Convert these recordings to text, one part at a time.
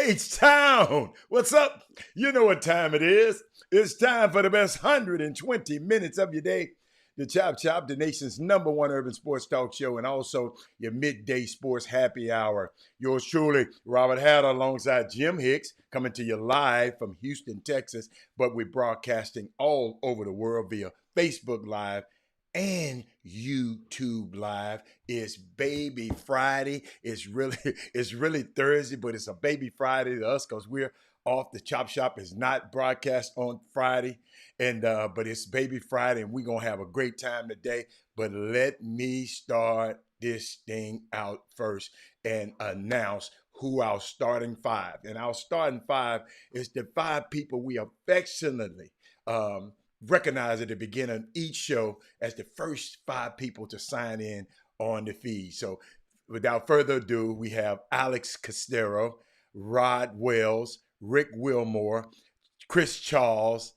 H-Town, what's up? You know what time it is. It's time for the best 120 minutes of your day. The Chop Chop, the nation's number one urban sports talk show, and also your midday sports happy hour. Yours truly, Robert Hatter, alongside Jim Hicks, coming to you live from Houston, Texas. But we're broadcasting all over the world via Facebook Live and YouTube Live. It's Baby Friday. It's really Thursday, but it's a Baby Friday to us because we're off. The Chop Shop is not broadcast on Friday, and but it's Baby Friday, and we're gonna have a great time today. But let me start this thing out first and announce who our starting five. And our starting five is the five people we affectionately recognize at the beginning of each show as the first five people to sign in on the feed. So without further ado, we have Alex Castero, Rod Wells, Rick Wilmore, Chris Charles,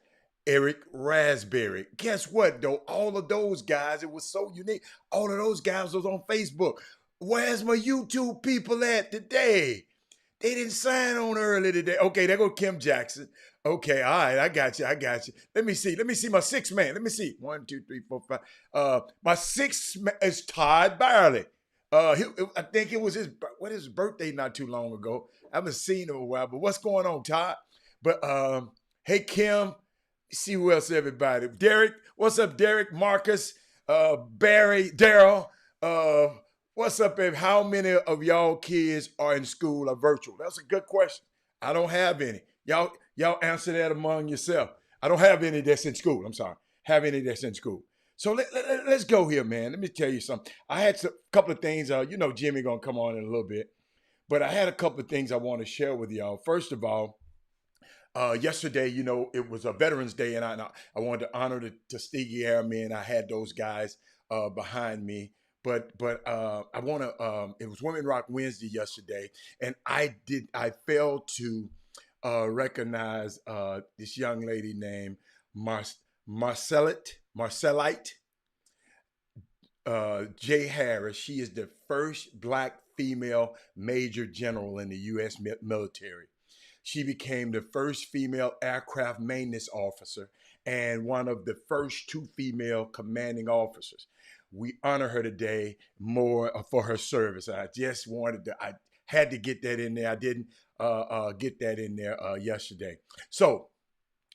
Eric Raspberry. Guess what, though? All of those guys, it was so unique. All of those guys was on Facebook. Where's my YouTube people at today? They didn't sign on early today. Okay, there go Kim Jackson. Okay, all right, I got you. Let me see my sixth man. Let me see. 1, 2, 3, 4, 5. My sixth is Todd Byerly. I think it was his birthday not too long ago. I haven't seen him in a while, but what's going on, Todd? But hey, Kim, see who else, everybody. Derek, what's up, Derek? Marcus, Barry, Daryl, what's up, babe? How many of y'all kids are in school or virtual? That's a good question. I don't have any. Y'all answer that among yourself. I don't have any that's in school. I'm sorry. Have any that's in school. So let's go here, man. Let me tell you something. I had a couple of things. Jimmy gonna come on in a little bit, but I had a couple of things I want to share with y'all. First of all, yesterday, it was a Veterans Day, and I wanted to honor the Tuskegee Airmen. I had those guys behind me. But I want to. It was Women Rock Wednesday yesterday, and I failed to recognize this young lady named Marcellite J. Harris. She is the first Black female major general in the U.S. military. She became the first female aircraft maintenance officer and one of the first 2 female commanding officers. We honor her today more for her service. I had to get that in there. I didn't get that in there yesterday. So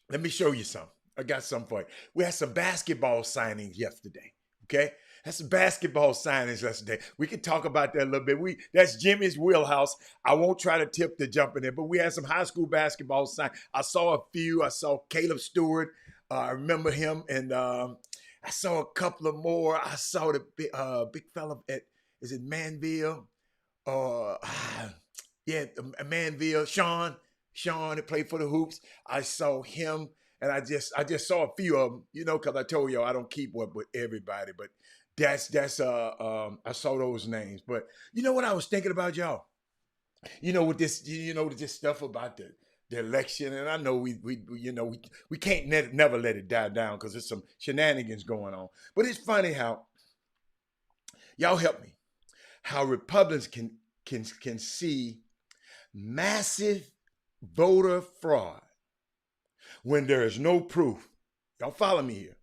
let me show you something. I got something for you. We had some basketball signings yesterday. Okay, that's some basketball signings yesterday. We can talk about that a little bit. That's Jimmy's wheelhouse. I won't try to tip the jump in there, but we had some high school basketball signings. I saw a few. I saw Caleb Stewart. I remember him, and I saw a couple of more. I saw the big fella is it Manville? Manville. Sean that played for the Hoops. I saw him, and I just saw a few of them, because I told y'all I don't keep up with everybody. But that's I saw those names. But you know what I was thinking about, y'all? With this stuff about the election, and I know we can't never let it die down because there's some shenanigans going on. But it's funny how y'all help me, how Republicans can see massive voter fraud when there is no proof. Y'all follow me here,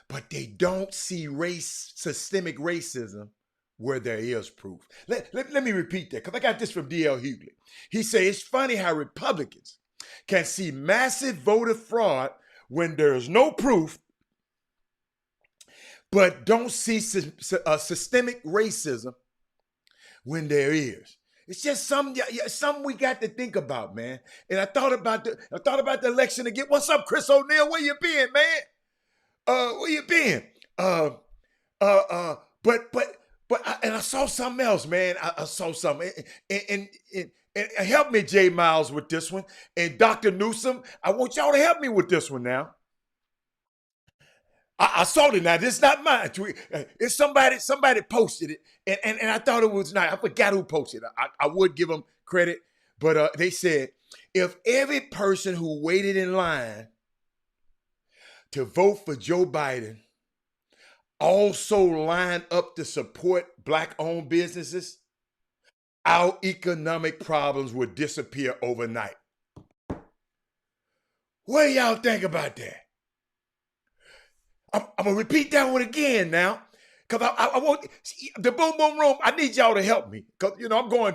but they don't see systemic racism where there is proof. Let me repeat that, because I got this from D.L. Hughley. He said, it's funny how Republicans can see massive voter fraud when there is no proof, but don't see systemic racism when there is. It's just something we got to think about, man. And I thought about the election again. What's up, Chris O'Neill? Where you been, man? Where you been? And I saw something else, man. I saw something. And help me, Jay Miles, with this one. And Dr. Newsom, I want y'all to help me with this one now. I saw it now. This is not mine. It's somebody posted it. And I thought it was nice. I forgot who posted it. I would give them credit. But they said, if every person who waited in line to vote for Joe Biden also line up to support Black-owned businesses, our economic problems would disappear overnight. What do y'all think about that? I'm going to repeat that one again now. Because I want the boom boom room. I need y'all to help me. Because I'm going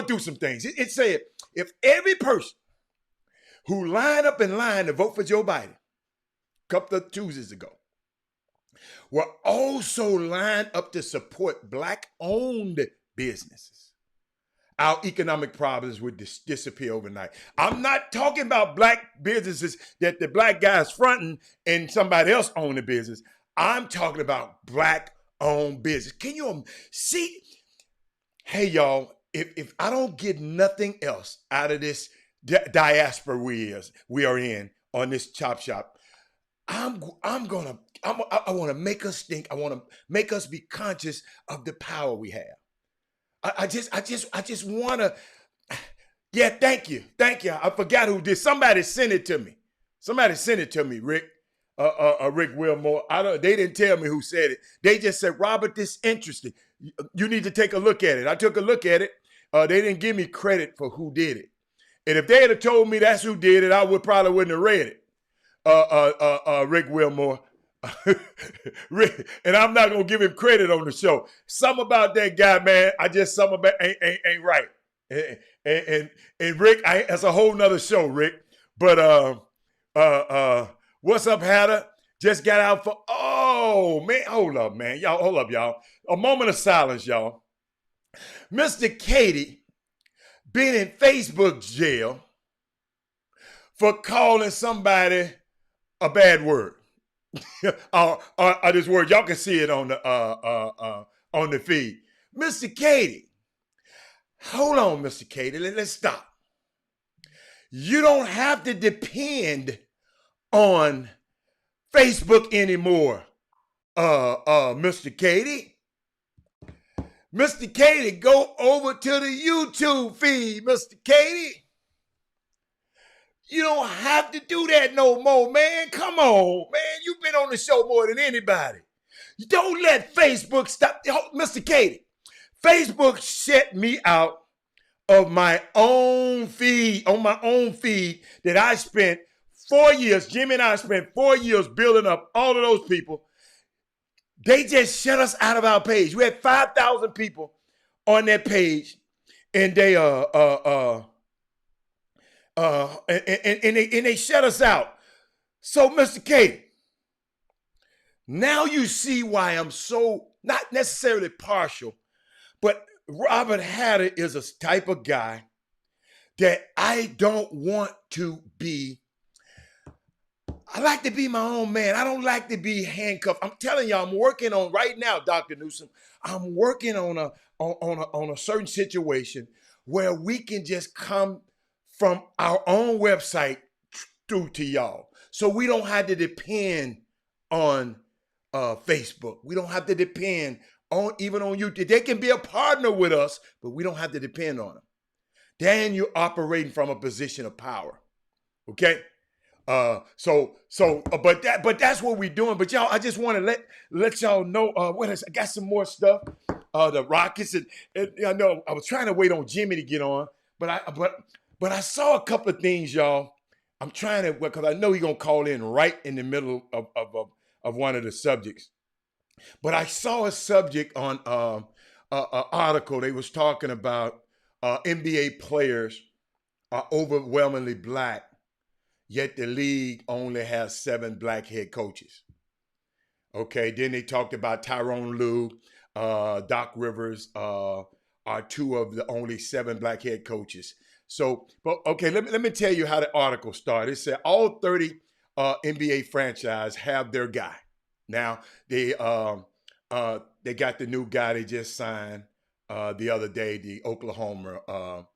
through some things. It said, if every person who lined up in line to vote for Joe Biden a couple of Tuesdays ago were also lined up to support Black-owned businesses, our economic problems would disappear overnight. I'm not talking about Black businesses that the Black guy's fronting and somebody else own the business. I'm talking about Black-owned business. Can you see? Hey, y'all, if I don't get nothing else out of this diaspora we are in on this chop shop, I want to make us think. I want to make us be conscious of the power we have. I just want to. Yeah, thank you. I forgot who did. Somebody sent it to me. Rick. Rick Wilmore. They didn't tell me who said it. They just said, Robert, this is interesting. You need to take a look at it. I took a look at it. They didn't give me credit for who did it. And if they had told me that's who did it, I probably wouldn't have read it. Rick Wilmore. Rick, and I'm not gonna give him credit on the show. Something about that guy, man. Something about ain't right. And Rick, that's a whole nother show, Rick. But what's up, Hatter? Just got out for. Oh man, hold up, man. Hold up, y'all. A moment of silence, y'all. Mr. Katie been in Facebook jail for calling somebody a bad word. or this word, y'all can see it on the feed. Mr. Katie, hold on, Mr. Katie, let's stop. You don't have to depend on Facebook anymore, Mr. Katie. Mr. Katie, go over to the YouTube feed, Mr. Katie. You don't have to do that no more, man. Come on, man. You've been on the show more than anybody. Don't let Facebook stop. Mr. Katie, Facebook shut me out of my own feed, that I spent 4 years, Jimmy and I spent 4 years building up all of those people. They just shut us out of our page. We had 5,000 people on that page, and they and they shut us out. So, Mr. Katie, now you see why I'm so not necessarily partial, but Robert Hatter is a type of guy that I don't want to be. I like to be my own man. I don't like to be handcuffed. I'm telling you, I'm working on right now, Dr. Newsom. I'm working on a certain situation where we can just come from our own website through to y'all. So we don't have to depend on Facebook. We don't have to depend on even on YouTube. They can be a partner with us, but we don't have to depend on them. Then you're operating from a position of power. Okay? But that's what we're doing. But y'all, I just want to let y'all know what else. I got some more stuff. The Rockets and I know I was trying to wait on Jimmy to get on, but I saw a couple of things, y'all. I'm trying to, because I know he's gonna call in right in the middle of one of the subjects. But I saw a subject on an article. They was talking about NBA players are overwhelmingly Black, yet the league only has 7 Black head coaches. Okay, then they talked about Tyronn Lue, Doc Rivers are 2 of the only 7 Black head coaches. So, but okay, let me tell you how the article started. It said all 30 NBA franchise have their guy. Now they got the new guy they just signed the other day, the Oklahoma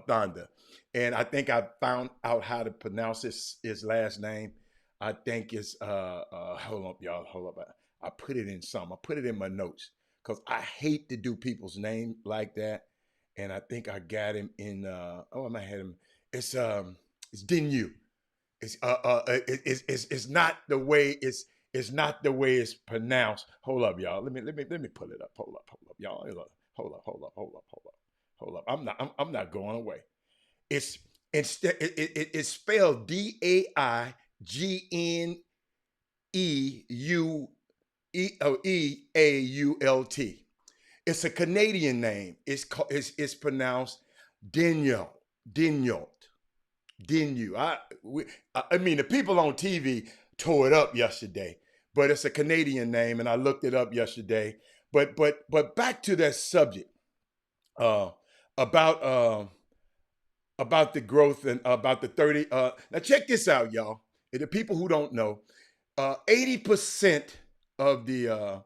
Thunder, and I think I found out how to pronounce his last name. I think it's hold up, y'all, hold up. I put it in some. I put it in my notes because I hate to do people's name like that. And I think I got him in. I might have him. It's Dinu. It's not the way it's It's not the way it's pronounced. Hold up, y'all. Let me pull it up. Hold up, y'all. Hold up. I'm not going away. It's it's spelled Daigeneault. It's a Canadian name. It's pronounced Dino. Dino. Dinu. I mean, the people on TV tore it up yesterday, but it's a Canadian name, and I looked it up yesterday. But back to that subject uh, about about the growth and about the 30. Now check this out, y'all. And the people who don't know, 80% of the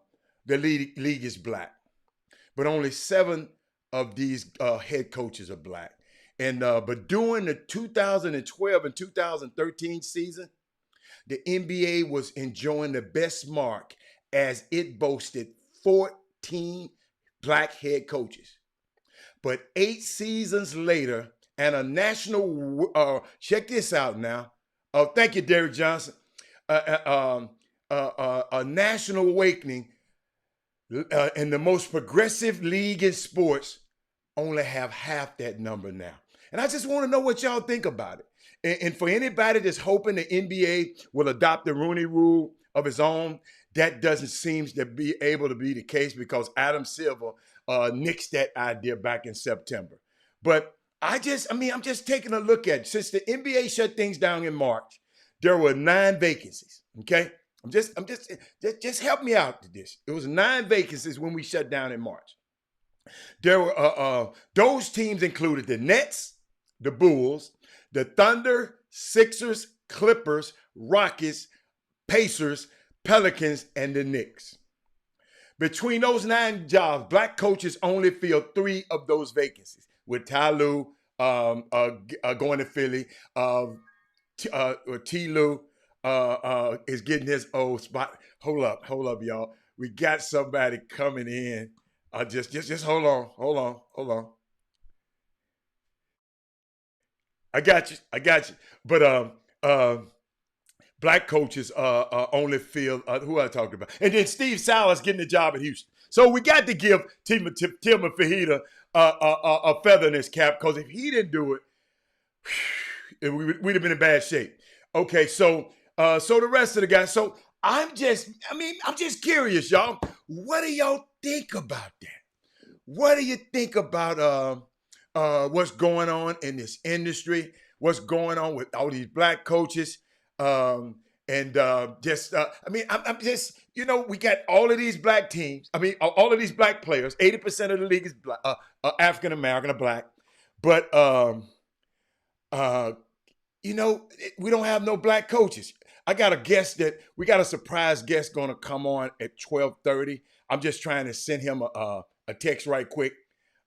league is black, but only 7 of these head coaches are black. And but during the 2012 and 2013 season, the NBA was enjoying the best mark as it boasted 14 black head coaches. But 8 seasons later, and a national check this out now. Oh, thank you, Derek Johnson. A national awakening in the most progressive league in sports only have half that number now. And I just want to know what y'all think about it. And for anybody that's hoping the NBA will adopt the Rooney Rule of its own, that doesn't seem to be able to be the case because Adam Silver nixed that idea back in September. But I'm just taking a look at it. Since the NBA shut things down in March, there were 9 vacancies. Okay, just help me out to this. It was 9 vacancies when we shut down in March. There were those teams included the Nets, the Bulls, the Thunder, Sixers, Clippers, Rockets, Pacers, Pelicans, and the Knicks. Between those 9 jobs, black coaches only filled 3 of those vacancies, with Ty Lue going to Philly. T. Lue is getting his old spot. Hold up, y'all. We got somebody coming in. Just hold on. I got you. But black coaches only feel who I talked about, and then Steve Silas getting the job at Houston. So we got to give Tillman Fertitta a feather in his cap, because if he didn't do it, we'd have been in bad shape. Okay, so the rest of the guys. So I'm just curious, y'all. What do y'all think about that? What do you think about what's going on in this industry? What's going on with all these black coaches? I'm just, we got all of these black teams. All of these black players. 80% of the league is black, African American or black. But we don't have no black coaches. I got a surprise guest going to come on at 12:30. I'm just trying to send him a text right quick.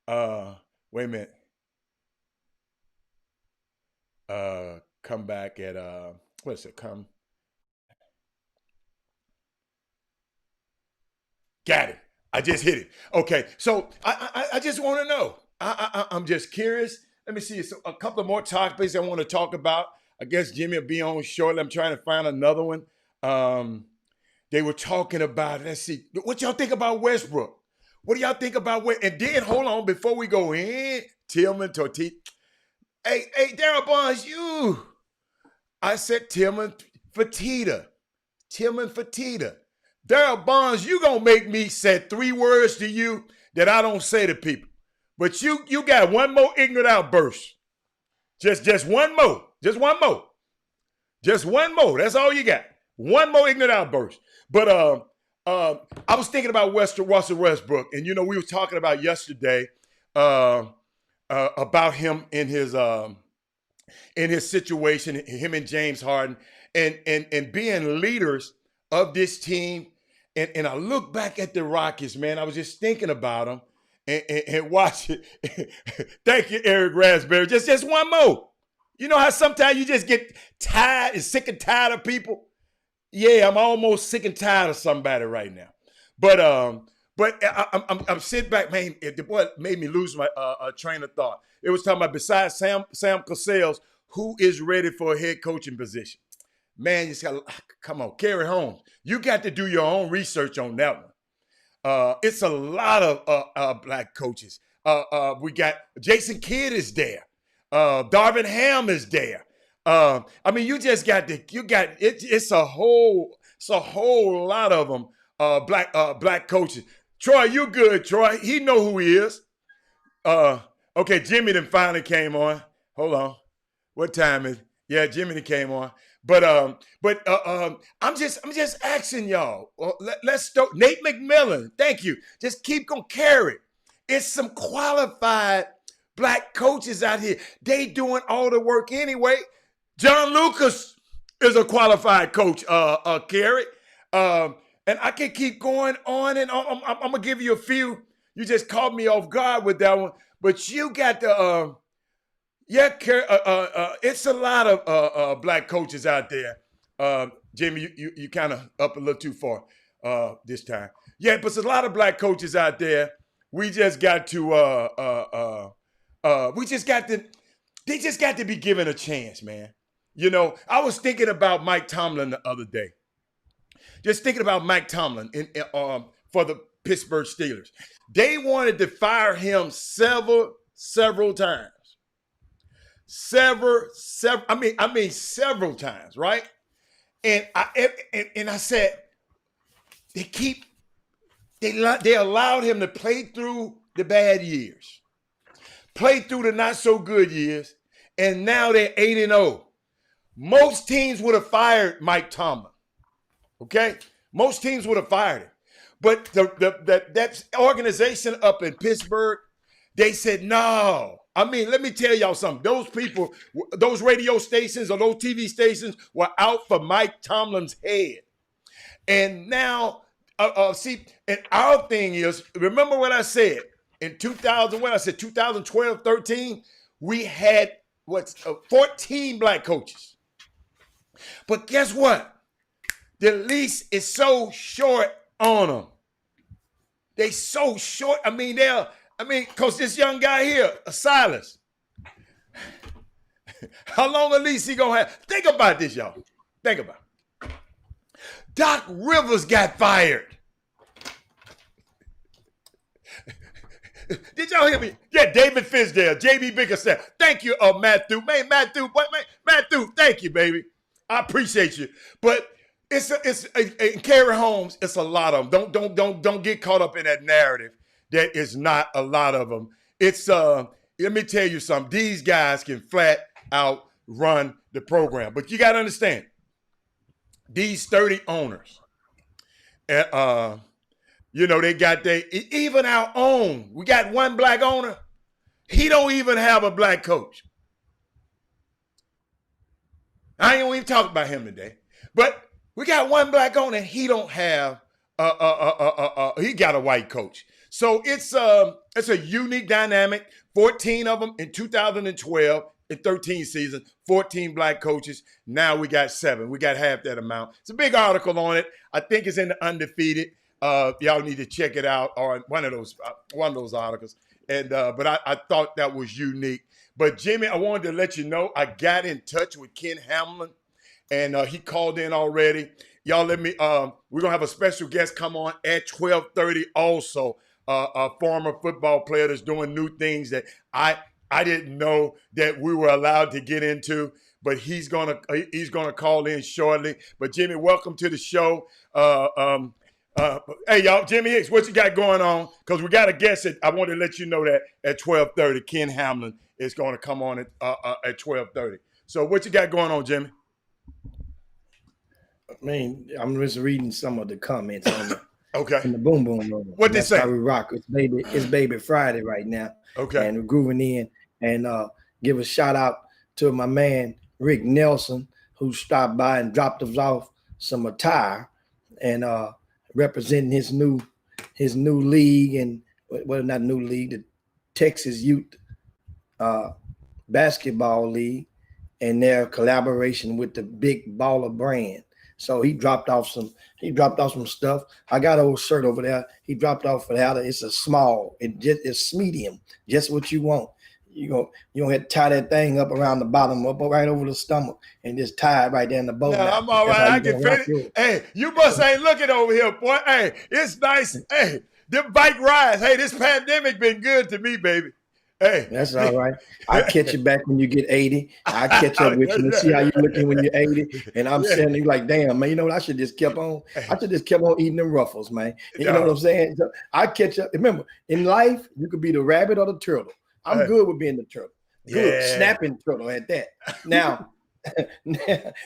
Wait a minute. Come back at what is it? Come. Got it. I just hit it. Okay, so I just want to know. I'm just curious. Let me see. So a couple of more topics I want to talk about. I guess Jimmy will be on shortly. I'm trying to find another one. They were talking about, let's see, what y'all think about Westbrook? What do y'all think about And then, hold on, before we go in, Tillman Tortilla. Hey, Darryl Bonds, I said Tillman Fertitta. Darryl Bonds, you gonna make me say 3 words to you that I don't say to people. But you got one more ignorant outburst. Just one more. Just one more. That's all you got. One more ignorant outburst. But I was thinking about Russell Westbrook, and we were talking about yesterday about him in his situation, him and James Harden, and being leaders of this team. And I look back at the Rockets, man. I was just thinking about them and watch it. Thank you, Eric Raspberry. Just one more. You know how sometimes you just get tired and sick and tired of people? Yeah, I'm almost sick and tired of somebody right now. But I'm sitting back, man. The boy made me lose my train of thought. It was talking about, besides Sam Cassell, who is ready for a head coaching position. man, you just got come on, Kerry Holmes. You got to do your own research on that one. It's a lot of black coaches. We got Jason Kidd is there. Darvin Ham is there. I mean, you just got it's a whole lot of them. Black coaches. Troy, you good, Troy? He know who he is. Okay, Jimmy then finally came on. Hold on, what time is? Yeah, Jimmy then came on. But I'm just asking y'all. Well, let's start. Nate McMillan, thank you. Just keep going, carry. It's some qualified black coaches out here. They doing all the work anyway. John Lucas is a qualified coach, Kerry. And I can keep going on and on. I'm going to give you a few. You just caught me off guard with that one. But you got the, it's a lot of black coaches out there. Jimmy, you kind of up a little too far this time. Yeah, but there's a lot of black coaches out there. We just got to, they just got to be given a chance, man. You know, I was thinking about Mike Tomlin the other day. Just thinking about Mike Tomlin for the Pittsburgh Steelers. They wanted to fire him several times. Several times, right? And I said, they allowed him to play through the bad years, play through the not so good years, and now they're 8-0. Most teams would have fired Mike Tomlin. Okay? Most teams would have fired him. But that organization up in Pittsburgh, they said, no. I mean, let me tell y'all something. Those people, those radio stations or those TV stations were out for Mike Tomlin's head. And now, and our thing is, remember what I said in 2012, 13, we had 14 black coaches. But guess what? The leash is so short on them. They so short. Because this young guy here, Silas, how long a leash he gonna have? Think about this, y'all. Think about it. Doc Rivers got fired. Did y'all hear me? Yeah, David Fisdale, J.B. Bickerstaff. Thank you, Matthew. Man, Matthew, thank you, baby. I appreciate you. But it's Kerry Holmes, it's a lot of them. Don't get caught up in that narrative. There is not a lot of them. It's let me tell you something. These guys can flat out run the program. But you got to understand, these 30 owners, they got even our own. We got one black owner. He don't even have a black coach. I ain't even talking about him today. But we got one black owner. He don't have he got a white coach. So it's a unique dynamic. 14 of them in 2012 and 13 season, 14 black coaches. Now we got 7. We got half that amount. It's a big article on it. I think it's in the Undefeated. Y'all need to check it out, or one of those articles. And but I thought that was unique. But Jimmy, I wanted to let you know I got in touch with Ken Hamlin, and he called in already. Y'all let me. We're gonna have a special guest come on at 12:30. Also, a former football player that's doing new things that I didn't know that we were allowed to get into. But he's gonna call in shortly. But Jimmy, welcome to the show. Hey, y'all, Jimmy Hicks, what you got going on? Because we got a guest. I want to let you know that at 12:30, Ken Hamlin is going to come on at 12:30. So what you got going on, Jimmy? I mean, I'm just reading some of the comments on the okay. in the Boom Boom Room. What they say? How we rock. It's baby Friday right now. Okay. And we're grooving in, and give a shout out to my man Rick Nelson, who stopped by and dropped us off some attire, and representing his new league, and not new league, the Texas Youth Basketball League, and their collaboration with the Big Baller brand. So he dropped off some stuff. I got an old shirt over there. He dropped off for that. It's a small. It's medium, just what you want. you gonna have to tie that thing up around the bottom, up right over the stomach, and just tie it right there in the bow. No, Now I'm all that's right. how I you can gonna rock fit it. yours. Hey, you must ain't looking over here, boy. Hey, it's nice. Hey, them bike rides. Hey, this pandemic been good to me, baby. Hey. That's all right. I catch you back when you get 80. I catch up with you and see how you looking when you're 80. And I'm saying you like, damn, man, you know what? I should just kept on. I should just kept on eating them ruffles, man. You know what I'm saying? So I catch up. Remember, in life, you could be the rabbit or the turtle. I'm good with being the turtle. Good, snapping turtle at that. Now,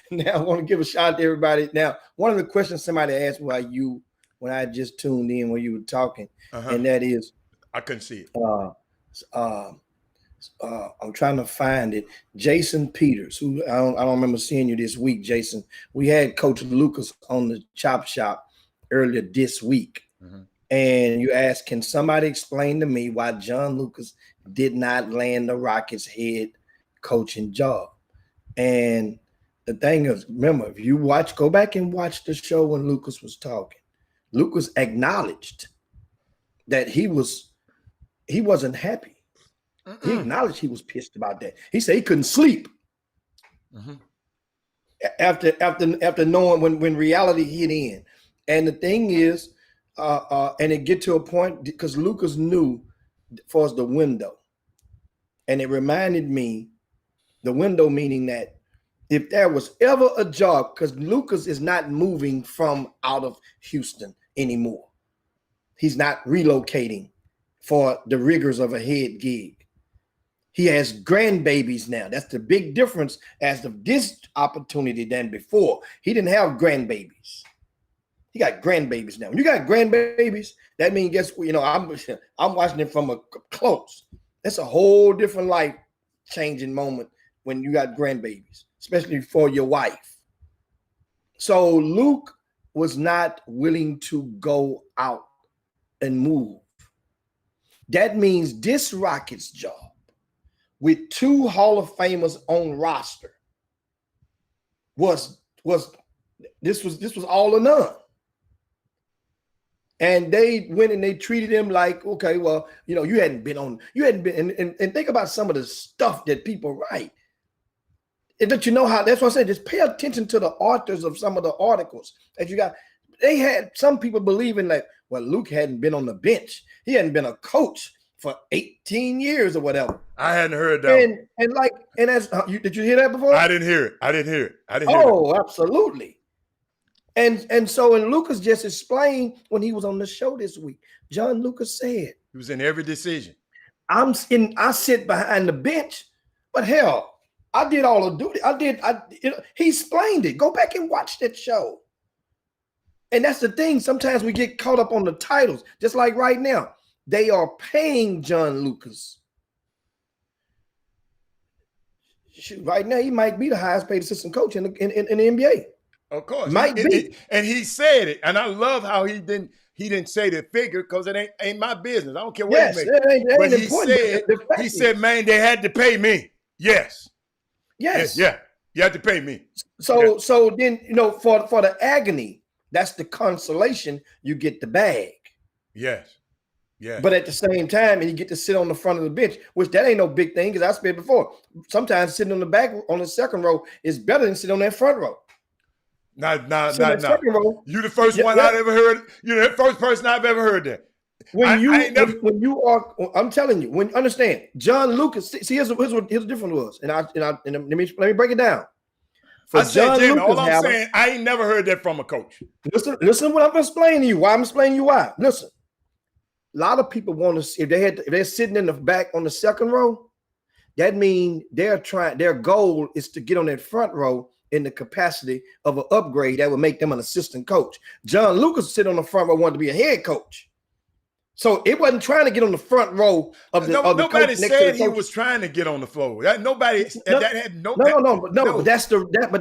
now I want to give a shout out to everybody. Now, one of the questions somebody asked when I just tuned in when you were talking, and that is, I couldn't see it. I'm trying to find it. Jason Peters, who I don't remember seeing you this week, Jason. We had Coach Lucas on the Chop Shop earlier this week, and you asked, "Can somebody explain to me why John Lucas did not land the Rockets' head coaching job?" And the thing is, remember, if you go back and watch the show when Lucas was talking. Lucas acknowledged that he wasn't happy. He acknowledged he was pissed about that. He said he couldn't sleep after knowing when reality hit in. And the thing is, and it get to a point because Lucas knew for us the window, and it reminded me the window meaning that if there was ever a job, because Lucas is not moving from out of Houston anymore. He's not relocating for the rigors of a head gig. He has grandbabies now. That's the big difference as of this opportunity than before. He didn't have grandbabies. He got grandbabies now. When you got grandbabies, that means I'm watching it from a close. That's a whole different life-changing moment when you got grandbabies, especially for your wife. So Luke was not willing to go out and move. That means this Rockets job with 2 Hall of Famers on roster was all or none. And they went and they treated him like, okay, well, you hadn't been and think about some of the stuff that people write. And that that's what I said, just pay attention to the authors of some of the articles that you got. They had some people believing that, well, Luke hadn't been on the bench. He hadn't been a coach for 18 years or whatever. I hadn't heard that. And as did you hear that before? I didn't hear it. Oh, absolutely. And so Lucas just explained when he was on the show this week. John Lucas said he was in every decision. I sit behind the bench, but hell, I did all the duty. He explained it. Go back and watch that show. And that's the thing. Sometimes we get caught up on the titles, just like right now. They are paying John Lucas. Shoot, right now, he might be the highest paid assistant coach in the NBA. Of course, might be. And he said it, and I love how he didn't say the figure because it ain't my business. I don't care what he makes. But he said, man, they had to pay me. Yes. Yeah. You had to pay me. So then for the agony, that's the consolation. You get the bag. Yes. Yeah. But at the same time, and you get to sit on the front of the bench, which that ain't no big thing because I said before. Sometimes sitting on the back on the second row is better than sitting on that front row. No. You the first one I've ever heard. You're the first person I've ever heard that. I'm telling you, understand, John Lucas. See, here's what different was, and let me break it down. For John Lucas, all I'm saying, I ain't never heard that from a coach. Listen, what I'm explaining to you. Why I'm explaining you why. Listen, a lot of people want to see if they're sitting in the back on the second row. That means their goal is to get on that front row in the capacity of an upgrade that would make them an assistant coach. John Lucas sitting on the front row wanted to be a head coach. So it wasn't trying to get on the front row of the nobody said he was trying to get on the floor. But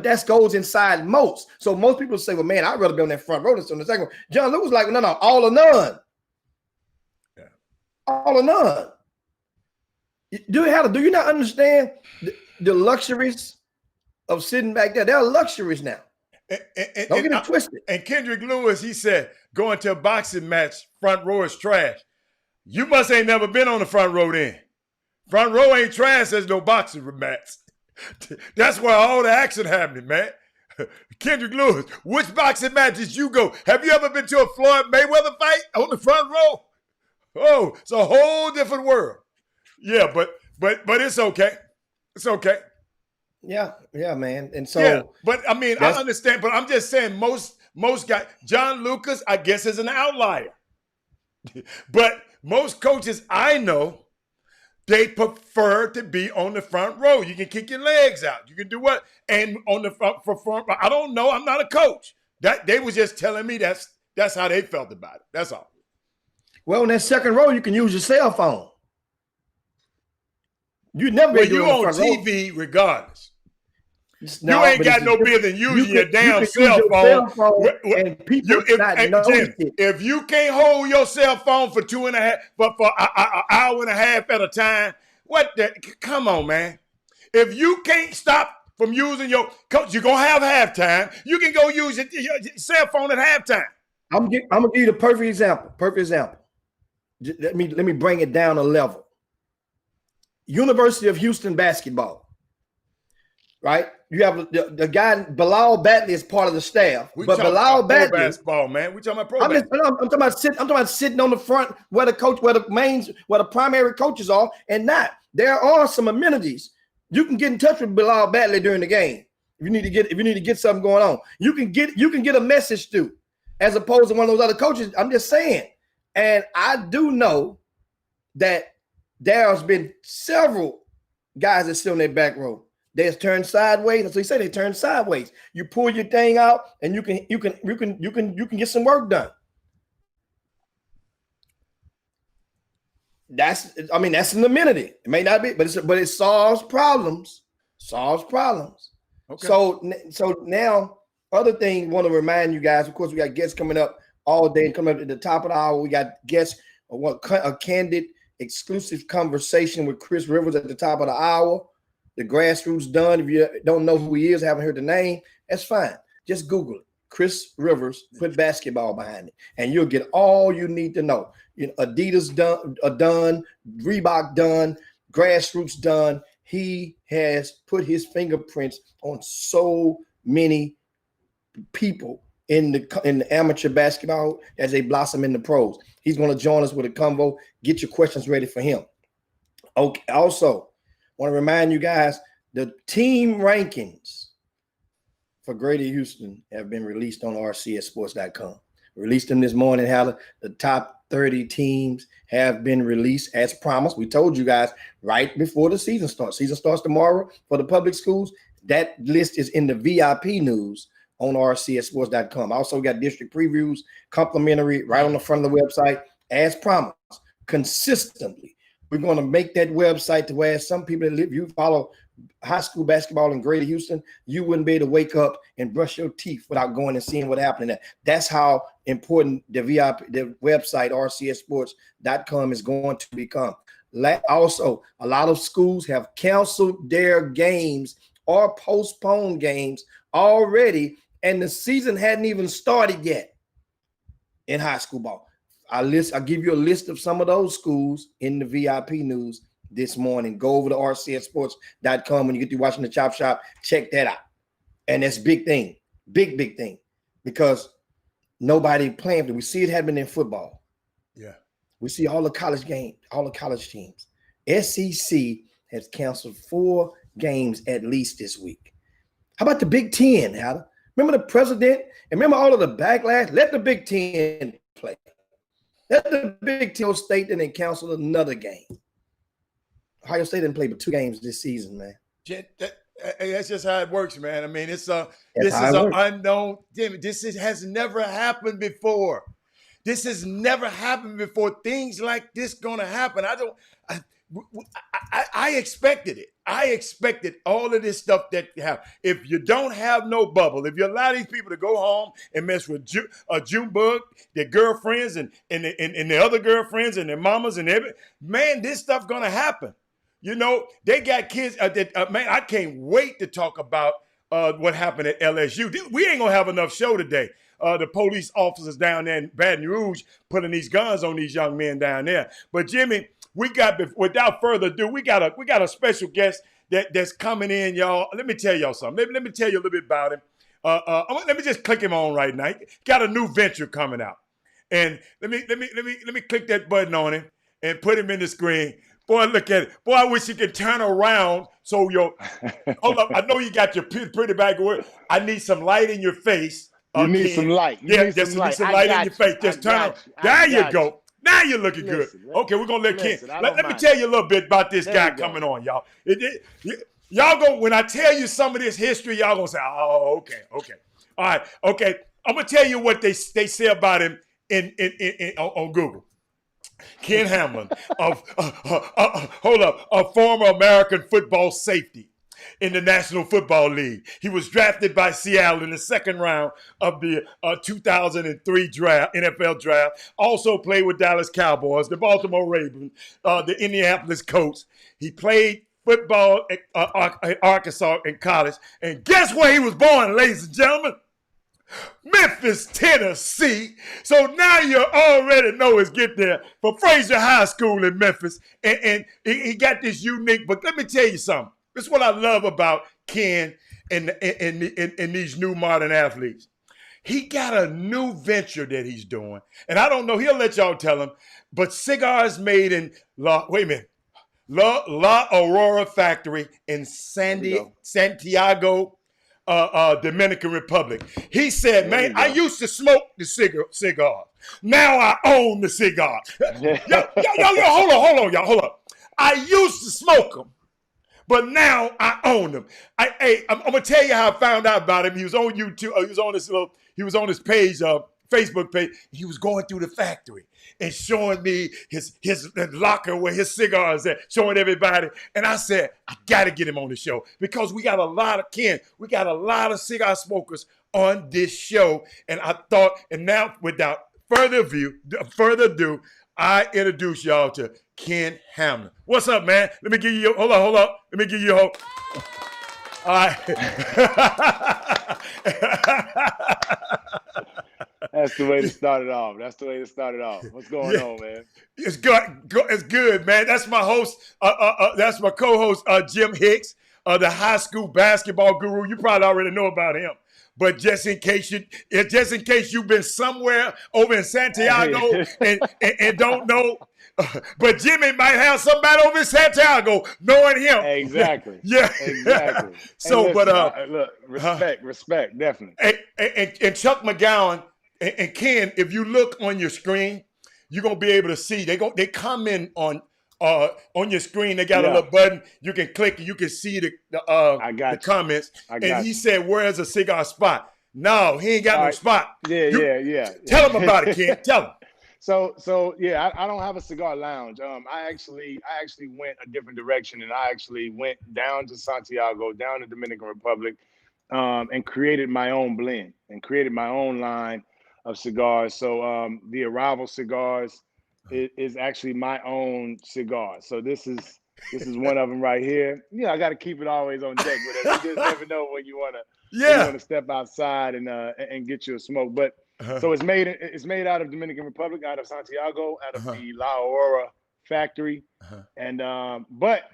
that goes inside most. So most people say, well, man, I'd rather be on that front row than on the second row. John Lucas was like, no, all or none. Yeah. All or none. Do you not understand the luxuries of sitting back there? There are luxuries now. Don't get it twisted. And Kendrick Lewis, he said, going to a boxing match, front row is trash. You must ain't never been on the front row then. Front row ain't trash as no boxing mats. That's where all the action happening, man. Kendrick Lewis, which boxing match did you go? Have you ever been to a Floyd Mayweather fight on the front row? Oh, it's a whole different world. Yeah, but it's okay. It's okay. Yeah, man. And so yeah, but I mean, I understand, but I'm just saying most guys, John Lucas, I guess, is an outlier. But most coaches I know, they prefer to be on the front row. You can kick your legs out. You can do what? And on the front, I don't know. I'm not a coach. That they was just telling me that's how they felt about it. That's all. Well, in that second row, you can use your cell phone. You never been you on TV row. Regardless. No, you ain't got no business using your damn cell phone. And people Jim, if you can't hold your cell phone for 2.5, but for an hour and a half at a time, come on, man. If you can't stop from using your coach, you're gonna have halftime. You can go use your cell phone at halftime. I'm gonna give you the perfect example. Let me bring it down a level. University of Houston basketball, right? You have the guy Bilal Batley is part of the staff, but Bilal Batley basketball, man. We talking about pro basketball. I'm talking about sitting on the front where the primary coaches are, and not. There are some amenities. You can get in touch with Bilal Batley during the game if you need to get something going on. You can get a message through, as opposed to one of those other coaches. I'm just saying, and I do know that there's been several guys that sit on their back row. They turn sideways. That's what he said. They turn sideways. You pull your thing out, and you can get some work done. That's an amenity. It may not be, but it solves problems. Okay. So now, other thing, want to remind you guys. Of course, we got guests coming up all day and coming up at the top of the hour. We got guests. A candid, exclusive conversation with Chris Rivers at the top of the hour. The grassroots done. If you don't know who he is, haven't heard the name, that's fine. Just Google it. Chris Rivers, put basketball behind it, and you'll get all you need to know. Adidas done, Reebok done, grassroots done. He has put his fingerprints on so many people in the amateur basketball as they blossom in the pros. He's going to join us with a convo. Get your questions ready for him. Okay. Also, want to remind you guys, the team rankings for Greater Houston have been released on rcsports.com. Released them this morning. How the top 30 teams have been released as promised. We told you guys right before the season starts. Season starts tomorrow for the public schools. That list is in the VIP news on rcsports.com. Also got district previews, complimentary, right on the front of the website, as promised, consistently. We're going to make that website to where some people that you follow high school basketball in Greater Houston, you wouldn't be able to wake up and brush your teeth without going and seeing what happened there. That's how important the website, rcsports.com, is going to become. Also, a lot of schools have canceled their games or postponed games already, and the season hadn't even started yet in high school ball. I'll give you a list of some of those schools in the VIP news this morning. Go over to rcsports.com when you get to watching the Chop Shop. Check that out. And that's big thing, big thing, because nobody playing. We see it happening in football. Yeah. We see all the college games, all the college teams. SEC has canceled 4 games at least this week. How about the Big Ten, Adam? Remember the president? And remember all of the backlash? Let the Big Ten play. Let the Big Ten State and then cancel another game. Ohio State didn't play but 2 games this season, man. That's just how it works, man. I mean, this is an unknown. This has never happened before. This has never happened before. Things like this gonna happen. I expected it. I expected all of this stuff that have. If you don't have no bubble, if you allow these people to go home and mess with Junebug, their girlfriends and their other girlfriends and their mamas and man, this stuff gonna happen. They got kids. Man, I can't wait to talk about what happened at LSU. We ain't gonna have enough show today. The police officers down there in Baton Rouge putting these guns on these young men down there. But Jimmy, without further ado, we got a special guest that's coming in, y'all. Let me tell y'all something. Let me tell you a little bit about him. Let me just click him on right now. He got a new venture coming out, and let me click that button on him and put him in the screen. Boy, look at it. Boy, I wish you could turn around so hold up. I know you got your pretty bag of work. I need some light in your face. You need some light. Just need some light in your face. Just turn around. There you go. Now you're looking good. Okay, we're gonna let Ken. Let me tell you a little bit about this guy coming on, y'all. Y'all go when I tell you some of this history, y'all gonna say, "Oh, okay. All right, okay." I'm gonna tell you what they say about him on Google. Ken Hamlin, a former American football safety in the National Football League. He was drafted by Seattle in the second round of the 2003 NFL draft. Also played with Dallas Cowboys, the Baltimore Ravens, the Indianapolis Colts. He played football at Arkansas in college. And guess where he was born, ladies and gentlemen? Memphis, Tennessee. So now you already know it's get there for Fraser High School in Memphis. And he got this unique, but let me tell you something. This is what I love about Ken and these new modern athletes. He got a new venture that he's doing. And I don't know, he'll let y'all tell him, but cigars made in La Aurora factory in Santiago, Dominican Republic. He said, man, I used to smoke the cigar. Now I own the cigar. Hold on, y'all. Hold up. I used to smoke them, but now I own them. I'm gonna tell you how I found out about him. He was on YouTube. He was on his page, Facebook page. He was going through the factory and showing me his locker where his cigars at, showing everybody. And I said, I got to get him on the show because we got a lot of cigar smokers on this show. And I thought, and now without further ado, I introduce y'all to Ken Hamlin. What's up, man? Let me give you hold up. Let me give you a hold. All right. That's the way to start it off. What's going on, man? It's good, man. That's my host. That's my co-host, Jim Hicks, the high school basketball guru. You probably already know about him. But just in case you've been somewhere over in Santiago and don't know, but Jimmy might have somebody over in Santiago knowing him. Exactly. Yeah. Exactly. So, listen, look, respect, definitely. And Chuck McGowan and Ken, if you look on your screen, you're gonna be able to see. They comment on your screen. They got a little button you can click and you can see the comments. He said, "Where's a cigar spot?" No, he ain't got no spot. Yeah. Tell him about it, Ken. Tell him. So yeah, I don't have a cigar lounge. I actually went a different direction, and I actually went down to Santiago, down to Dominican Republic, and created my own blend and created my own line of cigars. So the Arrival cigars is actually my own cigar. So this is one of them right here. Yeah, I got to keep it always on deck with us. You just never know when you wanna step outside and get you a smoke. But so it's made out of Dominican Republic, out of Santiago, out of the La Aurora factory, and but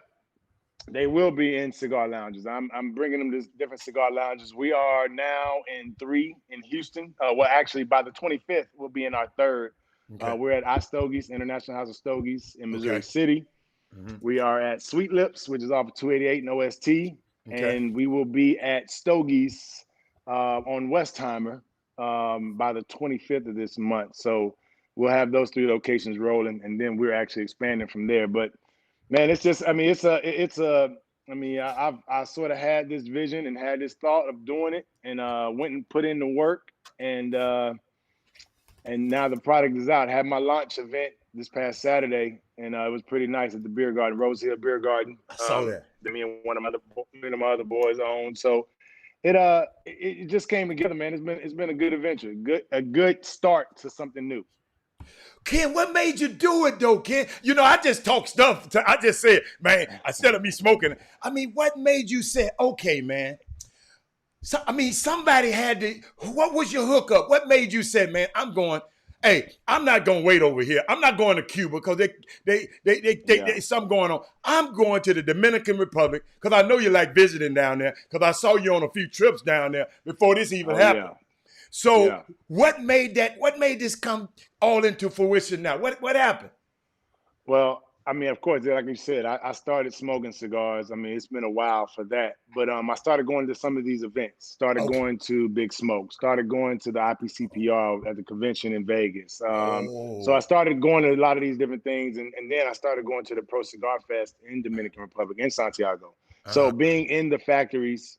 they will be in cigar lounges. I'm bringing them to different cigar lounges. We are now in 3 in Houston. Well, actually, by the 25th, we'll be in our 3rd. Okay. We're at Stogies, International House of Stogies in Missouri City. We are at Sweet Lips, which is off of 288 and OST. And we will be at Stogies on Westheimer by the 25th of this month. So we'll have those 3 locations rolling, and then we're actually expanding from there. But man, it's just, I sort of had this vision and had this thought of doing it, and went and put in the work, and now the product is out. I had my launch event this past Saturday, and it was pretty nice at the beer garden, Rose Hill Beer Garden. I saw that. Me and one of my other boys own. So it just came together, man. It's been a good adventure, a good start to something new. Ken, what made you do it though, Ken? You know, I just talk stuff. I just said, man, instead of me smoking. I mean, what made you say, okay, man? So, I mean, somebody had to. What was your hookup? What made you say, man, I'm going Hey, I'm not gonna wait over here. I'm not going to Cuba because there's something going on. I'm going to the Dominican Republic because I know you like visiting down there because I saw you on a few trips down there before this even happened. So what made this come all into fruition now? What happened? Well, I mean, of course, like you said, I started smoking cigars. I mean, it's been a while for that. But I started going to some of these events, started going to Big Smoke, started going to the IPCPR at the convention in Vegas. So I started going to a lot of these different things. And then I started going to the Pro Cigar Fest in Dominican Republic, in Santiago. So being in the factories,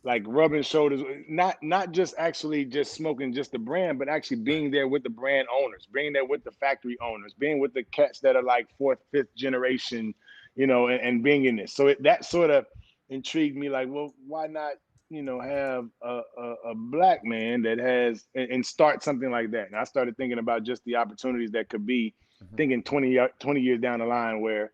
like rubbing shoulders, not just actually just smoking just the brand, but actually being there with the brand owners, being there with the factory owners, being with the cats that are like fourth, fifth generation, and being in this. So that sort of intrigued me. Like, well, why not, have a black man that has and start something like that? And I started thinking about just the opportunities that could be, thinking 20 years down the line where,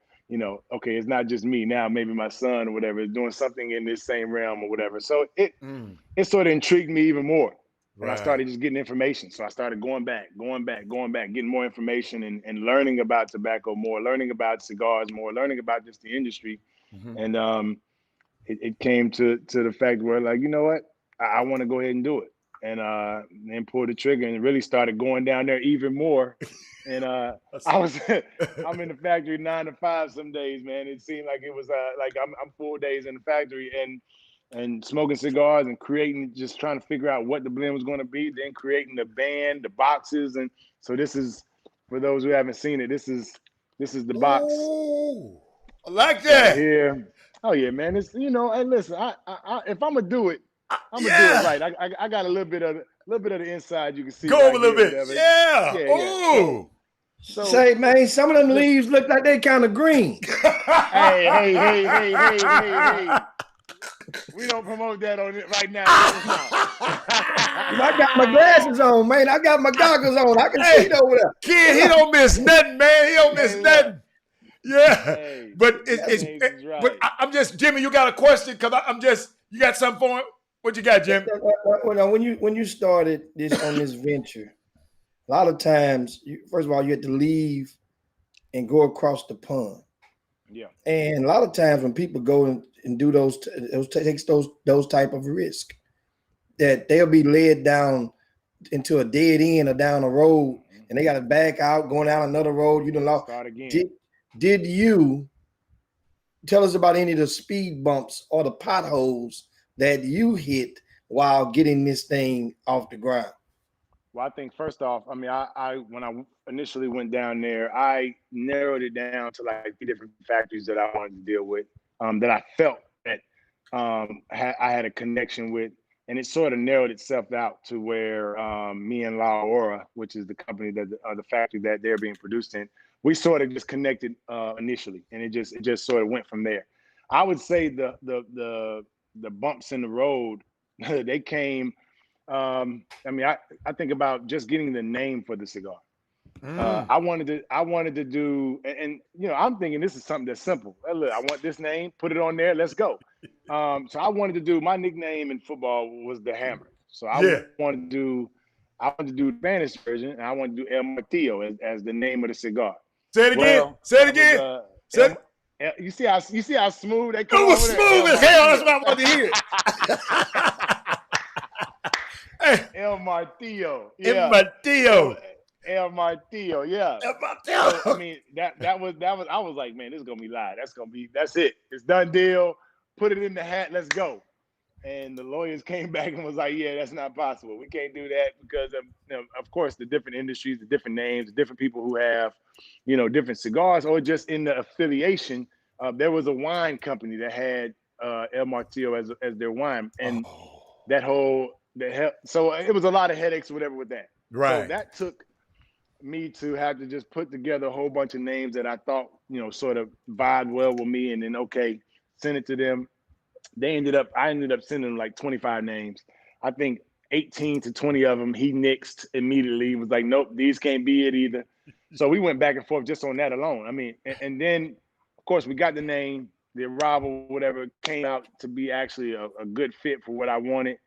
okay, it's not just me now, maybe my son or whatever is doing something in this same realm or whatever. So it sort of intrigued me even more. And I started just getting information. So I started going back, getting more information and learning about tobacco more, learning about cigars more, learning about just the industry. And it came to the fact where, like, you know what, I want to go ahead and do it. And then pull the trigger and really started going down there even more. And I'm in the factory 9 to 5 some days, man. It seemed like it was like I'm 4 days in the factory and smoking cigars and creating, just trying to figure out what the blend was going to be, then creating the band, the boxes. And so this is, for those who haven't seen it, this is the box. Ooh, I like that. Right here. Oh yeah, man. It's, and listen, I if I'm gonna do it, I'm gonna do it right. I got a little bit of the inside you can see. Go right over a little here, bit. whatever. Yeah. Yeah. Ooh. So say, man, some of them leaves look like they kind of green. hey. We don't promote that on it right now. I got my glasses on, man. I got my goggles on. I can see it over there. Kid, he don't miss nothing, man. He don't miss nothing. Yeah. Hey, but right. But I'm just, Jimmy, you got a question? Because you got something for him? What you got, Jimmy? Well, when you started on this venture, a lot of times, first of all, you had to leave and go across the pond. Yeah. And a lot of times when people go and do those type of risk, that they'll be led down into a dead end or down a road, and they got to back out, going down another road. You done lost. Start again. Did you tell us about any of the speed bumps or the potholes that you hit while getting this thing off the ground? Well, I think first off, I mean, I when I initially went down there, I narrowed it down to like 3 different factories that I wanted to deal with, that I felt that I had a connection with, and it sort of narrowed itself out to where me and La Aura, which is the company that the factory that they're being produced in, we sort of just connected initially, and it just sort of went from there. I would say the bumps in the road, they came. I mean, I think about just getting the name for the cigar. I wanted to do, and I'm thinking this is something that's simple. Hey, look, I want this name, put it on there, let's go. So I wanted to do, my nickname in football was the Hammer. So I wanted to do the Spanish version, and I wanted to do El Martillo as the name of the cigar. Say it again. Say it again. You see how smooth they come. It was smooth as hell. That's what I wanted to hear. El Martillo. Yeah. El Martillo. El Martillo. Yeah. El Martillo. So, I mean, that was. I was like, man, this is gonna be live. That's it. It's done deal. Put it in the hat. Let's go. And the lawyers came back and was like, yeah, that's not possible. We can't do that because of course, the different industries, the different names, the different people who have, different cigars, or just in the affiliation. There was a wine company that had El Martillo as their wine, and so it was a lot of headaches or whatever with that. Right. So that took me to have to just put together a whole bunch of names that I thought, sort of vibed well with me, and then send it to them. I ended up sending them like 25 names. I think 18 to 20 of them he nixed immediately. He was like, nope, these can't be it either. So we went back and forth just on that alone. I mean, and then of course we got the name, the arrival, whatever, came out to be actually a good fit for what I wanted.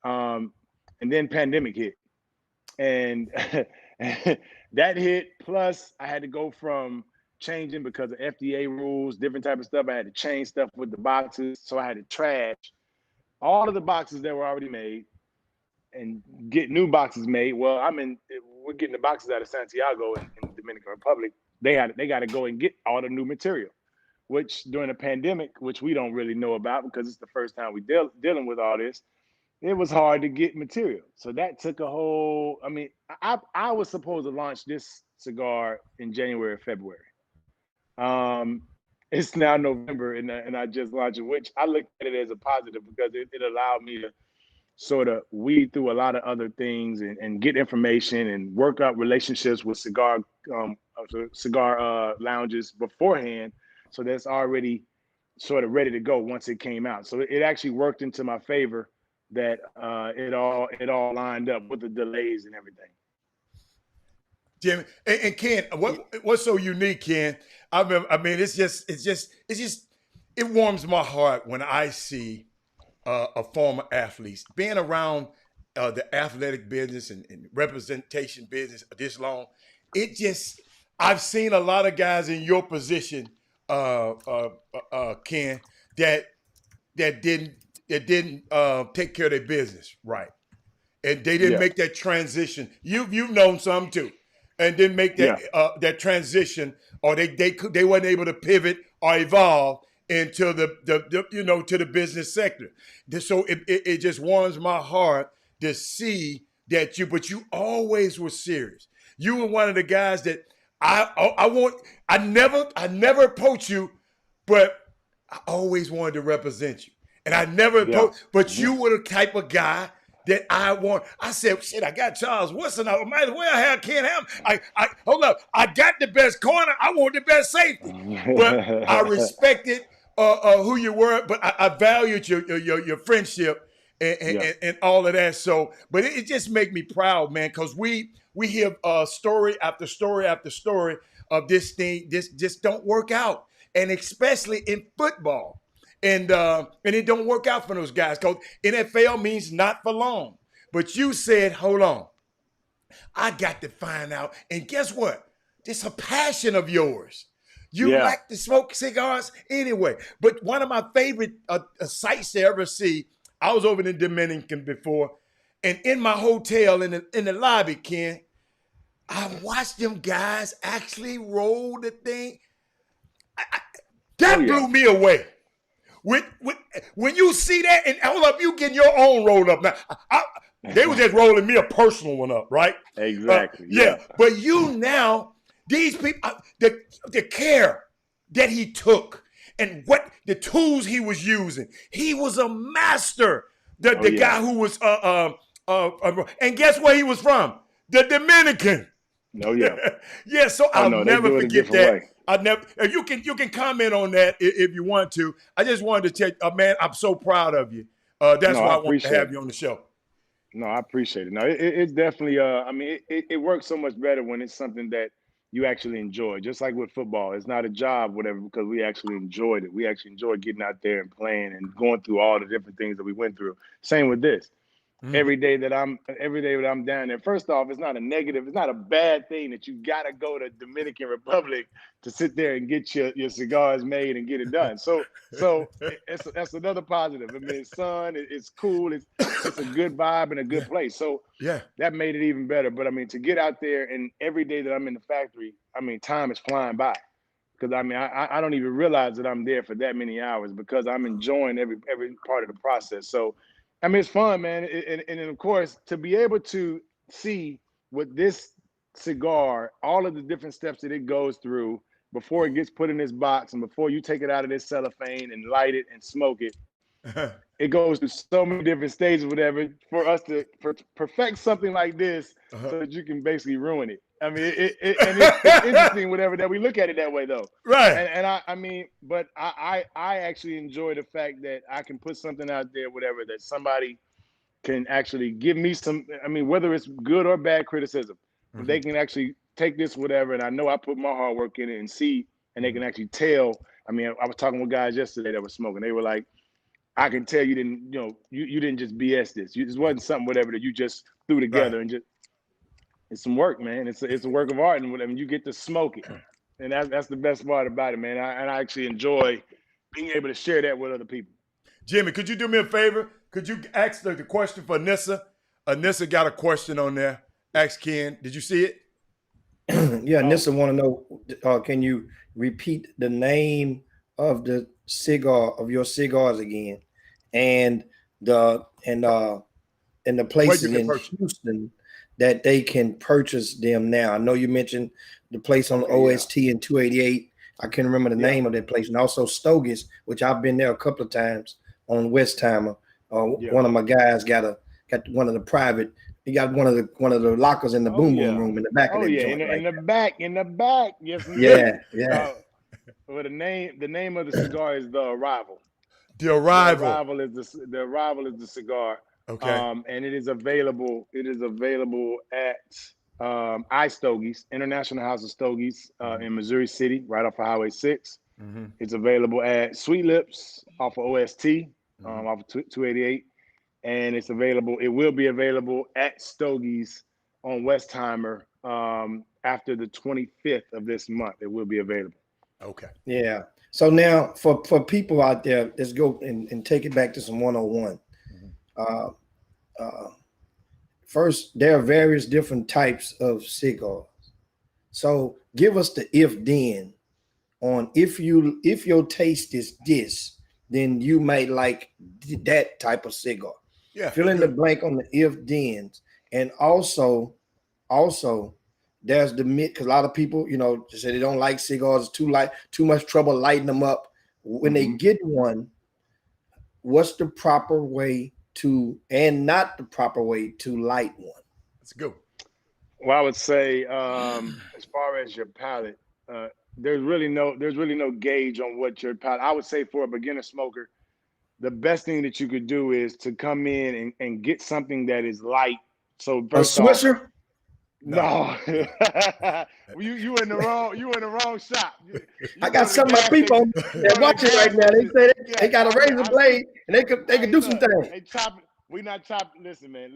And then pandemic hit. And That hit. Plus, I had to go from changing because of FDA rules, different type of stuff. I had to change stuff with the boxes, so I had to trash all of the boxes that were already made and get new boxes made. Well, we're getting the boxes out of Santiago in the Dominican Republic. They got to go and get all the new material, which during the pandemic, which we don't really know about because it's the first time we dealing with all this. It was hard to get material. So that took a whole, I was supposed to launch this cigar in January or February. It's now November and I just launched it, which I look at it as a positive because it allowed me to sort of weed through a lot of other things and get information and work out relationships with cigar lounges beforehand. So that's already sort of ready to go once it came out. So it actually worked into my favor that it all lined up with the delays and everything. Jimmy and Ken, what's so unique, Ken? It warms my heart when I see a former athlete being around the athletic business and representation business this long. I've seen a lot of guys in your position, Ken, that didn't take care of their business right, and they didn't make that transition. You've known some too, and didn't make that that transition, or they weren't able to pivot or evolve into to the business sector. So it just warms my heart to see that you always were serious. You were one of the guys that I never approached you, but I always wanted to represent you. And I never approached, but you were the type of guy that I want. I said, shit, I got Charles Woodson. I might as well have Ken Ham. Hold up. I got the best corner. I want the best safety. But I respected who you were, but I valued your friendship and all of that. So, but it just make me proud, man, because we hear story after story after story of this thing. This just don't work out, and especially in football. And it don't work out for those guys because NFL means not for long. But you said, hold on, I got to find out. And guess what? It's a passion of yours. You like to smoke cigars anyway. But one of my favorite sights to ever see, I was over in the Dominican before, and in my hotel in the lobby, Ken, I watched them guys actually roll the thing. That blew me away. When you see that, and hold up, you getting your own roll up now. They were just rolling me a personal one up, right? Exactly. But you now, these people, the care that he took and what the tools he was using, he was a master. The guy who was, and guess where he was from? The Dominican. So I'll never forget that. Way. You can comment on that if you want to. I just wanted to tell you, man, I'm so proud of you. That's why I wanted to have you on the show. No, I appreciate it. No, it's definitely, it works so much better when it's something that you actually enjoy. Just like with football, it's not a job, whatever, because we actually enjoyed it. We actually enjoyed getting out there and playing and going through all the different things that we went through. Same with this. Mm-hmm. Every day that I'm down there. First off, it's not a negative. It's not a bad thing that you gotta go to Dominican Republic to sit there and get your cigars made and get it done. So that's another positive. I mean, it's fun. It's cool. It's a good vibe and a good place. So that made it even better. But I mean, to get out there and every day that I'm in the factory, I mean, time is flying by. Because I mean, I don't even realize that I'm there for that many hours because I'm enjoying every part of the process. So. I mean, it's fun, man. And of course, to be able to see with this cigar, all of the different steps that it goes through before it gets put in this box and before you take it out of this cellophane and light it and smoke it, it goes through so many different stages, whatever, for us to perfect something like this so that you can basically ruin it. I mean, it's interesting, whatever, that we look at it that way, though. Right. And I actually enjoy the fact that I can put something out there, whatever, that somebody can actually give me some, I mean, whether it's good or bad criticism, they can actually take this, whatever, and I know I put my hard work in it and see, and they can actually tell. I mean, I was talking with guys yesterday that were smoking. They were like, I can tell you didn't, you didn't just BS this. This wasn't something, whatever, that you just threw together and just. It's some work, man. It's a work of art, and when you get to smoke it, and that's the best part about it, man. I actually enjoy being able to share that with other people. Jimmy, could you do me a favor? Could you ask the question for Anissa? Anissa got a question on there. Ask Ken. Did you see it? Yeah, Nissa want to know, can you repeat the name of the cigar of your cigars again, and the places in Houston that they can purchase them now? I know you mentioned the place on OST in 288. I can't remember the name of that place, and also Stogie's, which I've been there a couple of times on Westheimer. One of my guys got one of the private. He got one of the lockers in the boom room in the back of the joint. In the back. Yes, yeah. Well, the name of the cigar is The Arrival. The Arrival. The Arrival is the cigar. Okay. And it is available. It is available at iStogies, International House of Stogies, in Missouri City, right off of Highway 6. Mm-hmm. It's available at Sweet Lips off of OST, off of 288. And it's available. It will be available at Stogie's on Westheimer after the 25th of this month. It will be available. Okay. Yeah. So now for people out there, let's go and take it back to some 101. First, there are various different types of cigars. So give us the if-then on if your taste is this, then you might like that type of cigar. Yeah. Fill in the blank on the if-thens. And also there's the myth, because a lot of people, say they don't like cigars, too much trouble lighting them up. When they get one, what's the proper way and not the proper way to light one? Let's go. Well, I would say as far as your palate, there's really no gauge on what your palate. I would say for a beginner smoker, the best thing that you could do is to come in and get something that is light. So first a Swisher? No. you in the wrong shop. I got some of my people that watching right now. They say they got a razor blade and they could do some things. They chopping. We not chopping. Listen, man.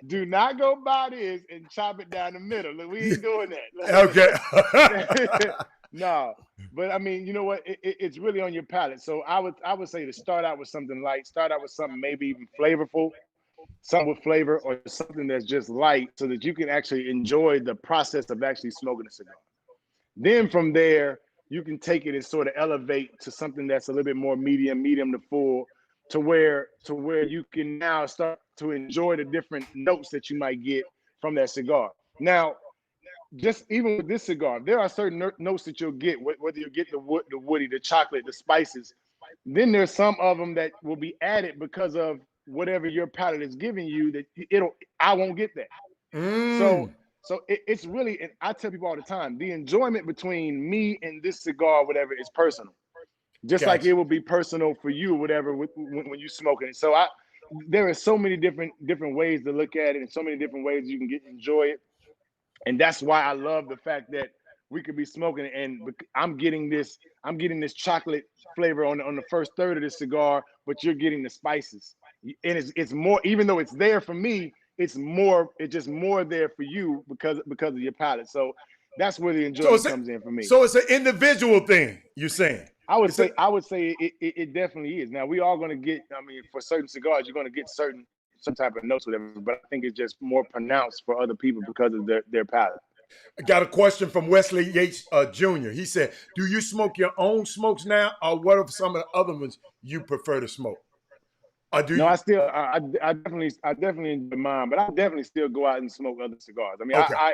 Do not go buy this and chop it down the middle. Look, we ain't doing that. Okay. No, but I mean, you know what? It's really on your palate. So I would say to start out with something light. Start out with something maybe even flavorful, something with flavor, or something that's just light, so that you can actually enjoy the process of actually smoking a cigar. Then from there, you can take it and sort of elevate to something that's a little bit more medium to full, to where you can now start to enjoy the different notes that you might get from that cigar. Now, just even with this cigar, there are certain notes that you'll get, whether you get the woody, the chocolate, the spices. Then there's some of them that will be added because of whatever your palate is giving you, that I won't get that. So it's really, and I tell people all the time, the enjoyment between me and this cigar, whatever, is personal. Just like it will be personal for you, whatever, when you smoking it. So there are so many different ways to look at it, and so many different ways you can enjoy it. And that's why I love the fact that we could be smoking it, and I'm getting this chocolate flavor on the first third of the cigar, but you're getting the spices. And it's more, even though it's there for me, it's just more there for you because of your palate. So that's where the enjoyment comes in for me. So it's an individual thing, you're saying? I would say it definitely is. Now, we are going to get, I mean, for certain cigars, you're going to get some type of notes, whatever, but I think it's just more pronounced for other people because of their palate. I got a question from Wesley Yates Jr. He said, do you smoke your own smokes now, or what are some of the other ones you prefer to smoke? Or do no, you? I definitely enjoy mine, but I definitely still go out and smoke other cigars. I mean, okay.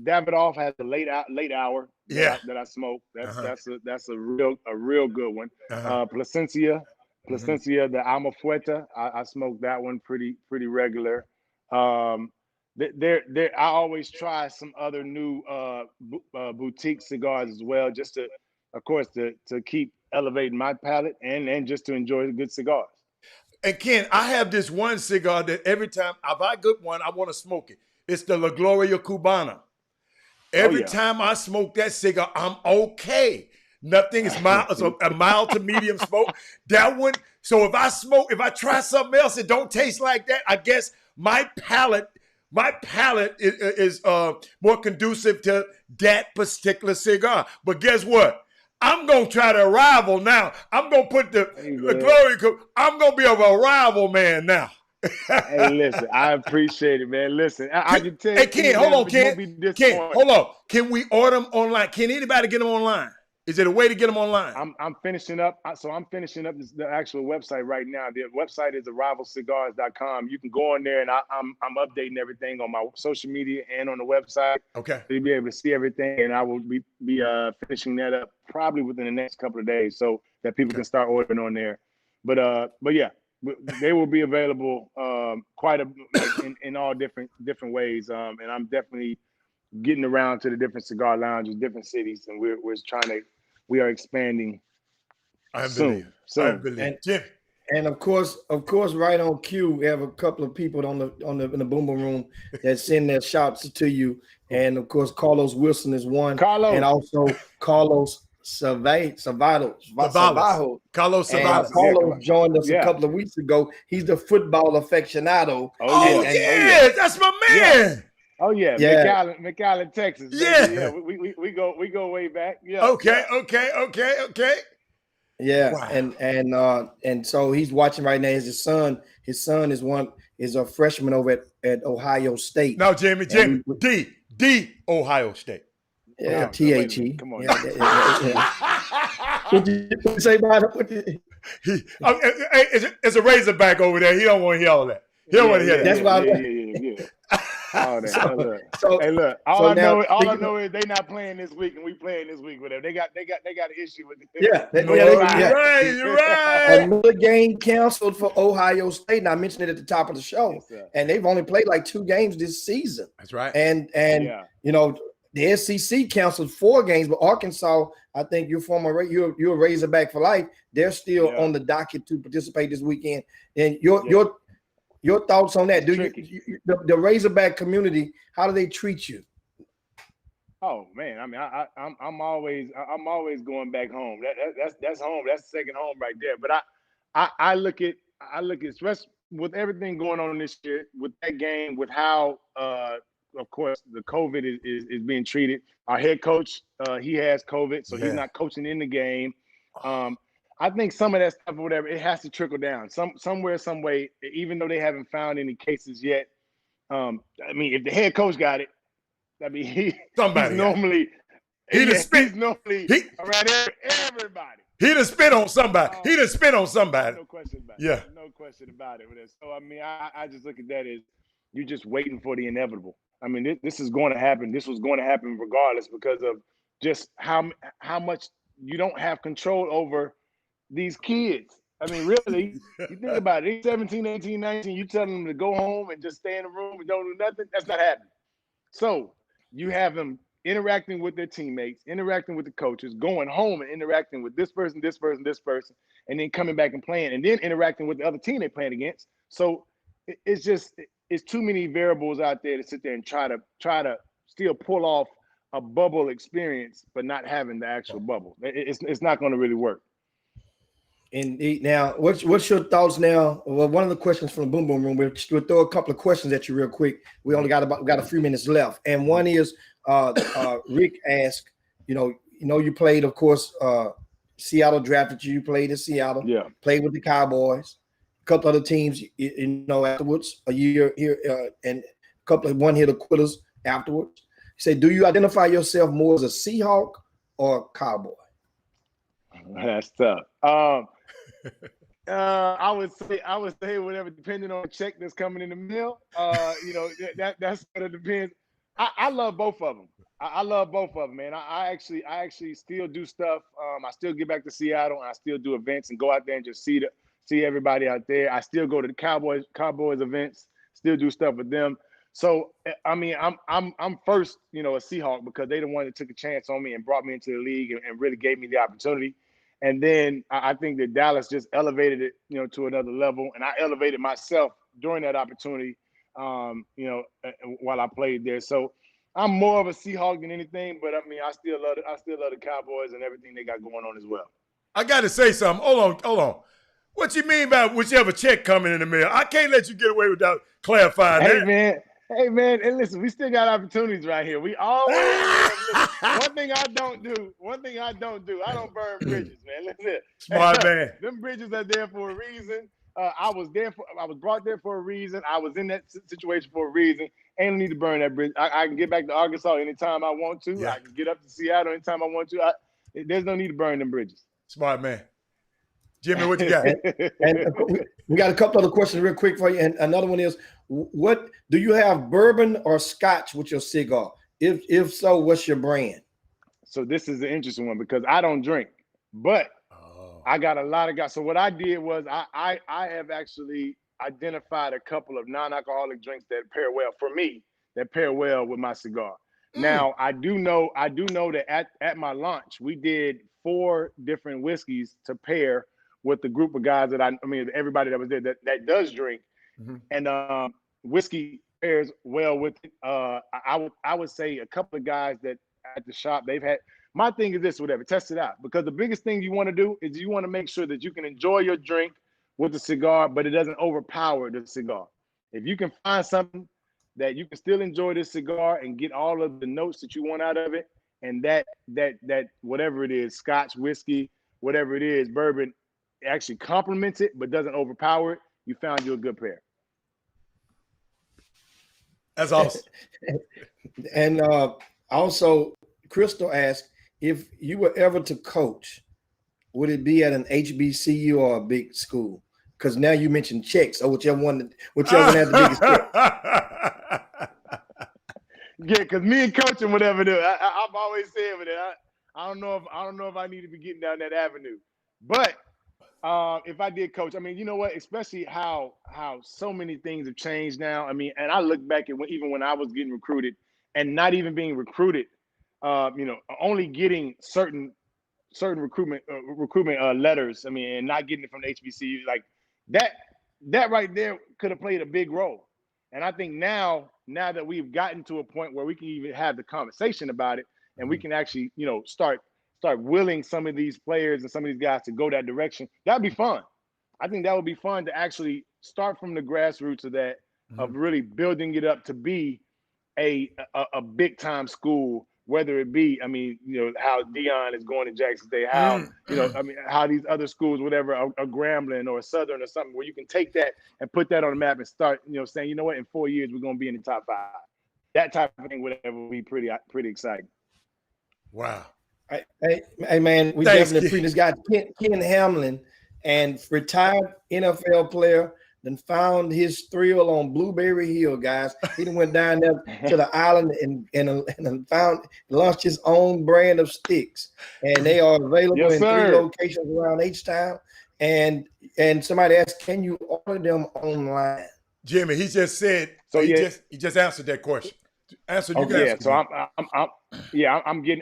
Davidoff has a late hour that I smoke. That's a real good one. Plasencia, the Alma Fuerte, I smoke that one pretty regular. I always try some other new boutique cigars as well, just to, of course, to keep elevating my palate and just to enjoy the good cigars. And Ken, I have this one cigar that every time if I get one, I want to smoke it. It's the La Gloria Cubana. Every time I smoke that cigar, I'm okay. Nothing is mild, so a mild to medium smoke. That one. So if I try something else that don't taste like that, I guess my palate My palate is more conducive to that particular cigar. But guess what? I'm going to try to rival now. I'm going to put the glory. I'm going to be a rival man now. Hey, listen, I appreciate it, man. Listen, I can tell you. Hey, Ken, hold on, Ken. Ken, hold on. Can we order them online? Can anybody get them online? Is it a way to get them online? I'm finishing up. So I'm finishing up the actual website right now. The website is arrivalcigars.com. You can go on there, and I'm updating everything on my social media and on the website. Okay. So you'll be able to see everything, and I will be finishing that up probably within the next couple of days, so that people can start ordering on there. But yeah, they will be available in all different ways. And I'm definitely getting around to the different cigar lounges, different cities, and we are expanding. I believe. And of course, right on cue, we have a couple of people in the Boom Boom Room that send their shouts to you. And of course, Carlos Wilson is one, and also Carlos Carlos joined us a couple of weeks ago. He's the football aficionado. That's my man. Oh yeah, McAllen, Texas. Yeah. We go way back. Yeah. Okay. Yeah, wow. And so he's watching right now. His son is a freshman over at Ohio State. No, Jimmy, D Ohio State. Yeah, THE. Come on. What you say about it? It's a Razorback over there. He don't want to hear all that. He don't want to hear that. That's why. Hey, look. All I know is they not playing this week, and we playing this week with them. They got an issue with it. You're right. Another game canceled for Ohio State, and I mentioned it at the top of the show. Yes, and they've only played like 2 games this season. That's right. And the SEC canceled 4 games, but Arkansas, I think you're a Razorback for life. They're still on the docket to participate this weekend. And your thoughts on that? The Razorback community, how do they treat you? Oh man, I mean, I'm always going back home. That's home. That's second home right there. But I look at especially with everything going on this year, with that game, with how of course the COVID is being treated. Our head coach, he has COVID, so he's not coaching in the game. I think some of that stuff or whatever, it has to trickle down somewhere, some way, even though they haven't found any cases yet. I mean, if the head coach got it, I mean, he's normally around everybody. He done spit on somebody. No question about it. No question about it. So, I mean, I just look at that as you're just waiting for the inevitable. I mean, this is going to happen. This was going to happen regardless because of just how much you don't have control over these kids. I mean, really, you think about it. 17, 18, 19, you telling them to go home and just stay in the room and don't do nothing. That's not happening. So you have them interacting with their teammates, interacting with the coaches, going home and interacting with this person, and then coming back and playing, and then interacting with the other team they're playing against. So it's too many variables out there to sit there and try to still pull off a bubble experience, but not having the actual bubble. It's not going to really work. Indeed. Now, what's your thoughts now? Well, one of the questions from the Boom Boom Room, we'll throw a couple of questions at you real quick. We only got a few minutes left, and one is Rick asked, you played, of course, Seattle drafted you. You played in Seattle. Yeah. Played with the Cowboys. A couple other teams, afterwards, a year here, and a couple of one-hitter quitters afterwards. He said, do you identify yourself more as a Seahawk or a Cowboy? That's tough. I would say whatever, depending on the check that's coming in the mail. That's what it depends. I love both of them. I love both of them, man. I actually still do stuff. I still get back to Seattle and I still do events and go out there and just see everybody out there. I still go to the Cowboys events, still do stuff with them. So I mean, I'm first, a Seahawk because they the one that took a chance on me and brought me into the league and really gave me the opportunity. And then I think that Dallas just elevated it, to another level, and I elevated myself during that opportunity, while I played there. So I'm more of a Seahawk than anything, but I mean, I still love the Cowboys and everything they got going on as well. I got to say something. Hold on. What you mean by whichever check coming in the mail? I can't let you get away without clarifying that. Man. Hey man, and listen, we still got opportunities right here. We always listen, one thing I don't do, I don't burn bridges, man. Smart Listen, man. them bridges are there for a reason. I was brought there for a reason. I was in that situation for a reason. Ain't no need to burn that bridge. I can get back to Arkansas anytime I want to. Yeah. I can get up to Seattle anytime I want to. There's no need to burn them bridges. Smart man. Jimmy, what you got? And we got a couple other questions real quick for you. And another one is, what do you have, bourbon or scotch with your cigar? If so, what's your brand? So this is an interesting one because I don't drink, but I got a lot of guys. So what I did was I have actually identified a couple of non-alcoholic drinks that pair well for me, that pair well with my cigar. Now I do know that at my launch we did 4 different whiskeys to pair with the group of guys that I mean everybody that was there that does drink, and whiskey pairs well with it. I would say a couple of guys that at the shop they've had. My thing is this, whatever, test it out, because the biggest thing you want to do is you want to make sure that you can enjoy your drink with the cigar, but it doesn't overpower the cigar. If you can find something that you can still enjoy this cigar and get all of the notes that you want out of it, and that whatever it is, scotch, whiskey, whatever it is, bourbon, actually complements it but doesn't overpower it, you found you a good pair. That's awesome. And also, Crystal asked, if you were ever to coach, would it be at an HBCU or a big school? Because now you mentioned checks, or whichever one has the biggest check. Yeah, because me and coaching, whatever do, I've always said with it, I don't know if I need to be getting down that avenue. But if I did coach, I mean, you know what? Especially how so many things have changed now. I mean, and I look back at even when I was getting recruited, and not even being recruited, only getting certain recruitment letters. I mean, and not getting it from the HBCU, like that right there could have played a big role. And I think now that we've gotten to a point where we can even have the conversation about it, and we can actually, start willing some of these players and some of these guys to go that direction, that'd be fun. I think that would be fun to actually start from the grassroots of that, of really building it up to be a big time school, whether it be, I mean, how Dion is going to Jackson State, how, I mean, how these other schools, whatever, a Grambling or a Southern or something, where you can take that and put that on the map and start, saying, you know what, in 4 years, we're going to be in the top 5. That type of thing would be pretty exciting. Wow. Hey man, we definitely appreciate this guy, Ken Hamlin, and retired NFL player, then found his thrill on Blueberry Hill, guys. He done went down there to the island and launched his own brand of sticks, and they are available in 3 locations around H-Town. And somebody asked, can you order them online? Jimmy, he just said. So he just answered that question. Answer you guys. Yeah, so I'm getting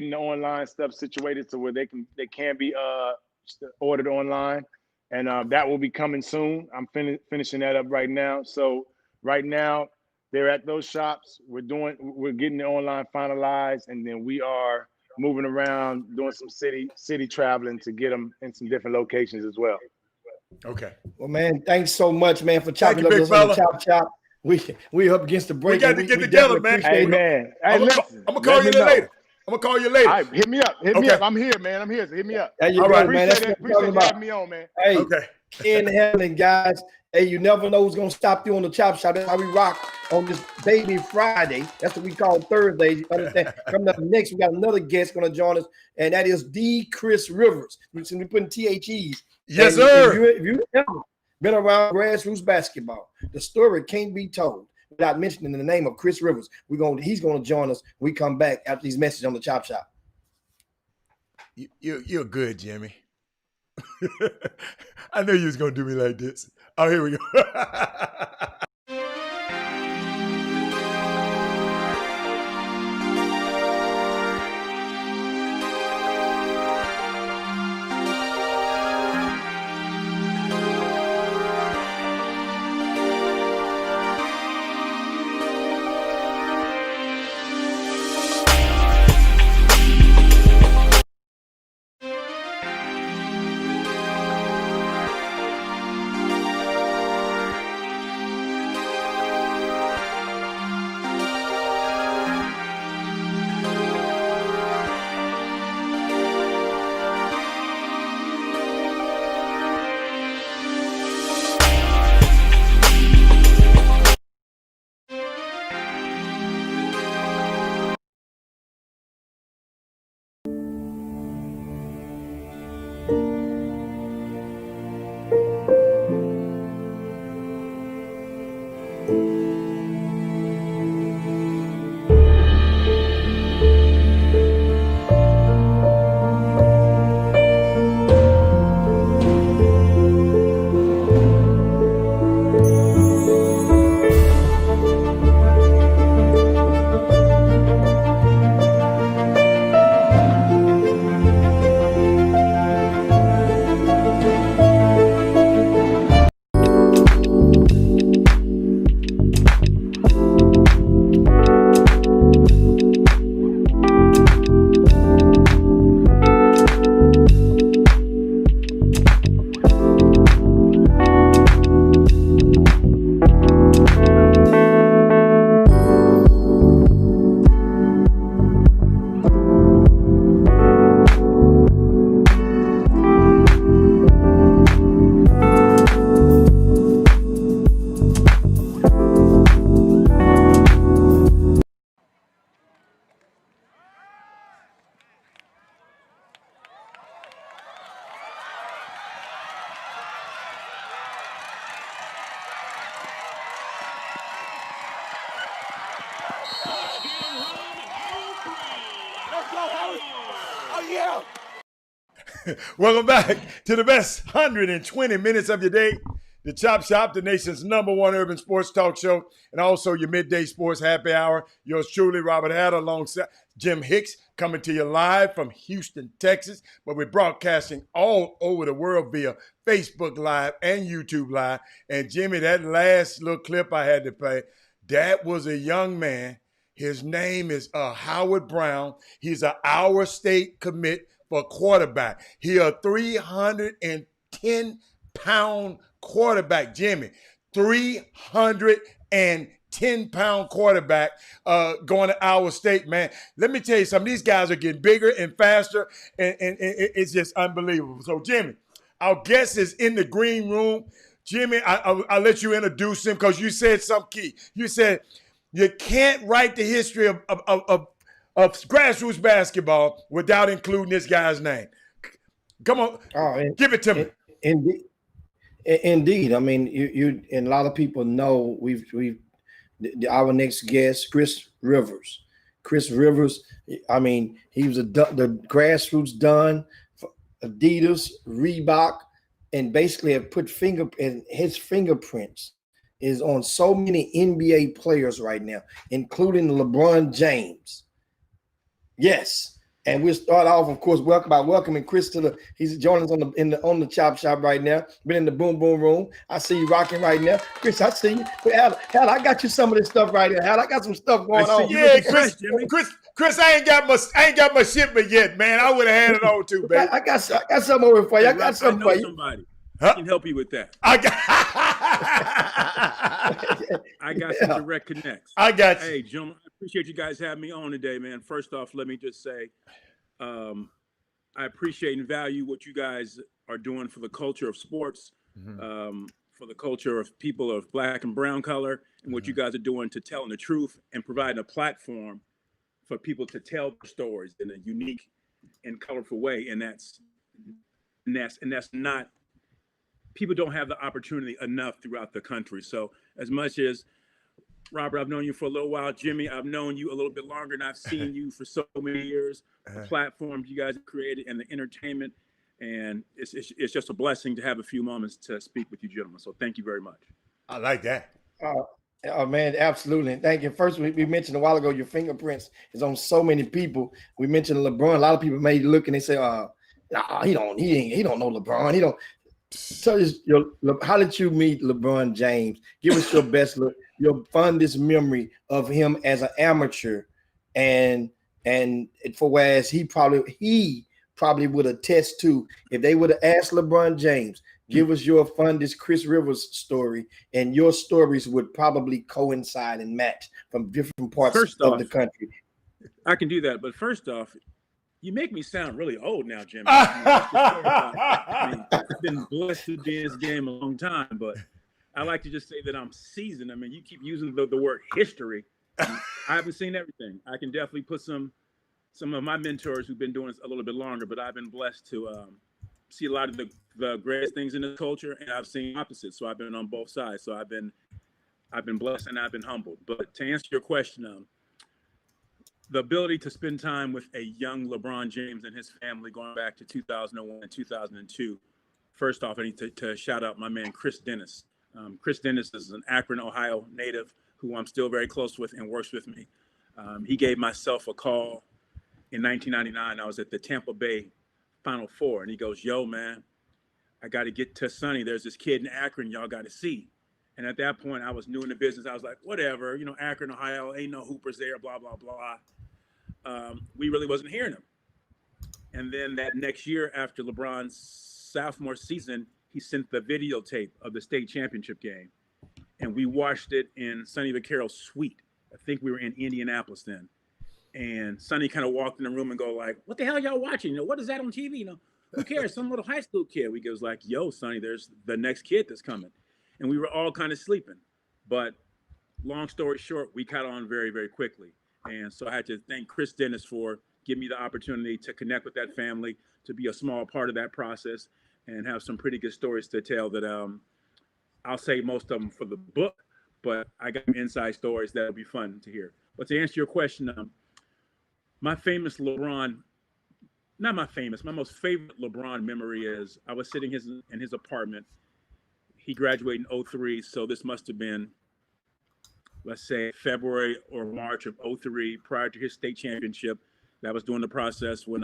the online stuff situated to where they can be ordered online, and that will be coming soon. I'm finishing that up right now. So right now they're at those shops. We're getting the online finalized, and then we are moving around doing some city traveling to get them in some different locations as well. Okay. Well, man, thanks so much, man, for chopping up this on the chop. We up against the break. We got to get together, man. Hey, man. Hey, listen. I'm gonna call you later. I'm gonna call you later. All right, hit me up. Hit me up. I'm here, man. I'm here. So hit me up. There you go, man. That's what appreciate you having me on, man. Hey, Ken Hamlin, guys. Hey, you never know who's gonna stop you on the chop shop. That's how we rock on this Baby Friday. That's what we call Thursday. You understand? Coming up next, we got another guest gonna join us, and that is Chris Rivers. We're putting THEs. Yes, sir. If you ever been around grassroots basketball, the story can't be told without mentioning the name of Chris Rivers. He's gonna join us when we come back after these messages on the Chop Shop. You're good, Jimmy. I knew you was gonna do me like this. Oh, here we go. Welcome back to the best 120 minutes of your day. The Chop Shop, the nation's #1 urban sports talk show, and also your midday sports happy hour. Yours truly, Robert Hatter, alongside Jim Hicks, coming to you live from Houston, Texas. But we're broadcasting all over the world via Facebook Live and YouTube Live. And Jimmy, that last little clip I had to play, that was a young man. His name is Howard Brown. He's an Iowa State commit for quarterback. He a 310-pound quarterback, Jimmy. 310-pound quarterback going to Iowa State, man. Let me tell you something. These guys are getting bigger and faster, and it's just unbelievable. So, Jimmy, our guest is in the green room. Jimmy, I'll let you introduce him because you said something key. You said you can't write the history of grassroots basketball without including this guy's name. Come on, give it to me. Indeed. I mean, you and a lot of people know our next guest, Chris Rivers. Chris Rivers. I mean, he was the grassroots done for Adidas, Reebok, and basically have put his fingerprints is on so many NBA players right now, including LeBron James. Yes, and we'll start off, of course, by welcoming Chris he's joining us on the Chop Shop right now. Been in the Boom Boom Room. I see you rocking right now, Chris. I see you. Hal, I got you some of this stuff right here. Hal, I got some stuff going on. Yeah, Chris, I ain't got my shipment yet, man. I would have had it on too, baby. I got some over for you. I got something for you. Somebody. I can help you with that. I got some direct connects. I got you. Hey, gentlemen, I appreciate you guys having me on today, man. First off, let me just say, I appreciate and value what you guys are doing for the culture of sports, for the culture of people of Black and brown color, and what you guys are doing to telling the truth and providing a platform for people to tell their stories in a unique and colorful way. And that's not. People don't have the opportunity enough throughout the country. So as much as Robert, I've known you for a little while. Jimmy, I've known you a little bit longer, and I've seen you for so many years. The platforms you guys have created and the entertainment, and it's just a blessing to have a few moments to speak with you, gentlemen. So thank you very much. I like that. Oh man, absolutely. Thank you. First, we mentioned a while ago your fingerprints is on so many people. We mentioned LeBron. A lot of people may look and they say, he don't know LeBron. He don't. Tell us how did you meet LeBron James? Give us your best look, your fondest memory of him as an amateur, and for whereas he probably would attest to if they would have asked LeBron James, give us your fondest Chris Rivers story, and your stories would probably coincide and match from different parts of the country. I can do that, but first off, you make me sound really old now, Jimmy. I've been blessed to be in this game a long time, but I like to just say that I'm seasoned. I mean, you keep using the word history. I haven't seen everything. I can definitely put some of my mentors who've been doing this a little bit longer, but I've been blessed to see a lot of the greatest things in the culture, and I've seen opposites. So I've been on both sides. So I've been blessed and I've been humbled. But to answer your question, the ability to spend time with a young LeBron James and his family going back to 2001 and 2002. First off, I need to shout out my man, Chris Dennis. Chris Dennis is an Akron, Ohio native who I'm still very close with and works with me. He gave myself a call in 1999. I was at the Tampa Bay Final Four, and he goes, yo, man, I got to get to Sonny. There's this kid in Akron y'all got to see. And at that point, I was new in the business. I was like, whatever, Akron, Ohio, ain't no hoopers there, blah, blah, blah. We really wasn't hearing him. And then that next year after LeBron's sophomore season, he sent the videotape of the state championship game. And we watched it in Sonny Vaccaro's suite. I think we were in Indianapolis then. And Sonny kind of walked in the room and go like, what the hell y'all watching? What is that on TV? Who cares? Some little high school kid. We goes like, yo, Sonny, there's the next kid that's coming. And we were all kind of sleeping. But long story short, we caught on very, very quickly. And so I had to thank Chris Dennis for giving me the opportunity to connect with that family, to be a small part of that process, and have some pretty good stories to tell that I'll save most of them for the book, but I got inside stories that'll be fun to hear. But to answer your question, my famous LeBron not my famous, my most favorite LeBron memory is I was sitting in his apartment. He graduated in '03, so this must have been, let's say, February or March of '03, prior to his state championship. That was during the process when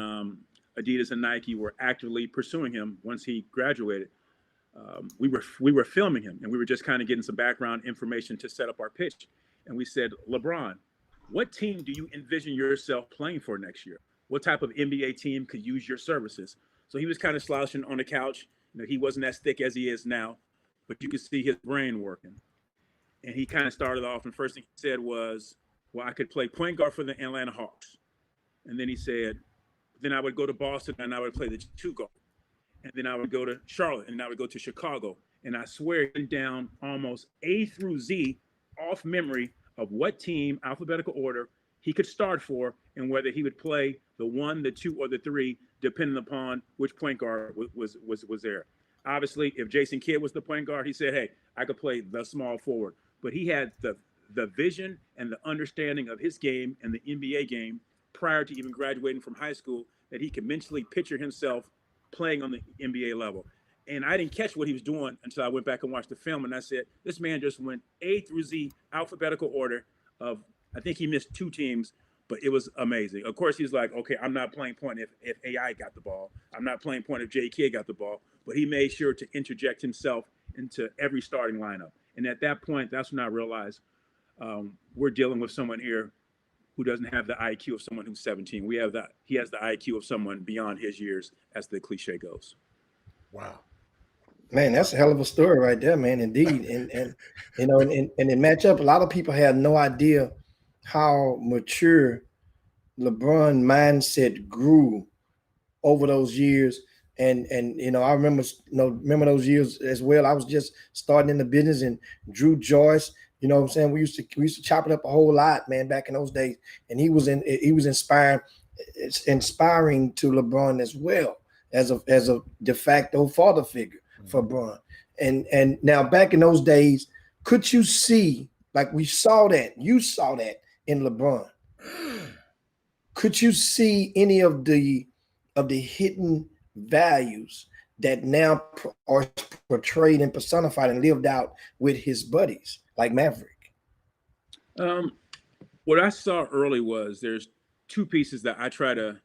Adidas and Nike were actively pursuing him once he graduated. We were filming him, and we were just kind of getting some background information to set up our pitch. And we said, LeBron, what team do you envision yourself playing for next year? What type of NBA team could use your services? So he was kind of slouching on the couch. He wasn't as thick as he is now, but you could see his brain working. And he kind of started off, and first thing he said was, well, I could play point guard for the Atlanta Hawks. And then he said, then I would go to Boston and I would play the two guard. And then I would go to Charlotte and I would go to Chicago. And I swear it went down almost A through Z off memory of what team, alphabetical order, he could start for and whether he would play the 1, the 2, or the 3, depending upon which point guard was there. Obviously, if Jason Kidd was the point guard, he said, hey, I could play the small forward. But he had the vision and the understanding of his game and the NBA game prior to even graduating from high school that he could mentally picture himself playing on the NBA level. And I didn't catch what he was doing until I went back and watched the film. And I said, this man just went A through Z alphabetical order of, I think he missed 2 teams, but it was amazing. Of course, he's like, okay, I'm not playing point if AI got the ball. I'm not playing point if JK got the ball. But he made sure to interject himself into every starting lineup. And at that point, that's when I realized we're dealing with someone here who doesn't have the IQ of someone who's 17. He has the IQ of someone beyond his years, as the cliche goes. Wow. Man, that's a hell of a story right there, man. Indeed. And in matchup, a lot of people have no idea how mature LeBron mindset grew over those years. And I remember those years as well. I was just starting in the business, and Drew Joyce, you know what I'm saying? We used to chop it up a whole lot, man, back in those days. And he was inspiring to LeBron as well as a de facto father figure for LeBron. And now back in those days, could you see, like you saw that in LeBron? Could you see any of the hidden values that now are portrayed and personified and lived out with his buddies like Maverick? What I saw early was there's 2 pieces that I try to,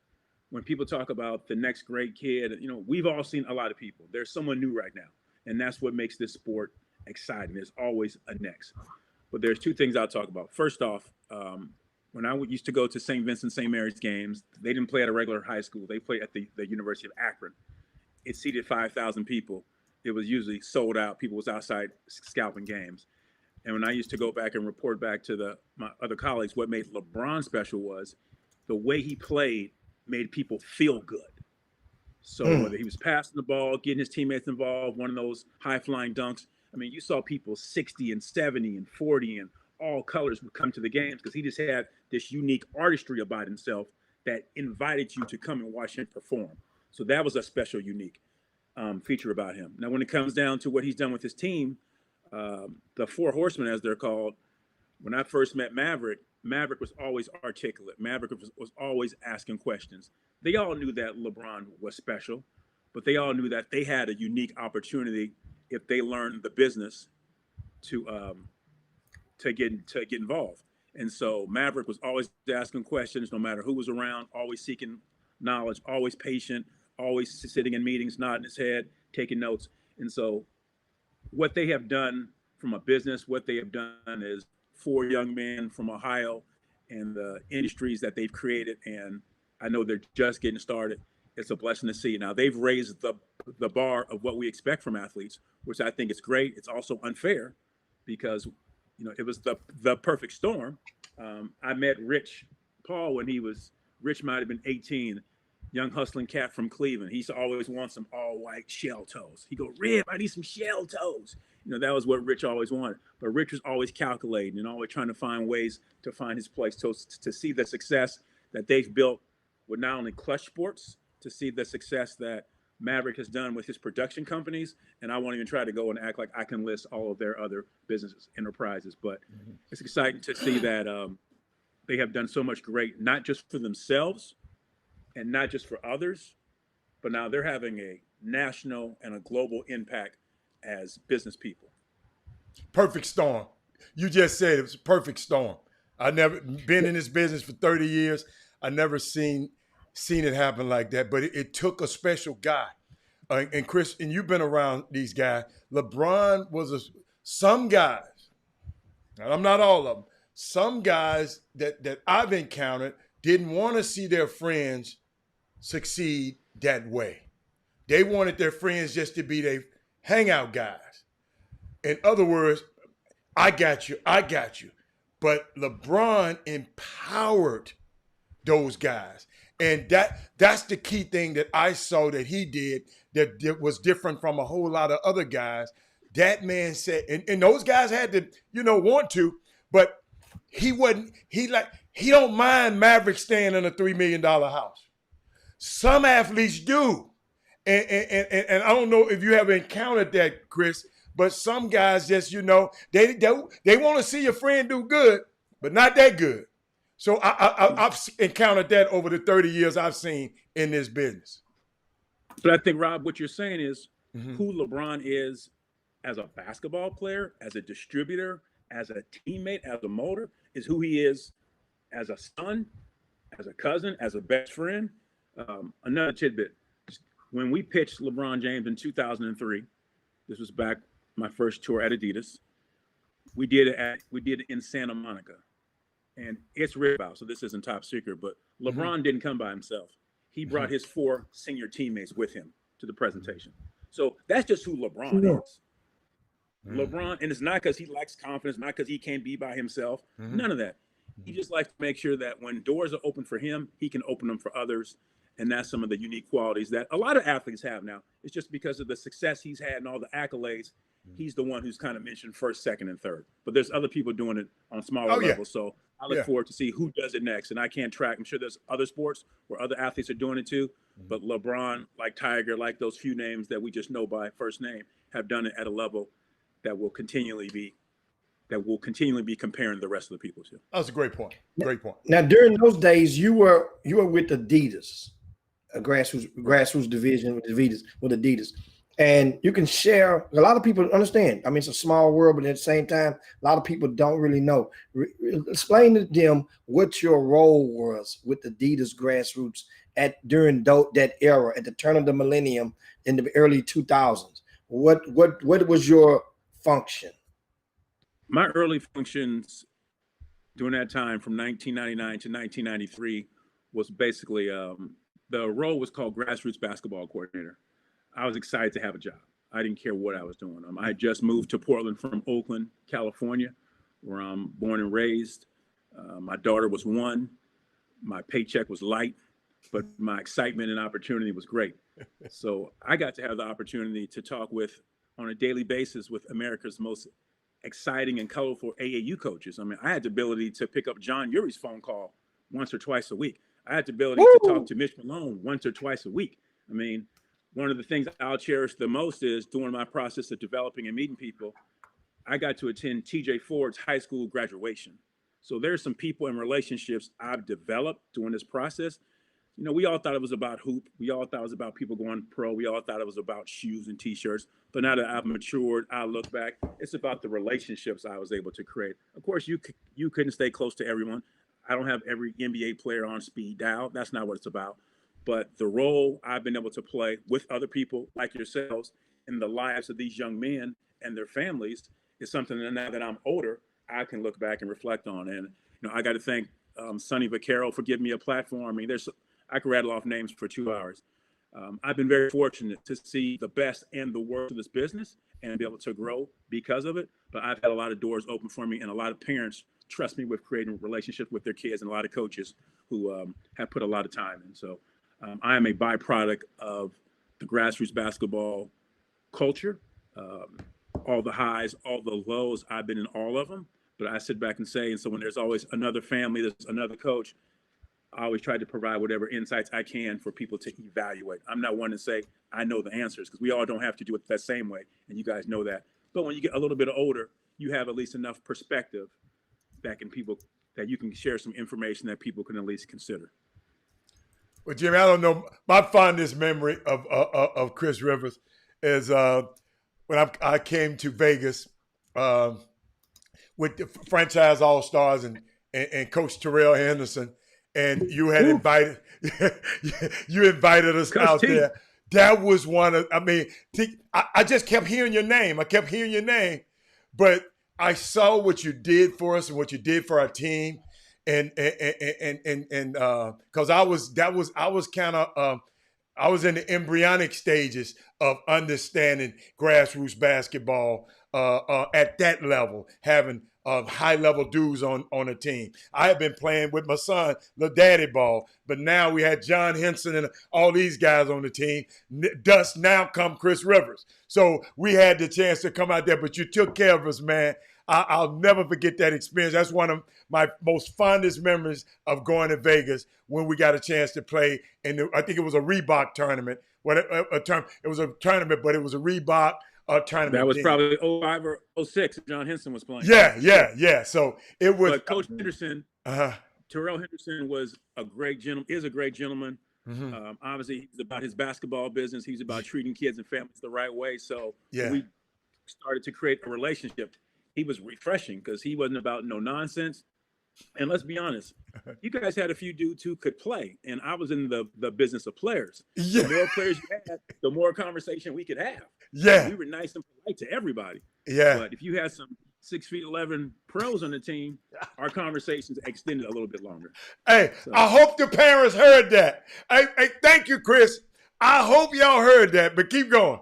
when people talk about the next great kid, we've all seen a lot of people. There's someone new right now, and that's what makes this sport exciting. There's always a next. But there's 2 things I'll talk about. First off, when I used to go to St. Vincent St. Mary's games, they didn't play at a regular high school. They played at the University of Akron. It seated 5,000 people. It was usually sold out. People was outside scalping games. And when I used to go back and report back to my other colleagues, what made LeBron special was the way he played made people feel good. So whether he was passing the ball, getting his teammates involved, one of those high-flying dunks, I mean, you saw people 60 and 70 and 40 and all colors would come to the games because he just had this unique artistry about himself that invited you to come and watch him perform. So that was a special, unique feature about him. Now, when it comes down to what he's done with his team, the 4 horsemen, as they're called, when I first met Maverick was always articulate. Maverick was always asking questions. They all knew that LeBron was special, but they all knew that they had a unique opportunity if they learned the business to get involved. And so Maverick was always asking questions, no matter who was around, always seeking knowledge, always patient, always sitting in meetings, nodding his head, taking notes. And so what they have done from a business, what they have done is 4 young men from Ohio and the industries that they've created. And I know they're just getting started. It's a blessing to see. Now they've raised the bar of what we expect from athletes, which I think is great. It's also unfair because it was the perfect storm. I met Rich Paul when Rich might have been 18, young hustling cat from Cleveland. He used to always want some all white shell toes. He go, Rib, I need some shell toes. That was what Rich always wanted. But Rich was always calculating and always trying to find ways to find his place. So to see the success that they've built with not only Clutch Sports, to see the success that Maverick has done with his production companies, and I won't even try to go and act like I can list all of their other businesses, enterprises, but it's exciting to see that they have done so much great, not just for themselves and not just for others, but now they're having a national and a global impact as business people. Perfect storm. You just said it was a perfect storm. I never been in this business for 30 years. I never seen it happen like that. But it took a special guy. And Chris, and you've been around these guys. LeBron was some guys, and I'm not all of them. Some guys that I've encountered didn't want to see their friends succeed that way. They wanted their friends just to be their hangout guys. In other words, I got you. But LeBron empowered those guys. And that's the key thing that I saw that he did that was different from a whole lot of other guys. That man said, and those guys had to, want to, but he don't mind Maverick staying in a $3 million house. Some athletes do. And I don't know if you have encountered that, Chris, but some guys just, they want to see your friend do good, but not that good. So I've encountered that over the 30 years I've seen in this business. But I think, Rob, what you're saying is who LeBron is as a basketball player, as a distributor, as a teammate, as a motor, is who he is as a son, as a cousin, as a best friend. Another tidbit. When we pitched LeBron James in 2003, this was back my first tour at Adidas. We did it in Santa Monica, and it's written about. So this isn't top secret, but LeBron didn't come by himself. He brought his 4 senior teammates with him to the presentation. So that's just who LeBron is. LeBron, and it's not because he lacks confidence, not because he can't be by himself. None of that. He just likes to make sure that when doors are open for him, he can open them for others. And that's some of the unique qualities that a lot of athletes have now. It's just because of the success he's had and all the accolades, he's the one who's kind of mentioned first, second, and third. But there's other people doing it on smaller levels. So I look forward to see who does it next. And I can't track. I'm sure there's other sports where other athletes are doing it too. But LeBron, like Tiger, like those few names that we just know by first name, have done it at a level that will continually be comparing the rest of the people to. That's a great point. Great point. Now, during those days, you were with Adidas, a grassroots division with Adidas. And you can share, a lot of people understand. I mean, it's a small world, but at the same time, a lot of people don't really know. Explain to them what your role was with Adidas grassroots during that era, at the turn of the millennium in the early 2000s. What was your function? My early functions during that time from 1999 to 1993 was basically the role was called grassroots basketball coordinator. I was excited to have a job. I didn't care what I was doing. I had just moved to Portland from Oakland, California, where I'm born and raised. My daughter was 1. My paycheck was light, but my excitement and opportunity was great. So I got to have the opportunity to talk on a daily basis with America's most exciting and colorful AAU coaches. I mean, I had the ability to pick up John Urie's phone call once or twice a week. I had the ability to talk to Mitch Malone once or twice a week. I mean, one of the things I'll cherish the most is during my process of developing and meeting people, I got to attend TJ Ford's high school graduation. So there's some people and relationships I've developed during this process. We all thought it was about hoop. We all thought it was about people going pro. We all thought it was about shoes and T-shirts. But now that I've matured, I look back, it's about the relationships I was able to create. Of course, you couldn't stay close to everyone. I don't have every NBA player on speed dial. That's not what it's about. But the role I've been able to play with other people like yourselves in the lives of these young men and their families is something that now that I'm older, I can look back and reflect on. And I got to thank Sonny Vaccaro for giving me a platform. I mean, I could rattle off names for 2 hours. I've been very fortunate to see the best and the worst of this business and be able to grow because of it. But I've had a lot of doors open for me, and a lot of parents trust me with creating relationships with their kids, and a lot of coaches who have put a lot of time in. So I am a byproduct of the grassroots basketball culture. All the highs, all the lows, I've been in all of them. But I sit back and say, and so when there's always another family, there's another coach, I always try to provide whatever insights I can for people to evaluate. I'm not one to say I know the answers, because we all don't have to do it that same way, and you guys know that. But when you get a little bit older, you have at least enough perspective that you can share some information that people can at least consider. Well, Jimmy, I don't know. My fondest memory of Chris Rivers is when I came to Vegas with the franchise All Stars and Coach Terrell Henderson, and you had invited you invited us Coach out T. there. That was one of. I mean, I just kept hearing your name. I kept hearing your name, but I saw what you did for us and what you did for our team, and because I was kind of I was in the embryonic stages of understanding grassroots basketball at that level, having high level dudes on a team. I had been playing with my son, the daddy ball, but now we had John Henson and all these guys on the team. Thus now come Chris Rivers. So we had the chance to come out there, but you took care of us, man. I'll never forget that experience. That's one of my most fondest memories of going to Vegas when we got a chance to play. And I think it was a Reebok tournament. It was a tournament, but it was a Reebok tournament. That was probably 05 or 06. John Henson was playing. Yeah. So it was. But Coach Henderson, Terrell Henderson was a great gentleman. Is a great gentleman. Mm-hmm. Obviously, he's about his basketball business. He's about treating kids and families the right way. So we started to create a relationship. He was refreshing because he wasn't about no nonsense. And let's be honest, you guys had a few dudes who could play, and I was in the business of players. Yeah. The more players you had, the more conversation we could have. Yeah, we were nice and polite to everybody. Yeah, but if you had some 6'11" pros on the team, our conversations extended a little bit longer. Hey, so. I hope the parents heard that. Hey, thank you, Chris. I hope y'all heard that, but keep going.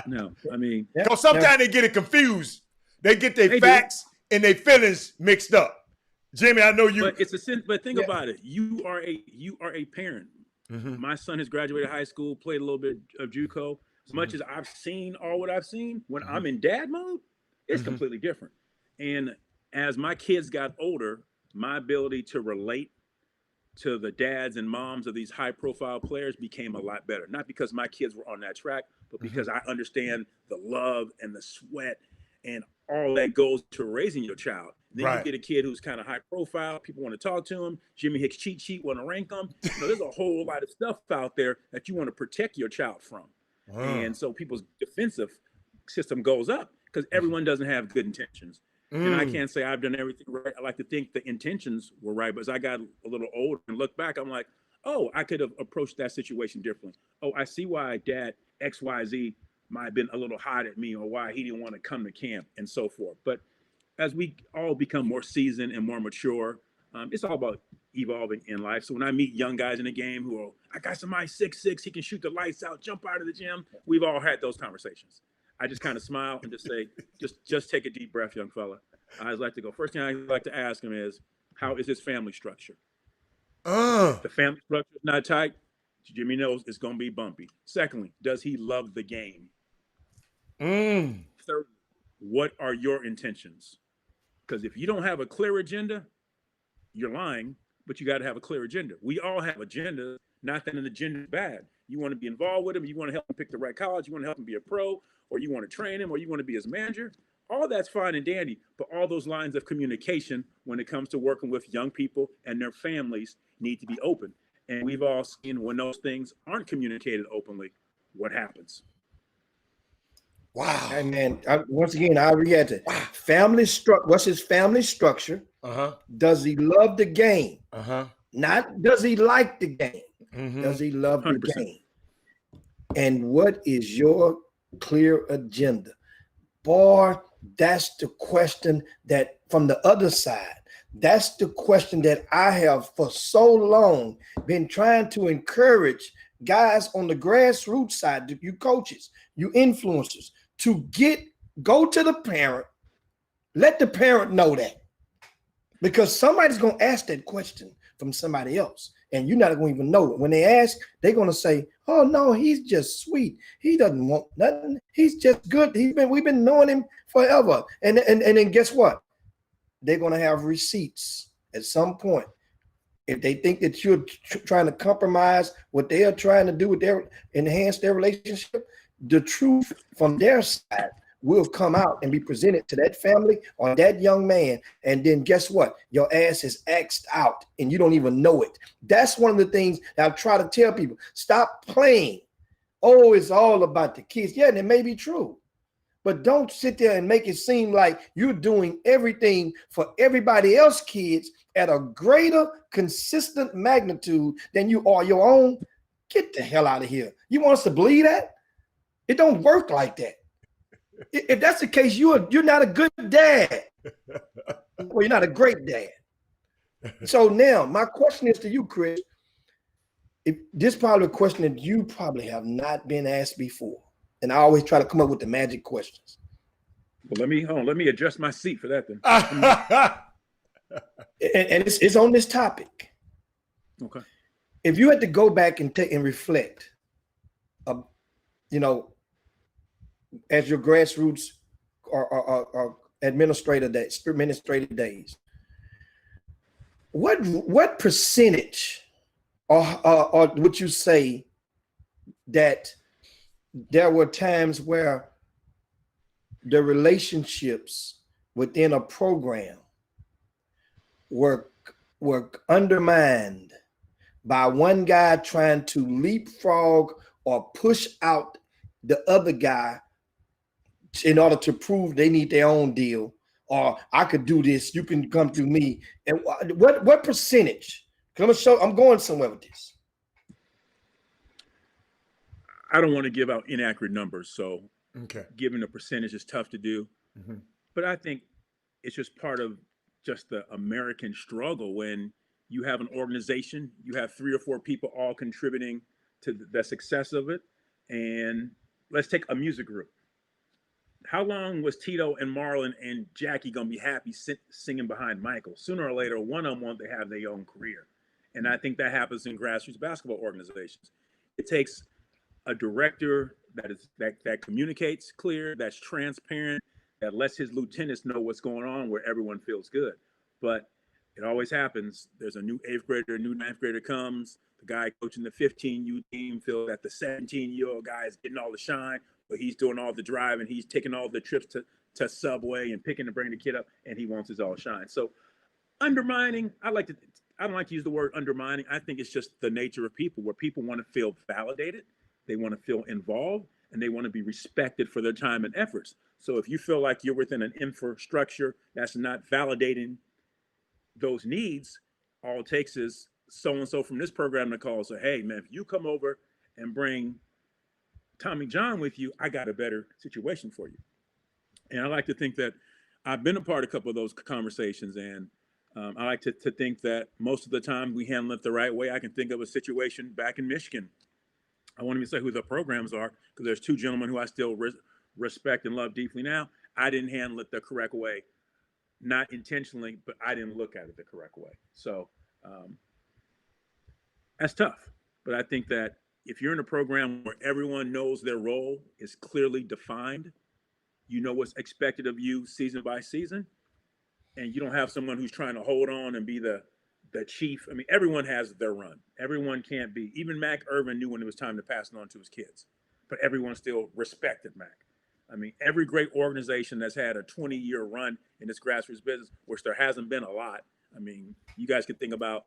No, I mean, because sometimes they get it confused. They get their facts and their feelings mixed up. Jimmy, I know you. But it's a sin. But think about it. You are a parent. Mm-hmm. My son has graduated high school, played a little bit of JUCO. As much as I've seen all what I've seen, when I'm in dad mode, it's completely different. And as my kids got older, my ability to relate to the dads and moms of these high-profile players became a lot better. Not because my kids were on that track, but because I understand the love and the sweat and all that goes to raising your child. Then you get a kid who's kind of high profile. People want to talk to him. Jimmy Hicks cheat sheet, want to rank them. There's a whole lot of stuff out there that you want to protect your child from. And so people's defensive system goes up because everyone doesn't have good intentions. And I can't say I've done everything right. I like to think the intentions were right. But as I got a little older and look back, I'm like, oh, I could have approached that situation differently. Oh, I see why dad XYZ might have been a little hot at me or why he didn't want to come to camp and so forth. But as we all become more seasoned and more mature, it's all about evolving in life. So when I meet young guys in the game who are, I got somebody 6'6", he can shoot the lights out, jump out of the gym. We've all had those conversations. I just kind of smile and just say, just take a deep breath, young fella. I always like to go. First thing I like to ask him is, how is his family structure? If the family structure is not tight, Jimmy knows it's going to be bumpy. Secondly, does he love the game? Thirdly, what are your intentions? Because if you don't have a clear agenda, you're lying, but you got to have a clear agenda. We all have agendas, not that an agenda is bad. You want to be involved with him, you want to help him pick the right college, you want to help him be a pro, or you want to train him, or you want to be his manager. All that's fine and dandy, but all those lines of communication when it comes to working with young people and their families need to be open. And we've all seen when those things aren't communicated openly, what happens. Wow. Hey man, once again, I react to family structure. What's his family structure? Does he love the game? Not does he like the game? Does he love 100%. The game? And what is your clear agenda? Boy, that's the question that from the other side, that's the question that I have for so long been trying to encourage guys on the grassroots side, you coaches, you influencers, to go to the parent, let the parent know that. Because somebody's going to ask that question from somebody else, and you're not going to even know it. When they ask, they're going to say, oh, no, he's just sweet. He doesn't want nothing. He's just good. We've been knowing him forever. And then guess what? They're going to have receipts at some point. If they think that you're trying to compromise what they are trying to do with enhance their relationship, the truth from their side will come out and be presented to that family or that young man. And then guess what? Your ass is axed out and you don't even know it. That's one of the things that I try to tell people. Stop playing. Oh, it's all about the kids. Yeah, and it may be true. But don't sit there and make it seem like you're doing everything for everybody else's kids at a greater consistent magnitude than you are your own. Get the hell out of here. You want us to believe that? It don't work like that. If that's the case, you're not a good dad. Well, you're not a great dad. So now my question is to you, Chris. This is probably a question that you probably have not been asked before. And I always try to come up with the magic questions. Well, let me adjust my seat for that then. And it's on this topic. Okay. If you had to go back and take and reflect, you know, as your grassroots or administrative days, what percentage or would you say that there were times where the relationships within a program were undermined by one guy trying to leapfrog or push out the other guy in order to prove they need their own deal, or I could do this, you can come through me? And what percentage? I'm going somewhere with this. I don't want to give out inaccurate numbers, so Okay. giving a percentage is tough to do. Mm-hmm. But I think it's just part of just the American struggle when you have an organization, you have 3 or 4 people all contributing to the success of it. And let's take a music group. How long was Tito and Marlon and Jackie going to be happy singing behind Michael? Sooner or later, one of them want to have their own career. And I think that happens in grassroots basketball organizations. It takes a director that communicates clear, that's transparent, that lets his lieutenants know what's going on, where everyone feels good. But it always happens. There's a new 8th grader, a new 9th grader comes. The guy coaching the 15U team feels that the 17-year-old guy is getting all the shine, but he's doing all the driving. He's taking all the trips to Subway and picking to bring the kid up, and he wants his all shine. So undermining, I don't like to use the word undermining. I think it's just the nature of people, where people want to feel validated, they want to feel involved, and they want to be respected for their time and efforts. So if you feel like you're within an infrastructure that's not validating those needs, all it takes is so-and-so from this program to call and say, hey, man, if you come over and bring Tommy John with you, I got a better situation for you. And I like to think that I've been a part of a couple of those conversations, and I like to think that most of the time we handle it the right way. I can think of a situation back in Michigan. I won't even say who the programs are, because there's 2 gentlemen who I still respect and love deeply now. I didn't handle it the correct way, not intentionally, but I didn't look at it the correct way. So that's tough. But I think that if you're in a program where everyone knows their role is clearly defined, you know what's expected of you season by season, and you don't have someone who's trying to hold on and be the chief. I mean, everyone has their run. Everyone can't be. Even Mac Irvin knew when it was time to pass it on to his kids, but everyone still respected Mac. I mean, every great organization that's had a 20-year run in this grassroots business, which there hasn't been a lot. I mean, you guys can think about,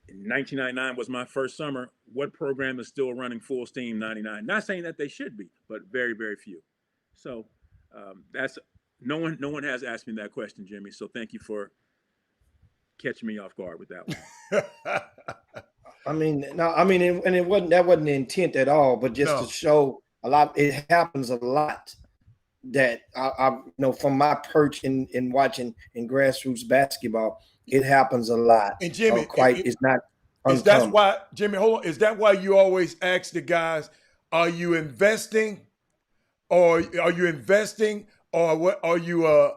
in 1999 was my first summer. What program is still running full steam 99? Not saying that they should be, but very, very few. So that's no one has asked me that question, Jimmy. So thank you for catching me off guard with that one. It wasn't the intent at all, but just to show a lot. It happens a lot that I from my perch in watching in grassroots basketball, it happens a lot. And Jimmy, it's not. Is that why, Jimmy? Hold on. Is that why you always ask the guys, "Are you investing, or are you investing, or what? Are you are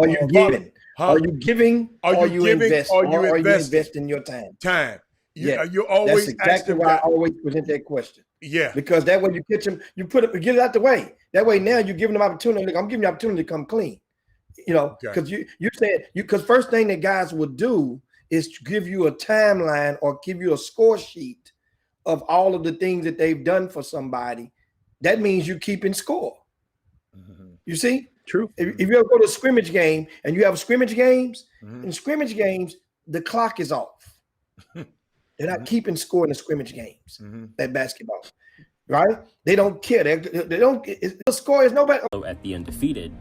you giving? Huh? Are you giving? Are you investing? Are you investing your time? You always. That's exactly why I always present that question. Yeah, because that way you catch them, you get it out the way. That way now you're giving them opportunity. I'm giving you opportunity to come clean. Because you said because first thing that guys would do is to give you a timeline or give you a score sheet of all of the things that they've done for somebody. That means you're keeping score. You see? True. If you ever go to a scrimmage game and you have scrimmage games, in scrimmage games, the clock is off. They're not keeping score in the scrimmage games, that basketball, right? They don't care. They don't. The score is nobody. At the undefeated,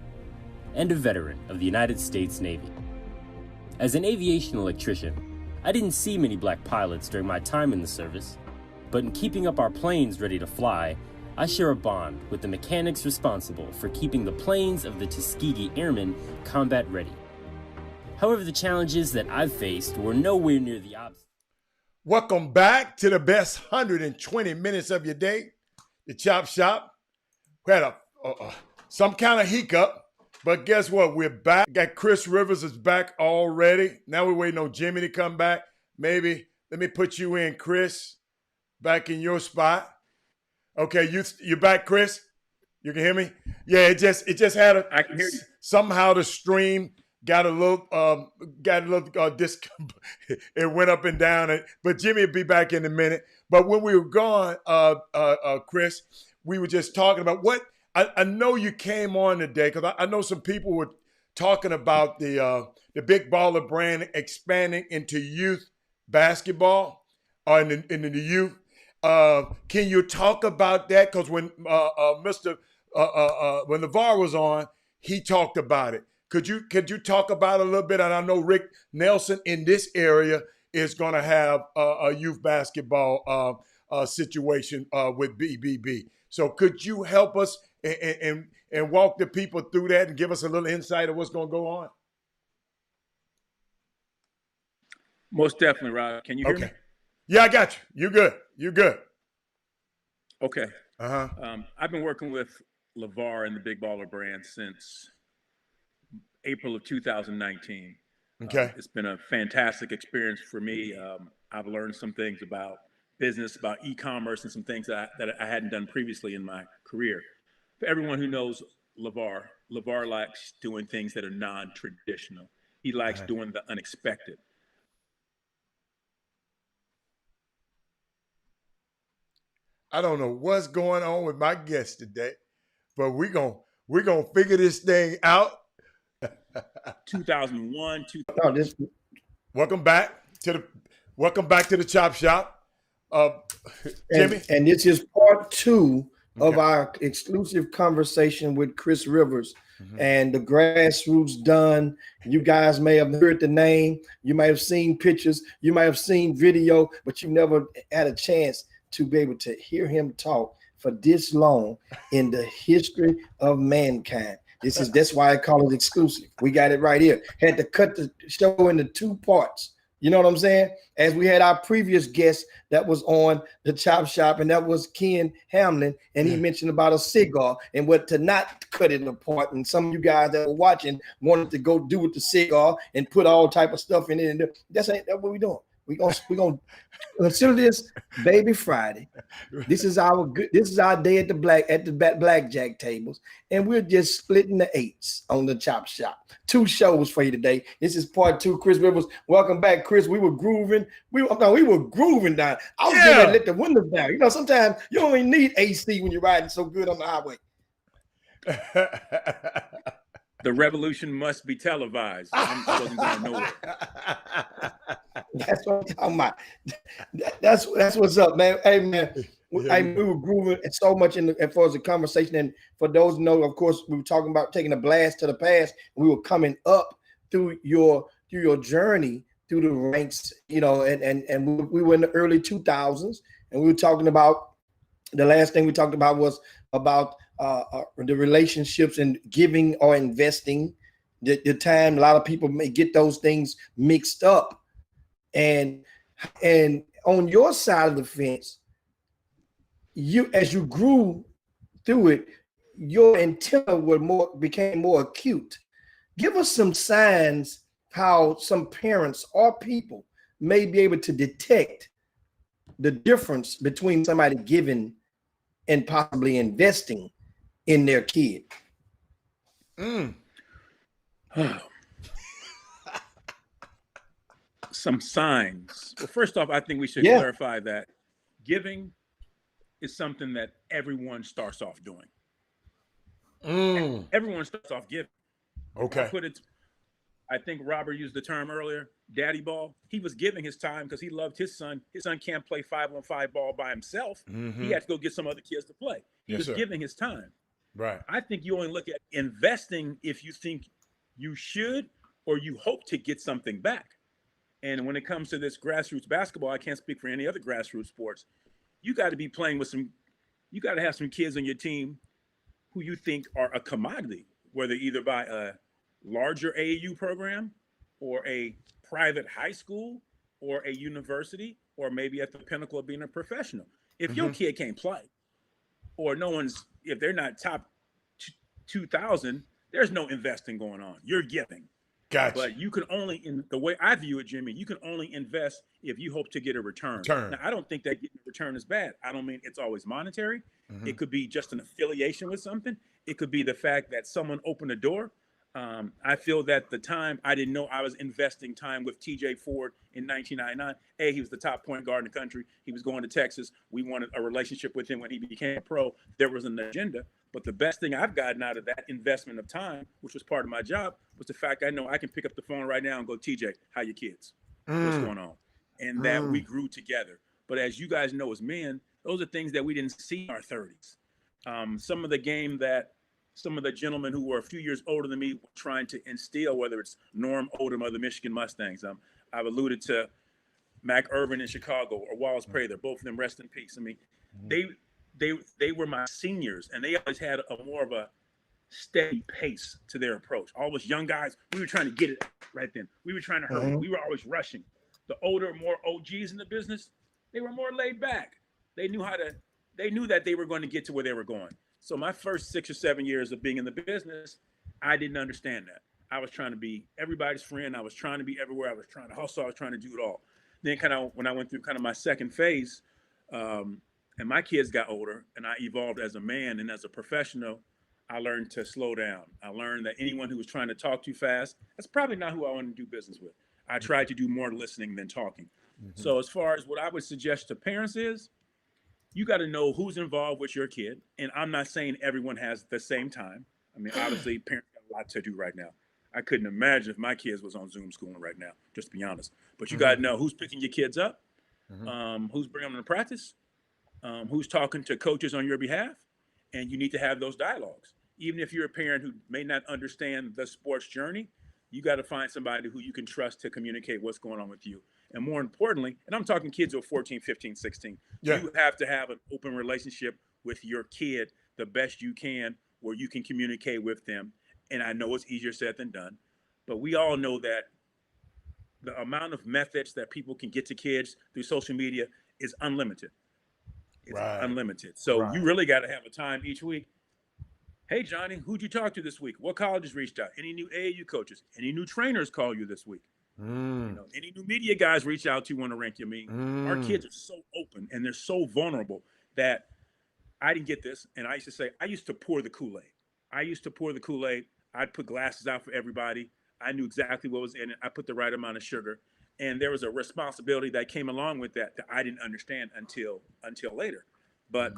and a veteran of the United States Navy. As an aviation electrician, I didn't see many black pilots during my time in the service, but in keeping up our planes ready to fly, I share a bond with the mechanics responsible for keeping the planes of the Tuskegee Airmen combat ready. However, the challenges that I've faced were nowhere near the obstacles. Welcome back to the best 120 minutes of your day, the Chop Shop. We had some kind of hiccup, but guess what? We're back. Got Chris Rivers is back already. Now we're waiting on Jimmy to come back. Maybe let me put you in, Chris, back in your spot. Okay, you're back, Chris. You can hear me? Yeah, it just had a. I can hear you. Somehow the stream got a little it went up and down. But Jimmy will be back in a minute. But when we were gone, Chris, we were just talking about what I know you came on today because I know some people were talking about the Big Baller brand expanding into youth basketball or in the youth. Can you talk about that? Because when when LeVar was on, he talked about it. Could you talk about it a little bit? And I know Rick Nelson in this area is going to have a youth basketball situation with BBB. So could you help us and walk the people through that and give us a little insight of what's going to go on? Most definitely, Rob. Can you hear me? Yeah, I got you. You good. Okay. I've been working with LeVar and the Big Baller brand since April of 2019. Okay. It's been a fantastic experience for me. I've learned some things about business, about e-commerce, and some things that I hadn't done previously in my career. For everyone who knows LeVar likes doing things that are non-traditional. He likes doing the unexpected. I don't know what's going on with my guest today, but we're gonna figure this thing out. 2001, Welcome back to the Chop Shop, Jimmy. And this is part 2 of our exclusive conversation with Chris Rivers and the grassroots done. You guys may have heard the name, you might have seen pictures, you might have seen video, but you never had a chance to be able to hear him talk for this long in the history of mankind. That's why I call it exclusive. We got it right here. Had to cut the show into 2 parts. You know what I'm saying? As we had our previous guest that was on the Chop Shop, and that was Ken Hamlin, and he mentioned about a cigar and what to not cut it apart. And some of you guys that were watching wanted to go do with the cigar and put all type of stuff in it. And that's what we're doing. We're gonna consider this Baby Friday. This is our day at the blackjack tables, and we're just splitting the 8s on the Chop Shop. 2 shows for you today. This is part 2. Chris Rivers, welcome back, Chris. We were grooving. We were grooving down. I was going to let the windows down. You know, sometimes you don't even need AC when you're riding so good on the highway. The revolution must be televised. I wasn't going nowhere. That's what I'm talking about. That's what's up, man. Hey, man. We were grooving so much as far as the conversation. And for those who know, of course, we were talking about taking a blast to the past. We were coming up through your journey through the ranks, you know, and we were in the early 2000s, and we were talking about the last thing we talked about was about the relationships and giving or investing. The time a lot of people may get those things mixed up, and on your side of the fence, as you grew through it, your antenna became more acute. Give us some signs how some parents or people may be able to detect the difference between somebody giving and possibly investing in their kid. Some signs. Well, first off, I think we should clarify that giving is something that everyone starts off doing. Everyone starts off giving. Okay. I think Robert used the term earlier, daddy ball. He was giving his time because he loved his son. His son can't play 5-on-5 ball by himself. He had to go get some other kids to play. He was giving his time. Right. I think you only look at investing if you think you should or you hope to get something back. And when it comes to this grassroots basketball, I can't speak for any other grassroots sports. You got to be playing with you got to have some kids on your team who you think are a commodity, whether either by a larger AAU program or a private high school or a university or maybe at the pinnacle of being a professional. If your kid can't play or if they're not top 2,000, there's no investing going on. You're giving. Gotcha. But you can only, in the way I view it, Jimmy, you can only invest if you hope to get a return. Now, I don't think that getting a return is bad. I don't mean it's always monetary. It could be just an affiliation with something. It could be the fact that someone opened a door. I feel that the time I didn't know I was investing time with TJ Ford in 1999. He was the top point guard in the country. He was going to Texas. We wanted a relationship with him when he became a pro. There was an agenda. But the best thing I've gotten out of that investment of time, which was part of my job, was the fact I know I can pick up the phone right now and go, TJ, how your kids? What's going on? And that we grew together. But as you guys know, as men, those are things that we didn't see in our 30s. Some of the game that some of the gentlemen who were a few years older than me were trying to instill, whether it's Norm Odom or the Michigan Mustangs. I've alluded to Mac Irvin in Chicago or Wallace Prather, both of them rest in peace. I mean, they were my seniors, and they always had a more of a steady pace to their approach. All those young guys, we were trying to get it right then. We were trying to hurry. We were always rushing. The older, more OGs in the business, they were more laid back. They knew that they were going to get to where they were going. So my first 6 or 7 years of being in the business, I didn't understand that. I was trying to be everybody's friend. I was trying to be everywhere. I was trying to hustle. I was trying to do it all. Then kind of when I went through kind of my second phase, and my kids got older and I evolved as a man and as a professional, I learned to slow down. I learned that anyone who was trying to talk too fast, that's probably not who I want to do business with. I tried to do more listening than talking. So as far as what I would suggest to parents is, you got to know who's involved with your kid. And I'm not saying everyone has the same time. I mean, obviously, parents got a lot to do right now. I couldn't imagine if my kids was on Zoom schooling right now, just to be honest. But you got to know who's picking your kids up, who's bringing them to practice, who's talking to coaches on your behalf. And you need to have those dialogues. Even if you're a parent who may not understand the sports journey, you got to find somebody who you can trust to communicate what's going on with you. And more importantly, and I'm talking kids who are 14, 15, 16, you have to have an open relationship with your kid the best you can, where you can communicate with them. And I know it's easier said than done, but we all know that the amount of methods that people can get to kids through social media is unlimited. It's unlimited. So you really got to have a time each week. Hey, Johnny, who'd you talk to this week? What colleges reached out? Any new AAU coaches? Any new trainers call you this week? You know, any new media guys reach out to you, want to rank you? I mean, our kids are so open and they're so vulnerable that I didn't get this. And I used to say, I used to pour the Kool-Aid. I'd put glasses out for everybody. I knew exactly what was in it. I put the right amount of sugar. And there was a responsibility that came along with that I didn't understand until later. But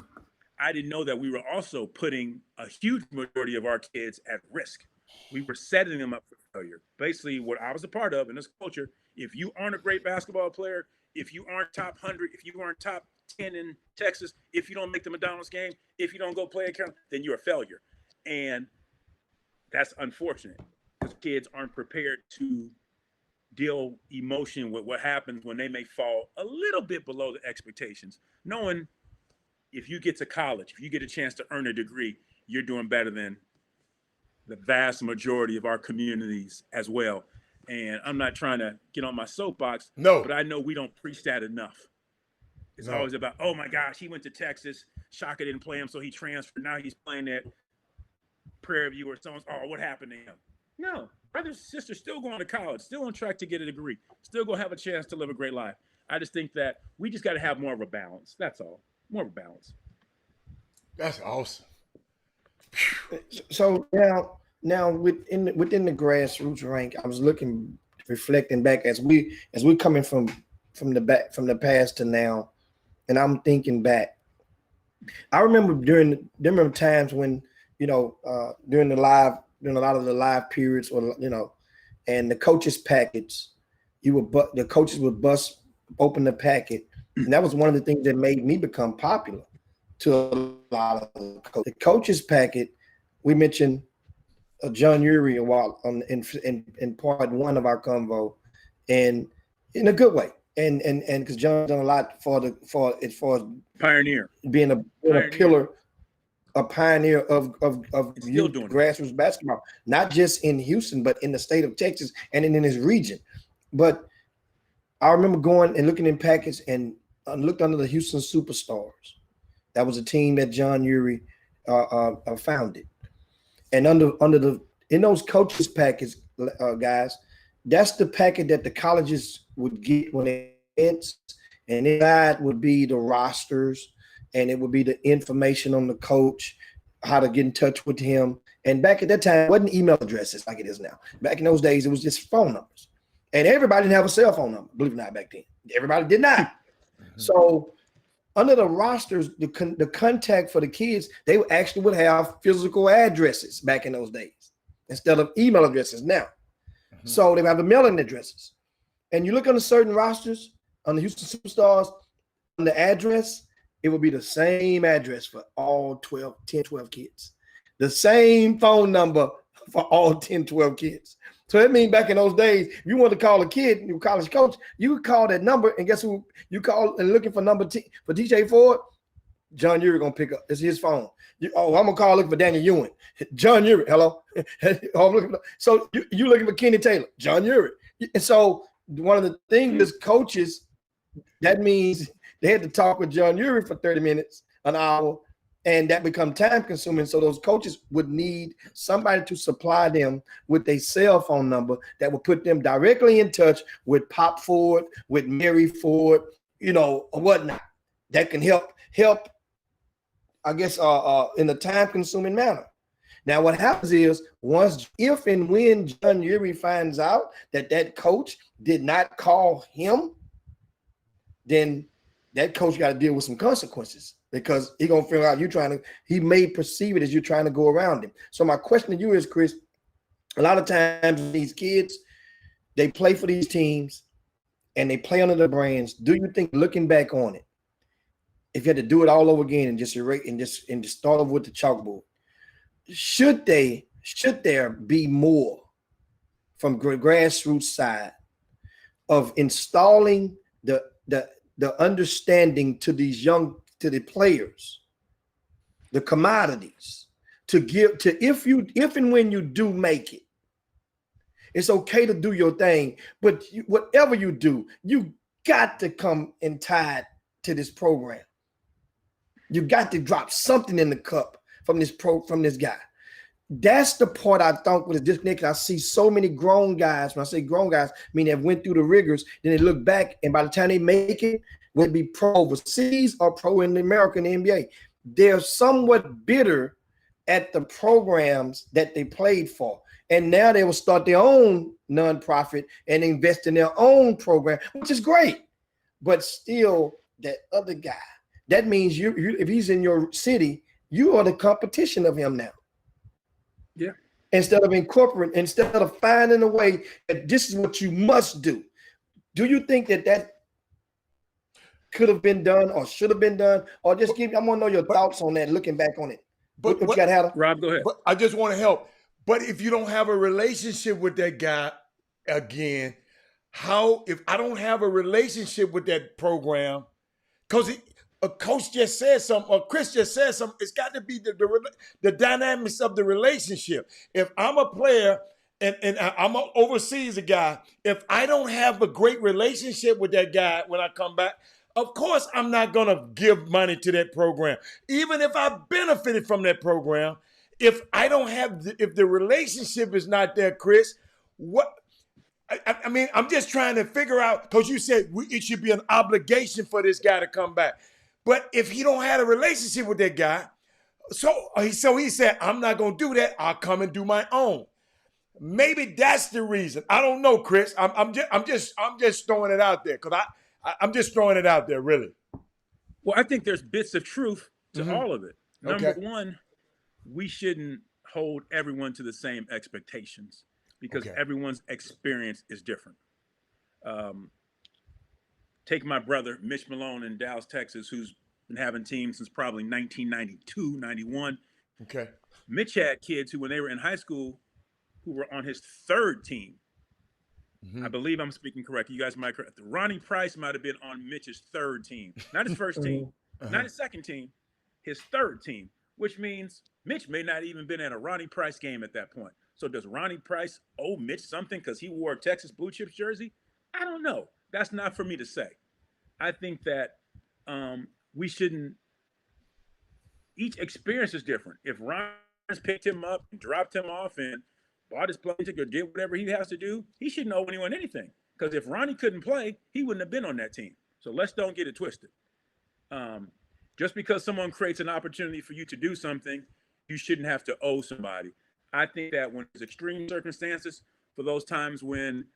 I didn't know that we were also putting a huge majority of our kids at risk. We were setting them up for failure. Basically, what I was a part of in this culture, if you aren't a great basketball player, if you aren't top 100, if you aren't top 10 in Texas, if you don't make the McDonald's game, if you don't go play a count, then you're a failure. And that's unfortunate because kids aren't prepared to deal emotion with what happens when they may fall a little bit below the expectations. Knowing if you get to college, if you get a chance to earn a degree, you're doing better than the vast majority of our communities as well. And I'm not trying to get on my soapbox, but I know we don't preach that enough. It's always about, oh my gosh, he went to Texas, Shaka didn't play him, so he transferred. Now he's playing at Prairie View or someone's, oh, what happened to him? No, brothers and sisters still going to college, still on track to get a degree, still going to have a chance to live a great life. I just think that we just got to have more of a balance. That's all. More of a balance. That's awesome. So now within the grassroots rank, I was reflecting back as we coming from the past to now, and I'm thinking back. I remember during times when during a lot of the live periods, or and the coaches packets, the coaches would bust open the packet, and that was one of the things that made me become popular to a lot of the coaches packet. We mentioned John Urie a while in part one of our convo, and in a good way, and because John done a lot as far as Pioneer, being a pillar, a pioneer of youth grassroots basketball, not just in Houston, but in the state of Texas and in his region. But I remember going and looking in packets and looked under the Houston Superstars. That was a team that John Urie founded. And in those coaches packets, guys, that's the packet that the colleges would get when they ends, and inside would be the rosters, and it would be the information on the coach, how to get in touch with him. And back at that time, it wasn't email addresses like it is now. Back in those days, it was just phone numbers. And everybody didn't have a cell phone number, believe it or not, back then. Everybody did not. So under the rosters, the contact for the kids, they actually would have physical addresses back in those days instead of email addresses now. So they have the mailing addresses. And you look on the certain rosters, on the Houston Superstars, on the address, it would be the same address for all 12 kids. The same phone number for all 10, 12 kids. So that means back in those days, if you want to call a kid, your college coach, you would call that number, and guess who you call and looking for for DJ Ford? John Urie gonna pick up. It's his phone. I'm gonna call looking for Daniel Ewing. John Urie, hello. So you looking for Kenny Taylor? John Urie. And so one of the things is coaches, that means they had to talk with John Urie for 30 minutes, an hour, and that become time consuming. So those coaches would need somebody to supply them with a cell phone number that would put them directly in touch with Pop Ford, with Mary Ford, or whatnot. That can help, I guess, in a time consuming manner. Now, what happens is if and when John Urie finds out that coach did not call him, then that coach got to deal with some consequences, because he gonna figure out he may perceive it as you're trying to go around him. So my question to you is, Chris, a lot of times these kids, they play for these teams and they play under the brands. Do you think, looking back on it, if you had to do it all over again and just erase and just start over with the chalkboard, should there be more from grassroots side of installing the understanding to the players, the commodities, to give to if and when you do make it, it's okay to do your thing, but whatever you do, you got to come and tied to this program. You got to drop something in the cup from this guy. That's the part I thought was disconnected. I see so many grown guys. When I say grown guys, I mean they went through the rigors, then they look back, and by the time they make it, whether it be pro overseas or pro in America in the NBA, they're somewhat bitter at the programs that they played for. And now they will start their own nonprofit and invest in their own program, which is great. But still, that other guy, that means if he's in your city, you are the competition of him now. Yeah. Instead of finding a way that this is what you must do. Do you think that could have been done or should have been done? Or just I want to know your thoughts on that, looking back on it. What you got, Hatter? Rob, go ahead. But I just want to help. But if you don't have a relationship with that guy, again, if I don't have a relationship with that program, because a coach just said something, or Chris just said something, it's got to be the dynamics of the relationship. If I'm a player and I'm overseas a guy, if I don't have a great relationship with that guy when I come back, of course I'm not going to give money to that program. Even if I benefited from that program, if I don't have, if the relationship is not there, Chris, I mean, I'm just trying to figure out, because you said it should be an obligation for this guy to come back. But if he don't have a relationship with that guy, so he said, I'm not going to do that. I'll come and do my own. Maybe that's the reason. I don't know, Chris. I'm just throwing it out there, because I'm just throwing it out there, really. Well, I think there's bits of truth to all of it. Number one, we shouldn't hold everyone to the same expectations because Okay. everyone's experience is different. Um, Take my brother, Mitch Malone in Dallas, Texas, who's been having teams since probably 1992, 91. Okay. Mitch had kids who, when they were in high school, who were on his third team. I Mm-hmm. believe I'm speaking correct. You guys might correct. Ronnie Price might have been on Mitch's third team, not his first team, not his second team, his third team, which means Mitch may not even been at a Ronnie Price game at that point. So does Ronnie Price owe Mitch something because he wore a Texas Blue Chips jersey? I don't know. That's not for me to say. I think that we shouldn't. Each experience is different. If Ron picked him up and dropped him off and bought his plane ticket or did whatever he has to do, he shouldn't owe anyone anything. Because if Ronnie couldn't play, he wouldn't have been on that team. So let's don't get it twisted. Just because someone creates an opportunity for you to do something, you shouldn't have to owe somebody. I think that when there's extreme circumstances, for those times when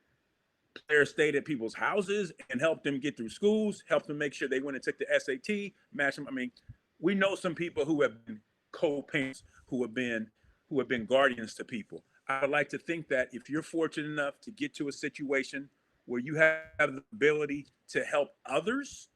players stayed at people's houses and helped them get through schools, helped them make sure they went and took the SAT, match them. I mean, we know some people who have been co-parents, who have been guardians to people. I would like to think that if you're fortunate enough to get to a situation where you have the ability to help others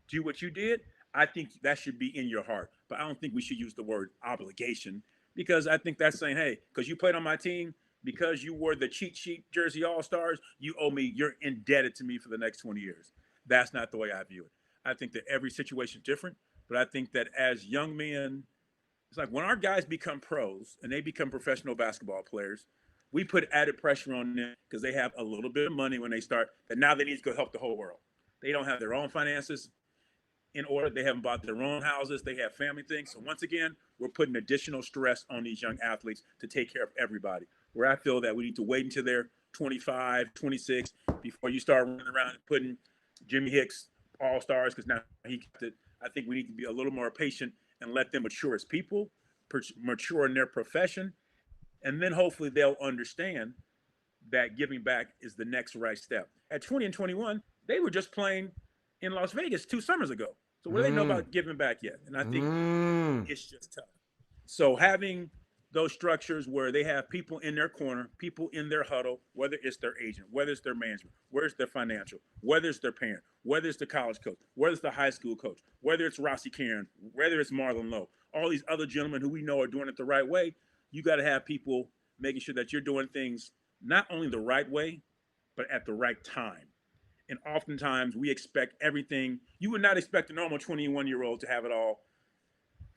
do what you did, I think that should be in your heart. But I don't think we should use the word obligation because I think that's saying, hey, because you played on my team, because you wore the cheat sheet jersey all-stars, you owe me, you're indebted to me for the next 20 years. That's not the way I view it. I think that every situation is different, but I think that as young men, it's like when our guys become pros and they become professional basketball players, we put added pressure on them because they have a little bit of money when they start, that now they need to go help the whole world. They don't have their own finances in order. They haven't bought their own houses. They have family things. So once again, we're putting additional stress on these young athletes to take care of everybody. Where I feel that we need to wait until they're 25, 26 before you start running around and putting Jimmy Hicks all-stars because now he got to, I think we need to be a little more patient and let them mature as people, mature in their profession, and then hopefully they'll understand that giving back is the next right step. At 20 and 21, they were just playing in Las Vegas 2 summers ago. So what do they know about giving back yet? And I think it's just tough. So having those structures where they have people in their corner, people in their huddle, whether it's their agent, whether it's their management, whether it's their financial, whether it's their parent, whether it's the college coach, whether it's the high school coach, whether it's Rossi Karen, whether it's Marlon Lowe, all these other gentlemen who we know are doing it the right way, you got to have people making sure that you're doing things not only the right way, but at the right time. And oftentimes we expect everything. You would not expect a normal 21-year-old to have it all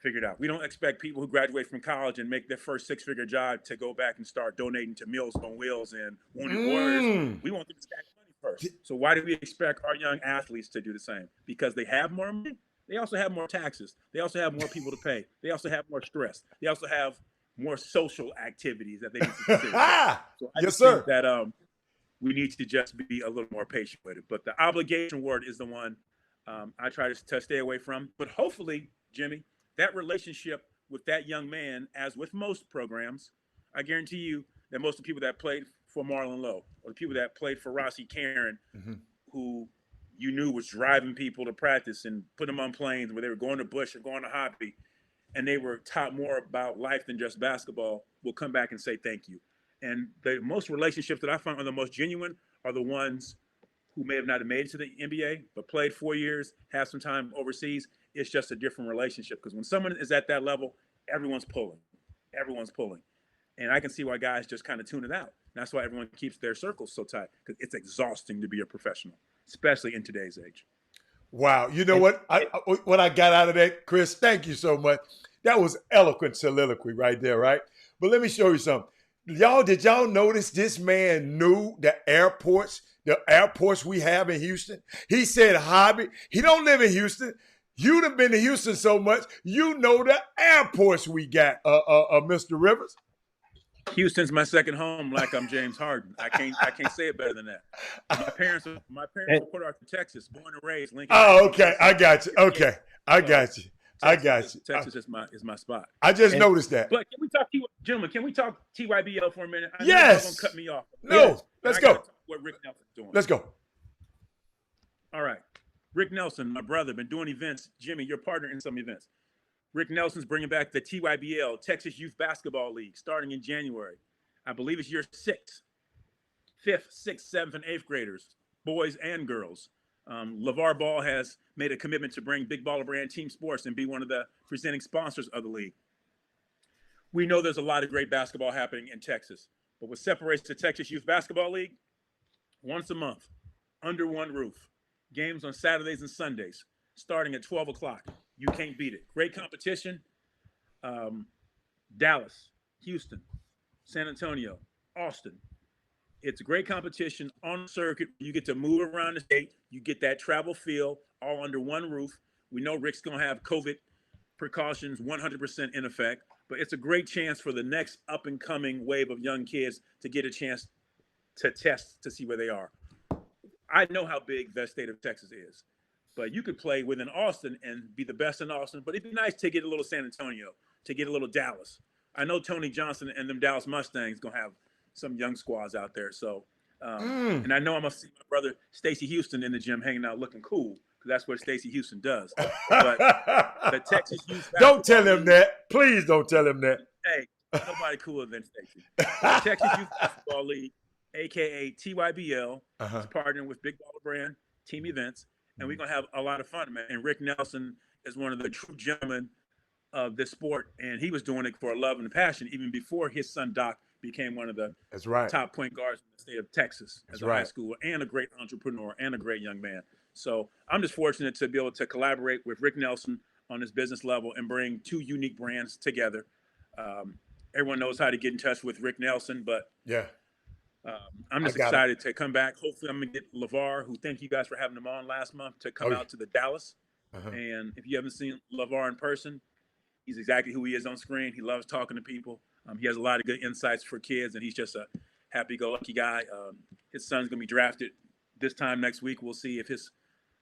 figured out. We don't expect people who graduate from college and make their first six-figure job to go back and start donating to Meals on Wheels and Wounded Warriors. We want them to stack money first. So why do we expect our young athletes to do the same? Because they have more money. They also have more taxes. They also have more people to pay. They also have more stress. They also have more social activities that they need to consider. So I just think that we need to just be a little more patient with it. But the obligation word is the one I try to stay away from. But hopefully, Jimmy, that relationship with that young man, as with most programs, I guarantee you that most of the people that played for Marlon Lowe or the people that played for Rossi Karen, who you knew was driving people to practice and put them on planes where they were going to Bush or going to Hobby, and they were taught more about life than just basketball, will come back and say thank you. And the most relationships that I find are the most genuine are the ones who may have not made it to the NBA, but played 4 years, have some time overseas. It's just a different relationship because when someone is at that level, everyone's pulling. Everyone's pulling. And I can see why guys just kind of tune it out. That's why everyone keeps their circles so tight because it's exhausting to be a professional, especially in today's age. Wow. You know what I got out of that, Chris? Thank you so much. That was eloquent soliloquy right there, right? But let me show you something. Did y'all notice this man knew the airports we have in Houston? He said hobby. He don't live in Houston. You'd have been to Houston so much, you know the airports we got, Mr. Rivers. Houston's my second home, like I'm James Harden. I can't say it better than that. My parents were Port Arthur, Texas, born and raised. Lincoln. Oh, okay. I got you. Okay. I got you. Texas is my spot. I just noticed that. But can we talk, gentlemen? Can we talk TYBL for a minute? I know yes. You're gonna cut me off. No. Yes. Let's go. What Rick Nelson's doing? Let's go. All right. Rick Nelson, my brother, been doing events. Jimmy, your partner in some events. Rick Nelson's bringing back the TYBL, Texas Youth Basketball League, starting in January. I believe it's year 6. 5th, 6th, 7th, and 8th graders, boys and girls. LeVar Ball has made a commitment to bring Big Baller Brand Team Sports and be one of the presenting sponsors of the league. We know there's a lot of great basketball happening in Texas, but what separates the Texas Youth Basketball League? Once a month, under one roof, games on Saturdays and Sundays, starting at 12 o'clock. You can't beat it. Great competition. Dallas, Houston, San Antonio, Austin. It's a great competition on the circuit. You get to move around the state. You get that travel feel all under one roof. We know Rick's going to have COVID precautions 100% in effect, but it's a great chance for the next up-and-coming wave of young kids to get a chance to test to see where they are. I know how big the state of Texas is, but you could play within Austin and be the best in Austin, but it'd be nice to get a little San Antonio, to get a little Dallas. I know Tony Johnson and them Dallas Mustangs going to have some young squads out there. So, and I know I'm going to see my brother Stacey Houston in the gym hanging out looking cool, because that's what Stacey Houston does. But the Texas Youth Don't tell him that. Please don't tell him that. Hey, nobody cooler than Stacey. The Texas Youth Basketball League, a.k.a. TYBL, is partnering with Big Baller Brand Team Events, and we're going to have a lot of fun, man. And Rick Nelson is one of the true gentlemen of this sport, and he was doing it for a love and a passion even before his son Doc became one of the top point guards in the state of Texas as a high school, and a great entrepreneur and a great young man. So I'm just fortunate to be able to collaborate with Rick Nelson on this business level and bring two unique brands together. Everyone knows how to get in touch with Rick Nelson, but I'm just excited to come back. Hopefully I'm going to get LeVar, who thank you guys for having him on last month, to come out to the Dallas. And if you haven't seen LeVar in person, he's exactly who he is on screen. He loves talking to people. He has a lot of good insights for kids, and he's just a happy-go-lucky guy. His son's going to be drafted this time next week. We'll see if his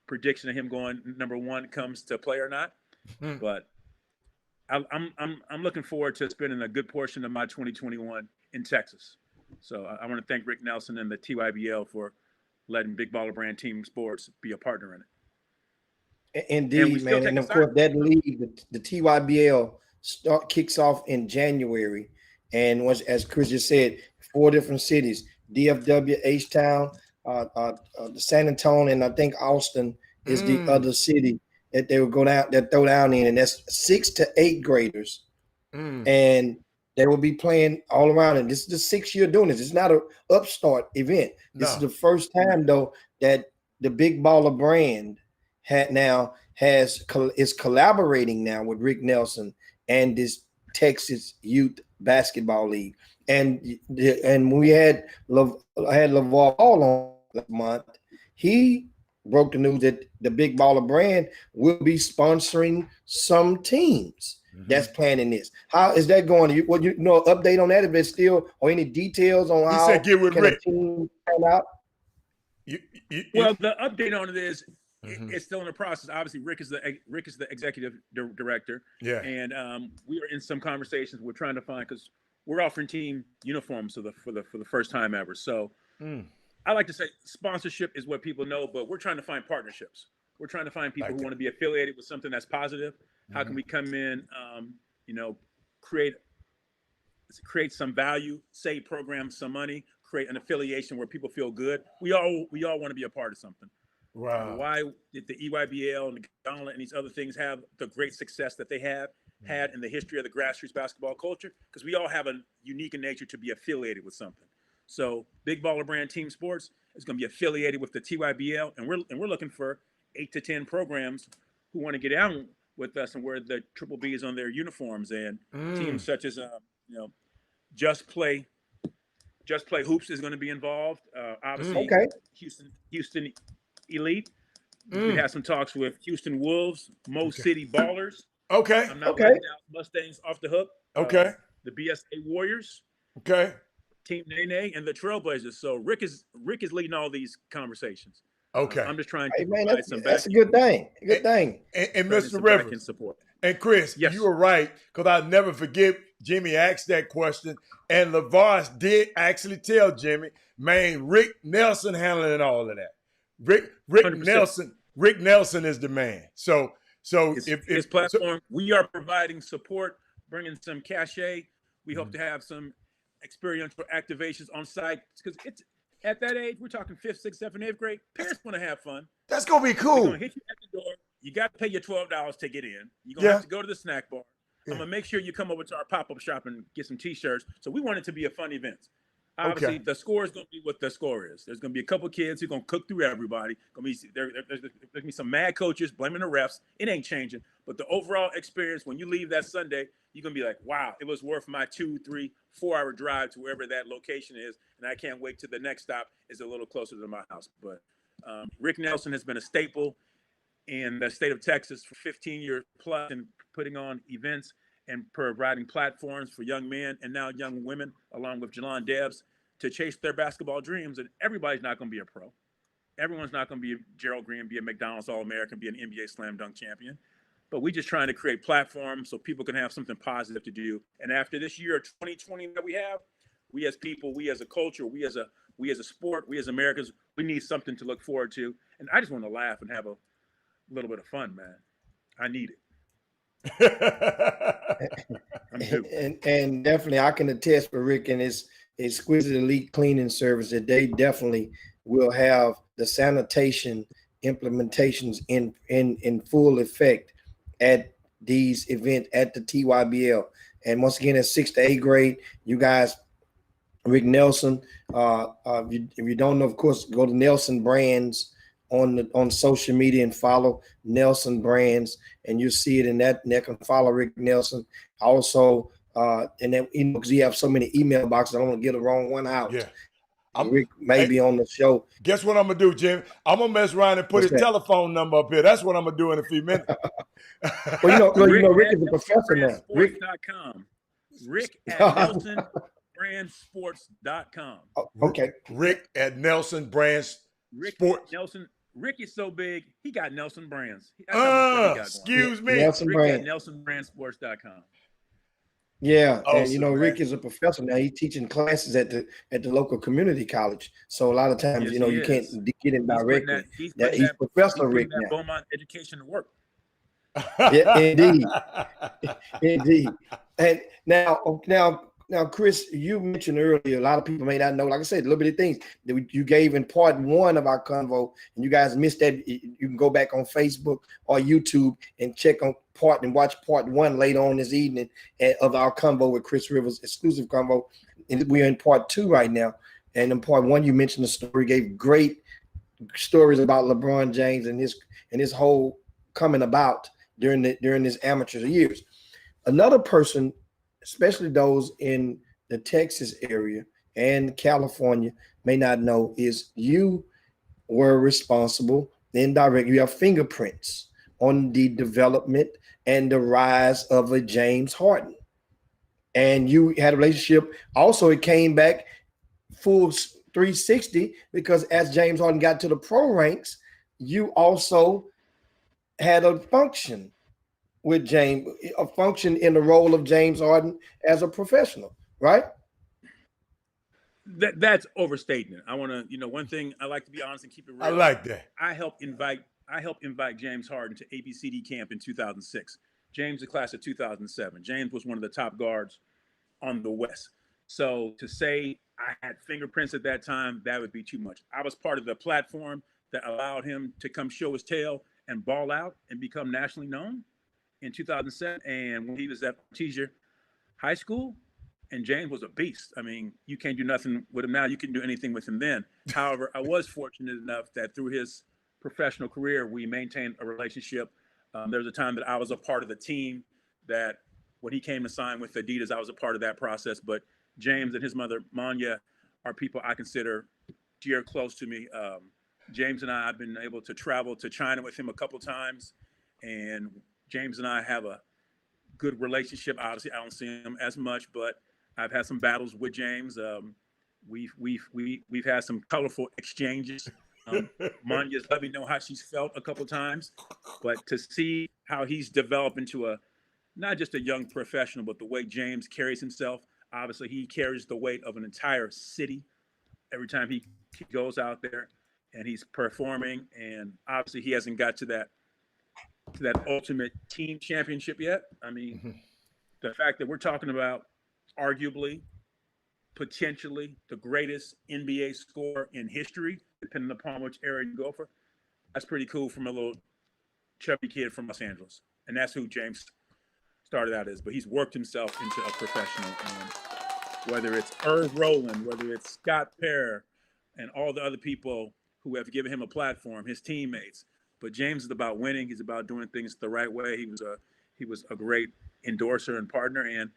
prediction of him going number 1 comes to play or not. But I'm looking forward to spending a good portion of my 2021 in Texas. So I want to thank Rick Nelson and the TYBL for letting Big Baller Brand Team Sports be a partner in it. Indeed, man. And of course, that league, the TYBL, kicks off in January. And once, as Chris just said, 4 different cities: DFW, H-Town, San Antonio, and I think Austin is the other city that they will go down, that throw down in, and that's 6 to 8 graders. And they will be playing all around. And this is the 6th year doing this. It's not an upstart event. This is the first time, though, that the Big Baller Brand is collaborating now with Rick Nelson and this Texas Youth Basketball League. And we had LeVar Ball on last month. He broke the news that the Big Baller Brand will be sponsoring some teams that's planning this. How is that going? You know, update on that, if it's still, or any details on how said get with Rick. Team pan out? Well, the update on it is it's still in the process. Obviously, Rick is the executive director. Yeah, and we are in some conversations. We're trying to find, because we're offering team uniforms for the first time ever. So I like to say sponsorship is what people know, but we're trying to find partnerships. We're trying to find people who want to be affiliated with something that's positive. How can we come in, create some value, save programs some money, create an affiliation where people feel good. We all want to be a part of something. Wow. Why did the EYBL and the Gauntlet and these other things have the great success that they had in the history of the grassroots basketball culture? Because we all have a unique nature to be affiliated with something. So Big Baller Brand Team Sports is going to be affiliated with the TYBL, and we're looking for 8 to 10 programs who want to get out with us and wear the Triple B's on their uniforms, and teams such as Just Play Hoops is going to be involved. Obviously, Houston Elite. We had some talks with Houston Wolves, Mo City Ballers. I'm not letting out Mustangs off the hook. The BSA Warriors. Team Nene and the Trailblazers. So Rick is leading all these conversations. I'm just trying to provide some back. That's a good thing. And Mr. Reverend, support. And Chris, you were right, because I'll never forget Jimmy asked that question, and LeVar did actually tell Jimmy, man, Rick Nelson handling all of that. Rick Nelson is the man. So So his platform, we are providing support, bringing some cachet. We hope to have some experiential activations on site because it's at that age. We're talking 5th, 6th, 7th, 8th grade. Parents want to have fun. that's gonna be They're cool. gonna hit you at the door. You got to pay your $12 to get in. You're gonna have to go to the snack bar. I'm gonna make sure you come over to our pop-up shop and get some T-shirts. So we want it to be a fun event. Obviously, the score is going to be what the score is. There's going to be a couple kids who are going to cook through everybody. There's going to be some mad coaches blaming the refs. It ain't changing. But the overall experience, when you leave that Sunday, you're going to be like, wow, it was worth my 2, 3, 4-hour drive to wherever that location is. And I can't wait till the next stop is a little closer to my house. But Rick Nelson has been a staple in the state of Texas for 15 years plus and putting on events and providing platforms for young men and now young women, along with Jelon Debs, to chase their basketball dreams. And everybody's not going to be a pro. Everyone's not going to be a Gerald Green, be a McDonald's All-American, be an NBA slam dunk champion. But we're just trying to create platforms so people can have something positive to do. And after this year of 2020 that we have, we as people, we as a culture, we as a sport, we as Americans, we need something to look forward to. And I just want to laugh and have a little bit of fun, man. I need it. and definitely I can attest for Rick and his exquisite elite cleaning service that they definitely will have the sanitation implementations in full effect at these events at the TYBL. And once again, at 6th to 8th grade, you guys, Rick Nelson, if you don't know, of course, go to Nelson Brands on social media and follow Nelson Brands, and you see it in that. And they can follow Rick Nelson also, and then because you have so many email boxes, I don't want to get the wrong one out. Yeah, Rick may be on the show. Guess what I'm gonna do, Jim? I'm gonna mess around and put his telephone number up here. That's what I'm gonna do in a few minutes. Well, Rick is a professor now. Rick.com. Rick at NelsonBrandSports.com. Okay. Rick at Nelson Brands Sports. Rick is so big, he got Nelson Brands. Excuse me. Nelson Rick Brands. at NelsonBrandSports.com. Yeah, awesome, and Rick is a professor now. He's teaching classes at the local community college. So a lot of times, you can't get him directly. He's Professor Rick now. Beaumont education to work. Yeah, indeed, indeed. And now, Chris, you mentioned earlier, a lot of people may not know, like I said, little bitty things that you gave in part 1 of our convo, and you guys missed that. You can go back on Facebook or YouTube and check on and watch part 1 later on this evening of our convo with Chris Rivers, exclusive convo. And we're in part 2 right now. And in part 1, you mentioned the story, gave great stories about LeBron James and his whole coming about during his amateur years. Another person, especially those in the Texas area and California may not know, is you were responsible indirectly. You have fingerprints on the development and the rise of a James Harden. And you had a relationship. Also, it came back full 360 because as James Harden got to the pro ranks, you also had a function with James, a function in the role of James Harden as a professional, right? That's overstatement. I want to, one thing I like to be honest and keep it real. I like that. I helped invite James Harden to ABCD camp in 2006. James, the class of 2007. James was one of the top guards on the West. So to say I had fingerprints at that time, that would be too much. I was part of the platform that allowed him to come show his tail and ball out and become nationally known in 2007. And when he was at Teaser High School, and James was a beast. I mean, you can't do nothing with him now. You can do anything with him then. However, I was fortunate enough that through his professional career, we maintained a relationship. There was a time that I was a part of the team that when he came to sign with Adidas, I was a part of that process. But James and his mother, Manya, are people I consider dear, close to me. James and I have been able to travel to China with him a couple times. And James and I have a good relationship. Obviously, I don't see him as much, but I've had some battles with James. We've had some colorful exchanges. Manya's let me know how she's felt a couple times, but to see how he's developed into not just a young professional, but the way James carries himself. Obviously, he carries the weight of an entire city every time he goes out there and he's performing. And obviously, he hasn't got to that to that ultimate team championship yet. I mean, the fact that we're talking about arguably, potentially the greatest NBA scorer in history, depending upon which era you go for, that's pretty cool from a little chubby kid from Los Angeles. And that's who James started out as. But he's worked himself into a professional. And whether it's Irv Rowland, whether it's Scott Perr, and all the other people who have given him a platform, his teammates. But James is about winning. He's about doing things the right way. He was a great endorser and partner. And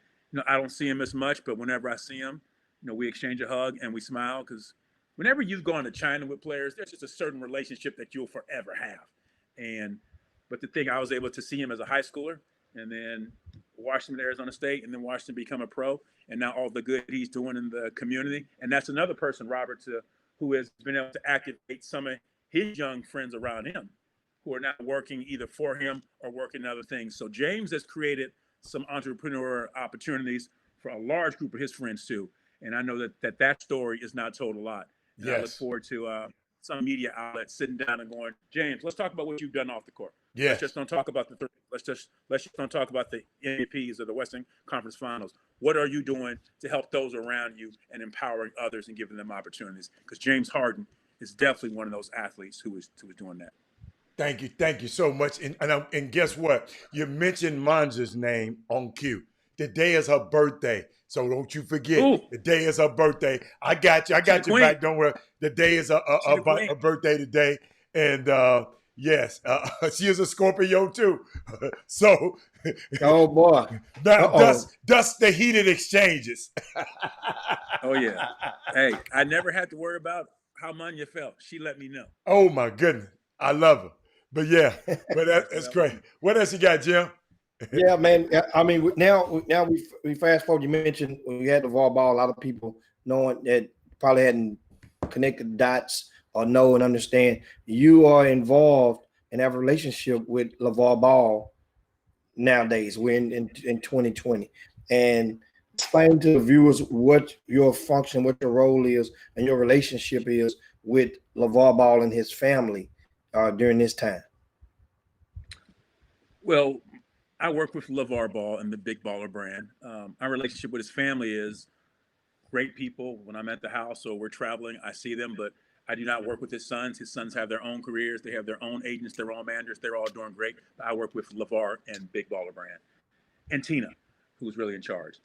I don't see him as much, but whenever I see him, we exchange a hug and we smile, because whenever you've gone to China with players, there's just a certain relationship that you'll forever have. But the thing, I was able to see him as a high schooler, and then watched him at Arizona State, and then watched him become a pro, and now all the good he's doing in the community. And that's another person, Robert, who has been able to activate some of his young friends around him who are now working either for him or working other things. So James has created some entrepreneur opportunities for a large group of his friends too. And I know that story is not told a lot. And Yes. I look forward to some media outlets sitting down and going, James, let's talk about what you've done off the court. Yes. Let's just don't talk about the three. Let's just don't talk about the MVPs of the Western Conference Finals. What are you doing to help those around you and empowering others and giving them opportunities? Because James Harden is definitely one of those athletes who is doing that. Thank you so much. And guess what? You mentioned Manja's name on cue. Today is her birthday, so don't you forget. Ooh. The day is her birthday. I got you queen. back. Don't worry. The day is her birthday today, and yes, she is a Scorpio too. So, Oh boy, thus the heated exchanges. Oh yeah. Hey, I never had to worry about how Manya felt. She let me know. Oh my goodness, I love her. But yeah, that's great. What else you got, Jim? Yeah, man. I mean, now we fast forward. You mentioned when we had LeVar Ball, a lot of people knowing that probably hadn't connected the dots or know and understand. You are involved and have a relationship with LeVar Ball nowadays. We're in 2020. And explain to the viewers what your function, what your role is, and your relationship is with LeVar Ball and his family during this time. Well, I work with LeVar Ball and the Big Baller brand. Our relationship with his family is great people. When I'm at the house or we're traveling, I see them, but I do not work with his sons. His sons have their own careers. They have their own agents, their own managers. They're all doing great. But I work with LeVar and Big Baller brand. And Tina, who's really in charge.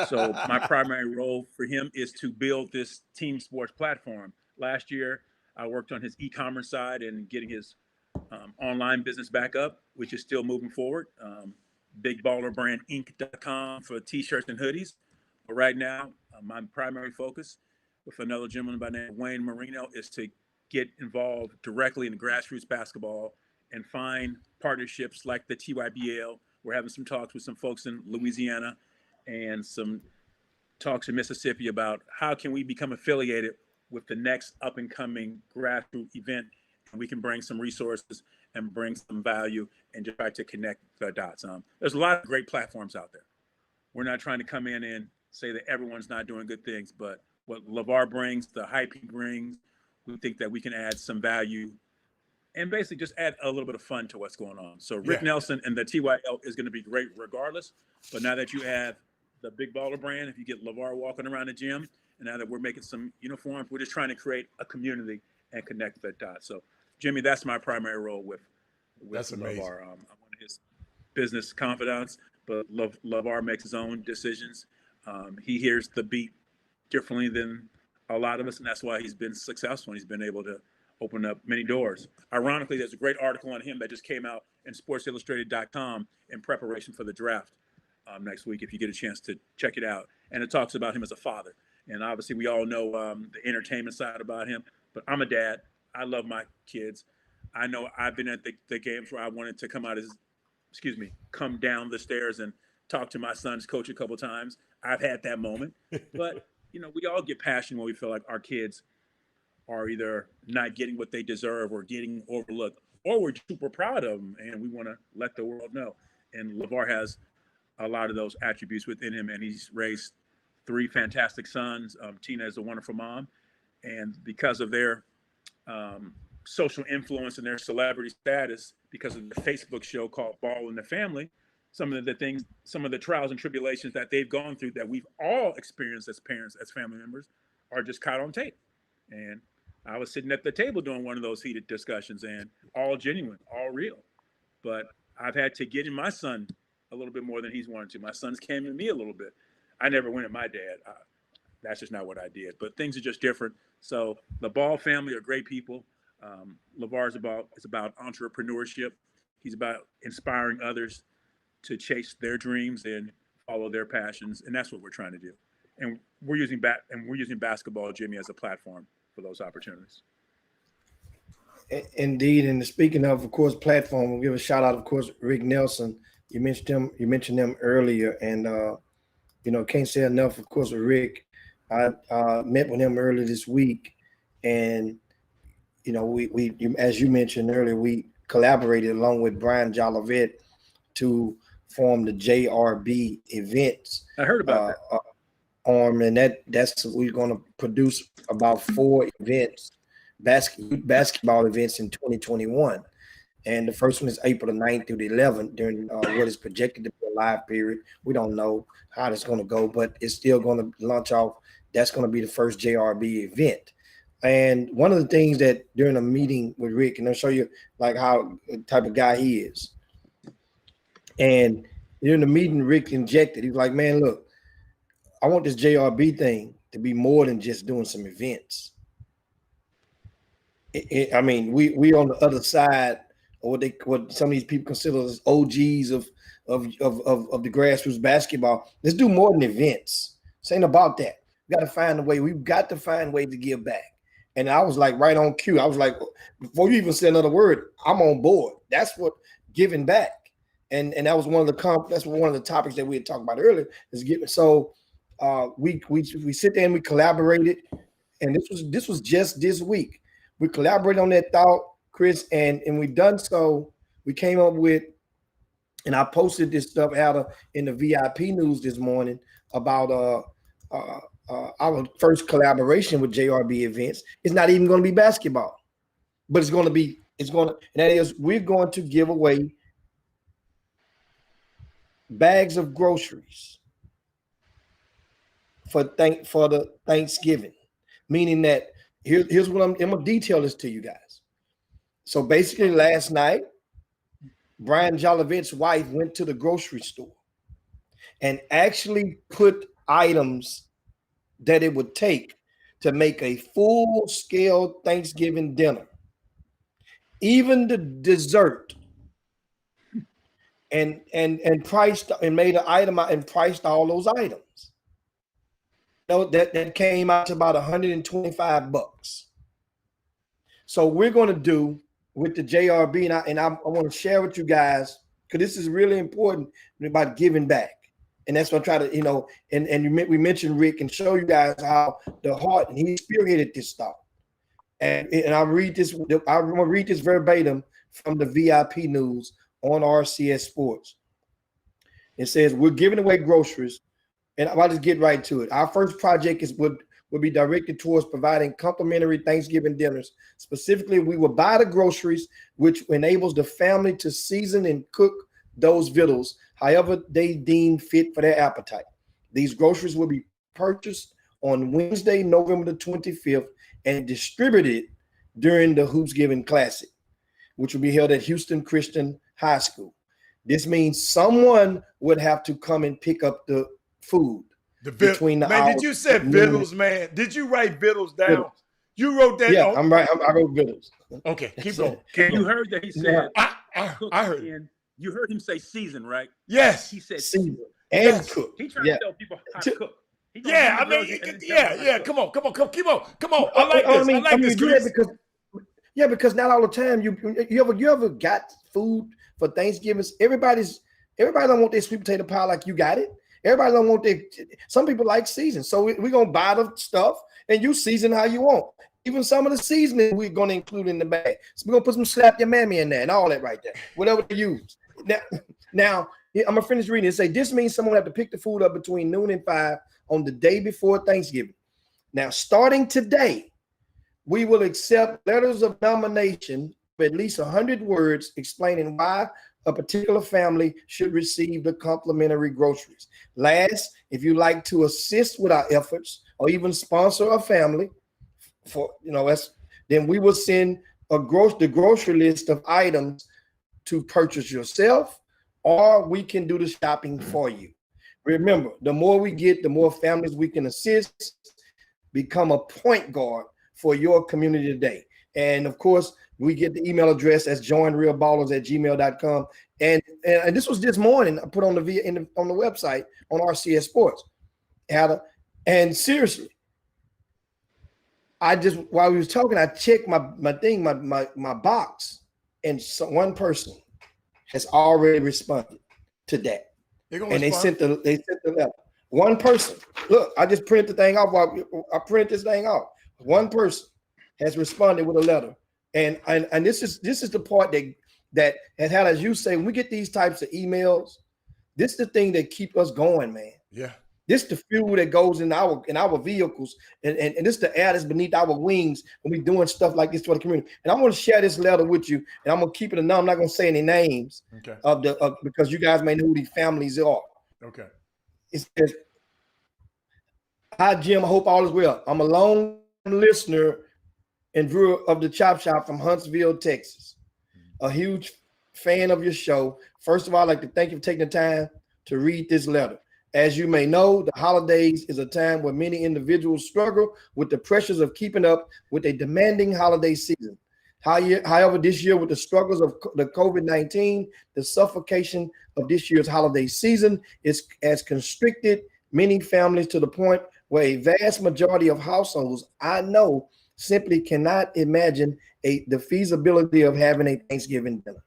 So my primary role for him is to build this team sports platform. Last year, I worked on his e-commerce side and getting his online business back up, which is still moving forward. BigBallerBrandInc.com for t-shirts and hoodies. But right now, my primary focus with another gentleman by the name of Wayne Marino is to get involved directly in grassroots basketball and find partnerships like the TYBL. We're having some talks with some folks in Louisiana and some talks in Mississippi about how can we become affiliated with the next up and coming grassroots event. And we can bring some resources and bring some value and just try to connect the dots. There's a lot of great platforms out there. We're not trying to come in and say that everyone's not doing good things, but what LeVar brings, the hype he brings, we think that we can add some value and basically just add a little bit of fun to what's going on. So Rick Nelson and the TYL is going to be great regardless. But now that you have the Big Baller brand, if you get LeVar walking around the gym, and now that we're making some uniforms, we're just trying to create a community and connect the dots. So Jimmy, that's my primary role with that's amazing. LeVar. I'm one of his business confidants, but LeVar makes his own decisions. He hears the beat differently than a lot of us, and that's why he's been successful. He's been able to open up many doors. Ironically, there's a great article on him that just came out in SportsIllustrated.com in preparation for the draft next week, if you get a chance to check it out. And it talks about him as a father. And obviously, we all know the entertainment side about him, but I'm a dad. I love my kids. I know I've been at the games where I wanted to come down the stairs and talk to my son's coach a couple of times. I've had that moment. But, we all get passionate when we feel like our kids are either not getting what they deserve or getting overlooked, or we're super proud of them and we want to let the world know. And LeVar has a lot of those attributes within him, and he's raised 3 fantastic sons. Tina is a wonderful mom, and because of their social influence and their celebrity status because of the Facebook show called Ball in the Family, some of the things, some of the trials and tribulations that they've gone through that we've all experienced as parents, as family members, are just caught on tape. And I was sitting at the table doing one of those heated discussions, and all genuine, all real. But I've had to get in my son a little bit more than he's wanted to. My son's came in me a little bit. I never went at my dad. That's just not what I did. But things are just different. So the Ball family are great people. LeVar is about entrepreneurship. He's about inspiring others to chase their dreams and follow their passions, and that's what we're trying to do. And we're using basketball, Jimmy, as a platform for those opportunities. Indeed, and speaking of course, platform, we'll give a shout out, of course, Rick Nelson. You mentioned him earlier, and can't say enough. Of course, with Rick, I met with him earlier this week, and we as you mentioned earlier, we collaborated along with Brian Jolivet to form the JRB events. I heard about that. Arm, and that's we're going to produce about 4 events, basketball events in 2021. And the first one is April the 9th through the 11th during what is projected to be a live period. We don't know how it's going to go, but it's still going to launch off. That's going to be the first JRB event. And one of the things that during a meeting with Rick, and I'll show you like how type of guy he is. And during the meeting, Rick injected. He was like, man, look, I want this JRB thing to be more than just doing some events. I mean, we on the other side of what some of these people consider as OGs of the grassroots basketball. Let's do more than events. This ain't about that. We got to find a way. We've got to find ways to give back. And I was like right on cue. I was like, before you even say another word, I'm on board. That's what giving back. And that was one of the topics that we had talked about earlier is giving. So we sit there and we collaborated, and this was just this week. We collaborated on that thought, Chris, and we done so. We came up with, and I posted this stuff out in the VIP news this morning about our first collaboration with JRB events. It's not even going to be basketball, but we're going to give away bags of groceries for the Thanksgiving, meaning that here's what I'm gonna detail this to you guys. So basically, last night, Brian Jolivet's wife went to the grocery store and actually put items that it would take to make a full-scale Thanksgiving dinner, even the dessert. And priced and made an item out and priced all those items. That came out to about $125. So we're going to do with the JRB, and I want to share with you guys because this is really important about giving back, and that's what I try to we mentioned Rick and show you guys how the heart, and he spearheaded this thought. And I'll read this. I'm going to read this verbatim from the VIP news on RCS Sports. It says, we're giving away groceries, and I'll just get right to it. Our first project would be directed towards providing complimentary Thanksgiving dinners. Specifically, we will buy the groceries, which enables the family to season and cook those victuals however they deem fit for their appetite. These groceries will be purchased on Wednesday, November the 25th, and distributed during the Hoopsgiving Classic, which will be held at Houston Christian High School. This means someone would have to come and pick up the food. Between the man, did you say vittles, man? Did you write vittles down? Vittles. You wrote that? Yeah, I'm right. I wrote vittles. Okay, keep going. You heard that he said, I heard it. You heard him say season, right? Yes. He said season and cook. He trying to tell people how to cook. Yeah, I mean, yeah. Come on. I like this. I like this. Because not all the time you ever got food for Thanksgiving. Everybody don't want their sweet potato pie like you got it. Everybody don't want some people like season. So we're gonna buy the stuff and you season how you want. Even some of the seasoning we're gonna include in the bag. So we're gonna put some slap your mammy in there and all that right there. Whatever they use. Now I'm gonna finish reading it. Say this means someone have to pick the food up between noon and 5 on the day before Thanksgiving. Now, starting today, we will accept letters of nomination of at least 100 words explaining why a particular family should receive the complimentary groceries. Last, if you like to assist with our efforts or even sponsor a family, then we will send the grocery list of items to purchase yourself, or we can do the shopping for you. Remember, the more we get, the more families we can assist. Become a point guard for your community today. And of course, we get the email address as joinrealballers@gmail.com. And this was this morning. I put on the on the website on RCS Sports. And seriously, while we was talking, I checked my box, and one person has already responded to that. And they sent the letter. One person. Look, I just printed the thing off. I printed this thing off. One person has responded with a letter, and this is the part that has had, as you say, when we get these types of emails, this is the thing that keep us going, man. Yeah. This is the fuel that goes in our vehicles, and this is the air that's beneath our wings when we're doing stuff like this for the community. And I'm going to share this letter with you, and I'm going to keep it anonymous. I'm not going to say any names, because you guys may know who these families are. Okay. It says, "Hi Jim, I hope all is well. I'm a long listener and viewer of the Chop Shop from Huntsville, Texas. A huge fan of your show. First of all, I'd like to thank you for taking the time to read this letter. As you may know, the holidays is a time where many individuals struggle with the pressures of keeping up with a demanding holiday season. However, this year, with the struggles of the COVID-19, the suffocation of this year's holiday season has constricted many families to the point where a vast majority of households I know simply cannot imagine the feasibility of having a Thanksgiving dinner.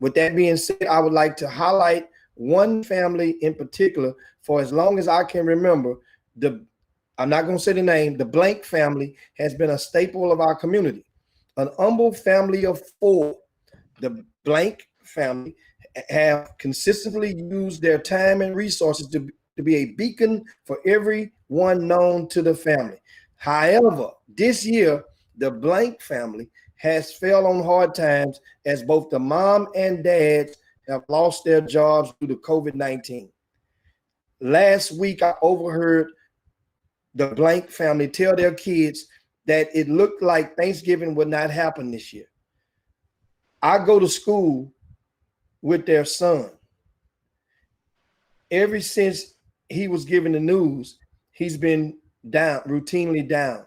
With that being said, I would like to highlight one family in particular. For as long as I can remember, I'm not going to say the name, the blank family has been a staple of our community. An humble family of 4, the blank family, have consistently used their time and resources to be a beacon for everyone known to the family. However, this year, the blank family has fell on hard times as both the mom and dad have lost their jobs due to COVID-19. Last week, I overheard the blank family tell their kids that it looked like Thanksgiving would not happen this year. I go to school with their son. Ever since he was given the news, he's been routinely down.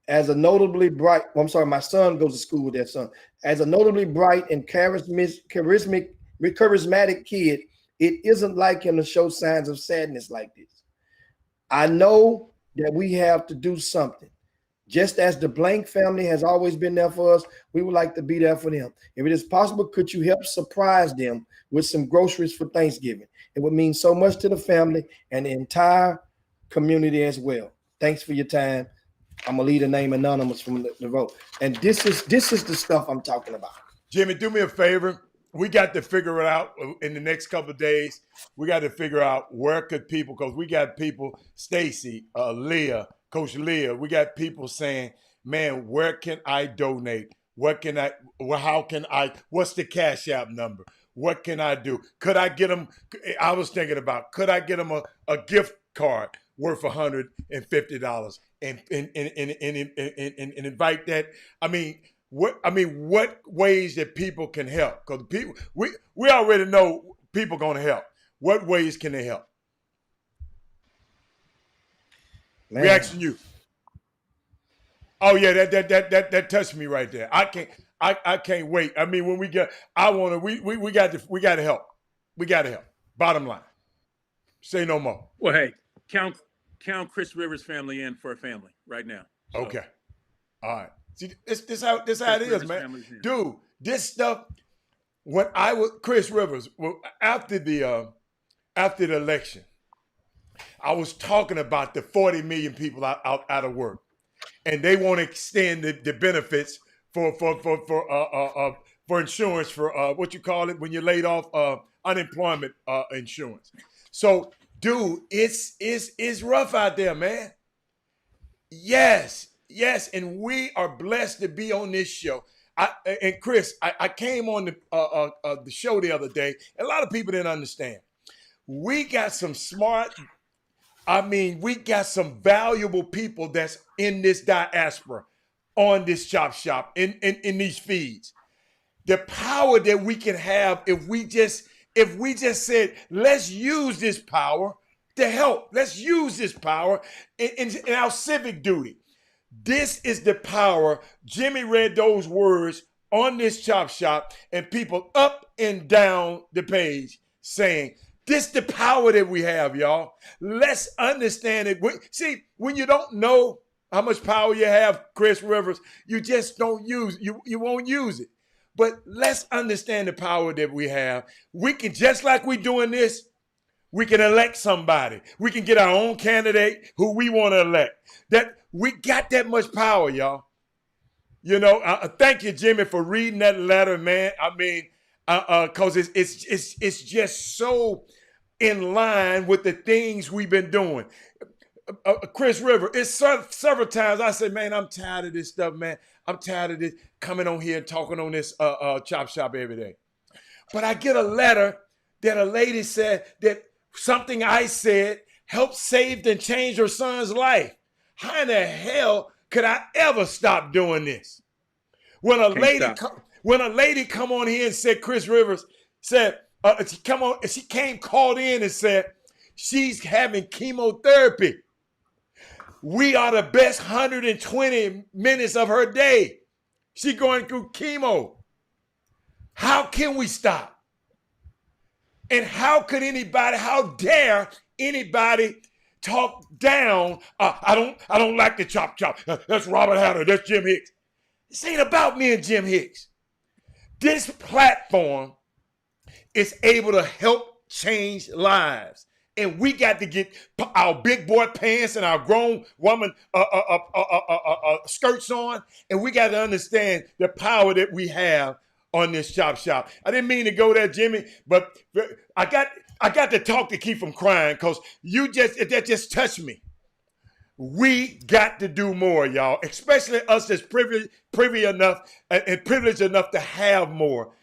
As a notably bright, my son goes to school with their son. As a notably bright and charismatic kid, it isn't like him to show signs of sadness like this. I know that we have to do something. Just as the blank family has always been there for us, we would like to be there for them. If it is possible, could you help surprise them with some groceries for Thanksgiving? It would mean so much to the family and the entire community as well. Thanks for your time. I'm gonna leave the name anonymous from the vote. And this is the stuff I'm talking about. Jimmy, do me a favor. We got to figure it out in the next couple of days. We got to figure out where could people, because we got people, Stacy, Leah, Coach Leah, we got people saying, man, where can I donate? What can I, how can I, what's the Cash App number? What can I do? Could I get them, I was thinking about, could I get them a gift card worth $150 and invite that? What ways that people can help? Because people, we already know people going to help. What ways can they help? Man. We asking you. Oh yeah, that touched me right there. I can't wait. I mean, when we got to help. We got to help. Bottom line. Say no more. Well, hey, count Chris Rivers' family in for a family right now. So. Okay. All right. See, this how it is, man. Dude, this stuff. When I was Chris Rivers, after the election, I was talking about the 40 million people out of work, and they want to extend the benefits for insurance for what you call it when you're laid off, unemployment insurance. So, dude, it's rough out there, man. Yes, Yes, and we are blessed to be on this show. And Chris, I came on the show the other day. A lot of people didn't understand. We got some smart. We got some valuable people that's in this diaspora, on this chop shop, in these feeds. The power that we can have if we just said, let's use this power to help. Let's use this power in our civic duty. This is the power. Jimmy read those words on this chop shop, and people up and down the page saying, this the power that we have, y'all. Let's understand it. See, when you don't know how much power you have, Chris Rivers, you just don't use you won't use it. But let's understand the power that we have. We can, just like we're doing this, we can elect somebody. We can get our own candidate who we want to elect. That we got that much power, y'all. Thank you, Jimmy, for reading that letter, man. Because it's just so in line with the things we've been doing. Chris River, it's several times I said, man, I'm tired of this stuff, man. I'm tired of this coming on here and talking on this chop shop every day. But I get a letter that a lady said that something I said helped save and change her son's life. How in the hell could I ever stop doing this? When a lady come on here and said, Chris Rivers said, she called in and said she's having chemotherapy. We are the best 120 minutes of her day. She's going through chemo. How can we stop? And how dare anybody talk down? I don't like the chop. That's Robert Hatter. That's Jim Hicks. This ain't about me and Jim Hicks. This platform is able to help change lives. And we got to get our big boy pants and our grown woman skirts on. And we got to understand the power that we have on this chop shop. I didn't mean to go there, Jimmy, but I got to talk to keep from crying, because that just touched me. We got to do more, y'all, especially us that's privileged enough to have more.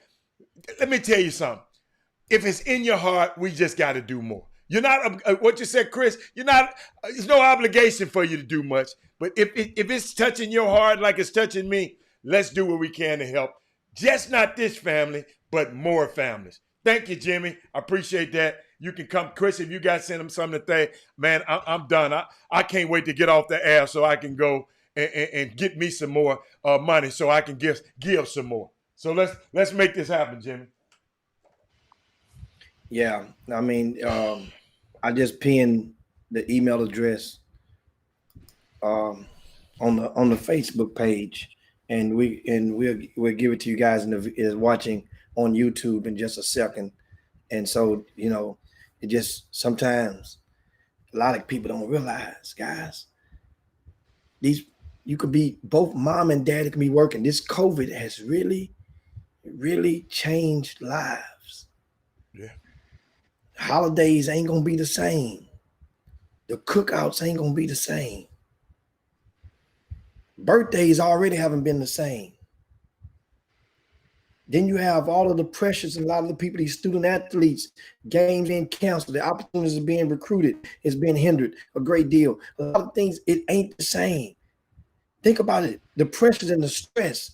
Let me tell you something. If it's in your heart, we just got to do more. You're not, what you said, Chris, there's no obligation for you to do much. But if it's touching your heart like it's touching me, let's do what we can to help. Just not this family, but more families. Thank you, Jimmy. I appreciate that. You can come, Chris, if you guys send them something to say, man, I'm done. I can't wait to get off the air so I can go and get me some more money so I can give some more. So let's make this happen, Jimmy. Yeah, I just pinned the email address on the Facebook page, and we'll give it to you guys is watching on YouTube in just a second. And so, it just sometimes a lot of people don't realize, guys, you could be both mom and dad can be working. This COVID has really, really changed lives. Yeah. Holidays ain't gonna be the same. The cookouts ain't gonna be the same. Birthdays already haven't been the same. Then you have all of the pressures and a lot of the people, these student athletes, games being canceled, the opportunities of being recruited is being hindered a great deal. A lot of things, it ain't the same. Think about it, the pressures and the stress.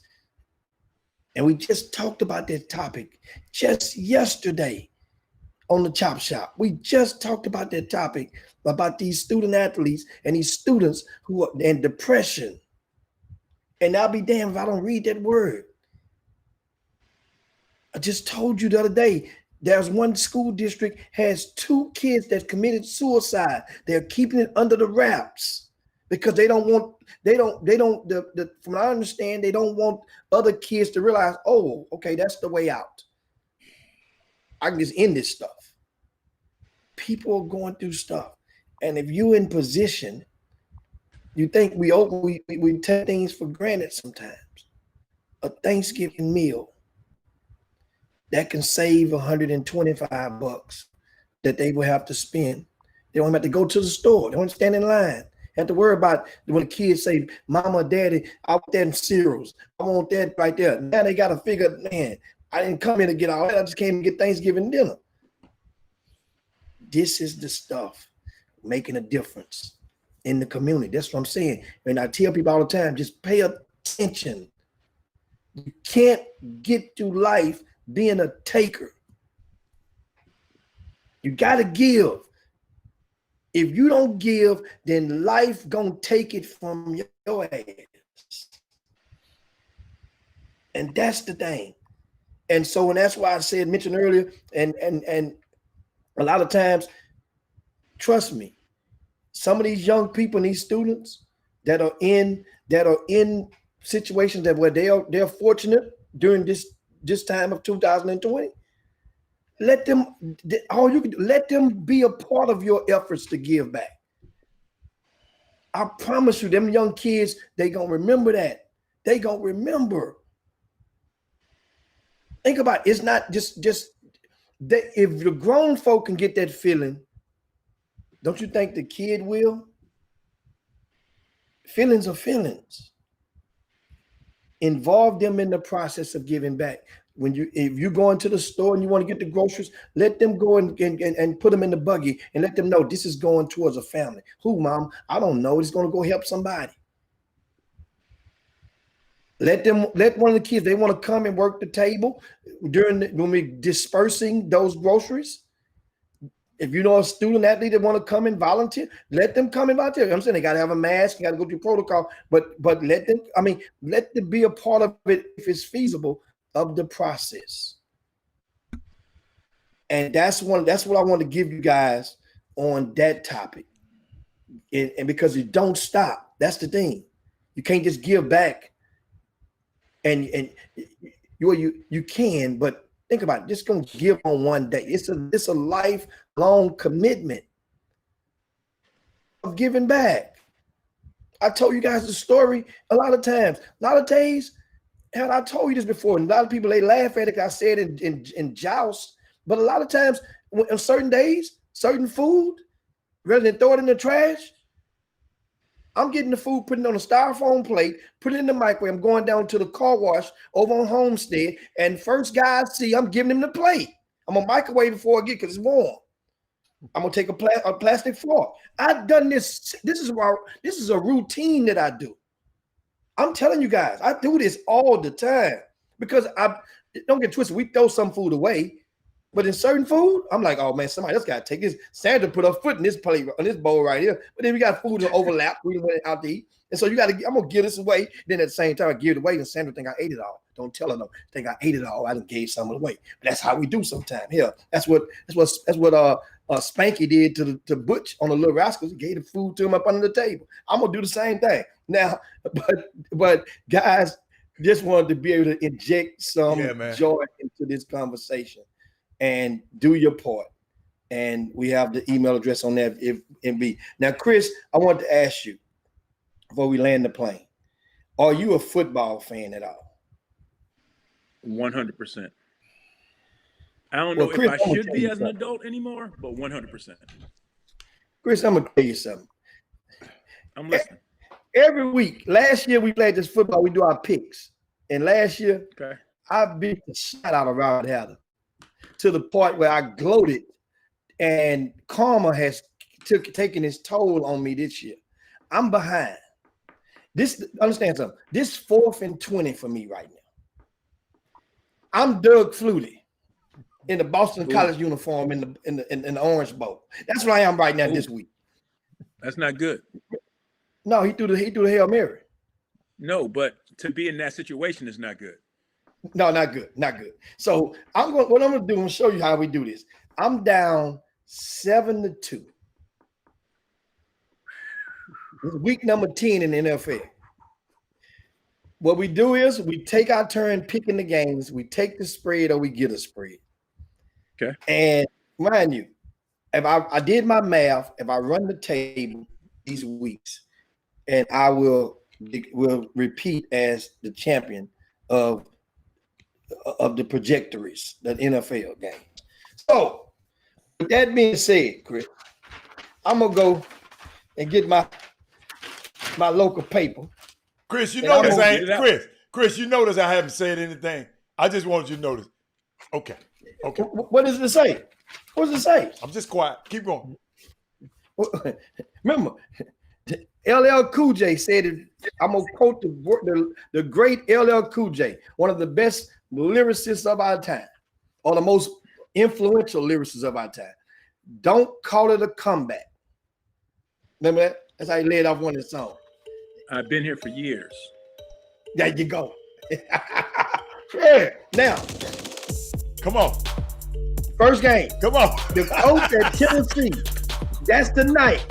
And we just talked about that topic just yesterday on the Chop Shop. We just talked about that topic, about these student athletes and these students who are in depression. And I'll be damned if I don't read that word. I just told you the other day, there's one school district has 2 kids that committed suicide. They're keeping it under the wraps because from what I understand, they don't want other kids to realize, oh, okay, that's the way out. I can just end this stuff. People are going through stuff. And if you're in position, you think we take things for granted sometimes. A Thanksgiving meal that can save $125 that they will have to spend. They don't have to go to the store. They don't stand in line. Have to worry about when the kids say, "Mama, Daddy, I want them cereals. I want that right there." Now they got to figure, man, I didn't come here to get all that. I just came to get Thanksgiving dinner. This is the stuff making a difference in the community. That's what I'm saying. And I tell people all the time, just pay attention. You can't get through life being a taker. You got to give. If you don't give, then life gonna take it from your ass. And that's the thing. And so, and that's why I mentioned earlier, and a lot of times, trust me, some of these young people and these students that are in situations that where they're fortunate during this time of 2020. Let them let them be a part of your efforts to give back. I promise you, them young kids, they gonna remember that. They gonna remember. Think about it. It's not just that. If the grown folk can get that feeling, don't you think the kid will? Feelings are feelings. Involve them in the process of giving back. If you go into the store and you want to get the groceries, let them go and put them in the buggy and let them know this is going towards a family. Who, Mom? I don't know. It's going to go help somebody. Let one of the kids, they want to come and work the table when we're dispersing those groceries. If you know a student athlete that want to come and volunteer, let them come and volunteer. I'm saying they got to have a mask, you got to go through protocol, but let them be a part of it if it's feasible of the process. And that's what I want to give you guys on that topic. And because you don't stop, that's the thing. You can't just give back. And you can, but think about it. Just gonna give on one day. It's a lifelong commitment of giving back. I told you guys the story a lot of times. A lot of days, and I told you this before, and a lot of people, they laugh at it. I said in joust, but a lot of times on certain days, certain food, rather than throw it in the trash, I'm getting the food, putting it on a styrofoam plate, put it in the microwave. I'm going down to the car wash over on Homestead, and first guy I see, I'm giving him the plate. I'm gonna microwave before I get because it's warm. I'm gonna take a plastic fork. I've done this. This is a routine that I do. I'm telling you guys, I do this all the time because I don't get twisted. We throw some food away, but in certain food, I'm like, oh man, somebody else got to take this. Sandra put her foot in this plate, on this bowl right here. But then we got food to overlap. We went out to eat, and so I'm gonna give this away. Then at the same time, I give it away, and Sandra think I ate it all. Don't tell her no. Think I ate it all. I done gave some of it away. But that's how we do sometimes. Yeah, that's what Spanky did to Butch on the Little Rascals. He gave the food to him up under the table. I'm gonna do the same thing now. But guys, just wanted to be able to inject some joy into this conversation and do your part. And we have the email address on there. Now, Chris, I want to ask you before we land the plane: are you a football fan at all? 100%. I don't know if I should be as an adult anymore, but 100%. Chris, I'm gonna tell you something. I'm listening. Every week, last year we played this football. We do our picks, and last year I beat the shit out of Robert Hatter to the point where I gloated, and karma has taken its toll on me this year. I'm behind. Understand something. This 4th and 20 for me right now. I'm Doug Flutie in the Boston College uniform in the Orange Bowl. That's where I am right now this week. That's not good. No, he threw the Hail Mary. No, but to be in that situation is not good. No, not good. Not good. So what I'm gonna do, I'm gonna show you how we do this. I'm down 7-2. This is week number 10 in the NFL. What we do is we take our turn picking the games. We take the spread or we get a spread. Okay. And mind you, if I did my math, if I run the table these weeks, and I will repeat as the champion of the trajectories, the NFL game. So, with that being said, Chris, I'm gonna go and get my my local paper. Chris, you And I'm notice gonna I get it ain't Chris, you notice I haven't said anything. I just wanted you to notice. Okay. What does it say? What does it say? I'm just quiet. Keep going. Remember, LL Cool J said it. I'm gonna quote the great LL Cool J, one of the best lyricists of our time, or the most influential lyricists of our time. Don't call it a comeback. Remember that? That's how he laid off one of his songs. I've been here for years. There you go. Yeah. Now, Come on. first game. Come on. The coach at Tennessee. That's tonight.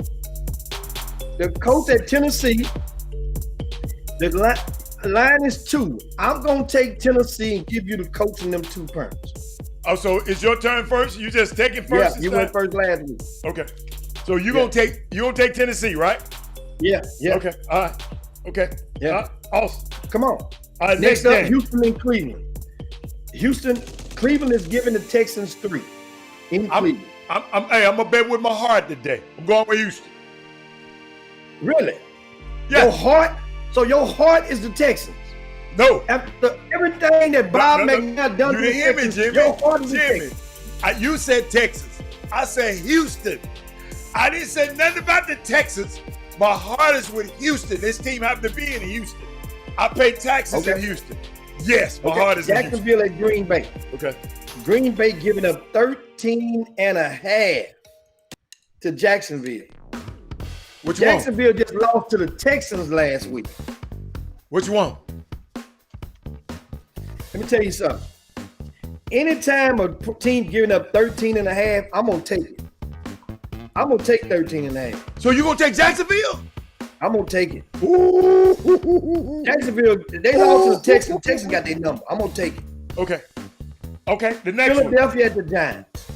The coach at Tennessee. The line is 2. I'm gonna take Tennessee and give you the coach and them 2 points. Oh, so it's your turn first? You just taking first? Yeah, you went first last week. Okay. So you gonna take Tennessee, right? Yeah. Okay. All right. Okay. Yeah. Awesome. Come on. All right, Next next up, game. Houston and Cleveland. Cleveland is giving the Texans 3 in Cleveland. I'm gonna bet with my heart today. I'm going with Houston. Really? Yeah. Your heart? So your heart is the Texans. No. After everything that Bob McNabb done You to the didn't hear me, Texans, Jimmy. your heart is the Jimmy. Texans. You said Texas. I said Houston. I didn't say nothing about the Texans. My heart is with Houston. This team happened to be in Houston. I pay taxes in Houston. Yes, my heart is in Houston. Jacksonville at Green Bay. Okay. Green Bay giving up 13.5 to Jacksonville. Which one? Jacksonville just lost to the Texans last week. Which one? Let me tell you something. Anytime a team giving up 13.5, I'm gonna take it. I'm gonna take 13.5. So you gonna take Jacksonville? I'm gonna take it. Ooh. Jacksonville, they lost to the Texans. Texans got their number. I'm gonna take it. Okay. Okay. The next one. Philadelphia at the Giants.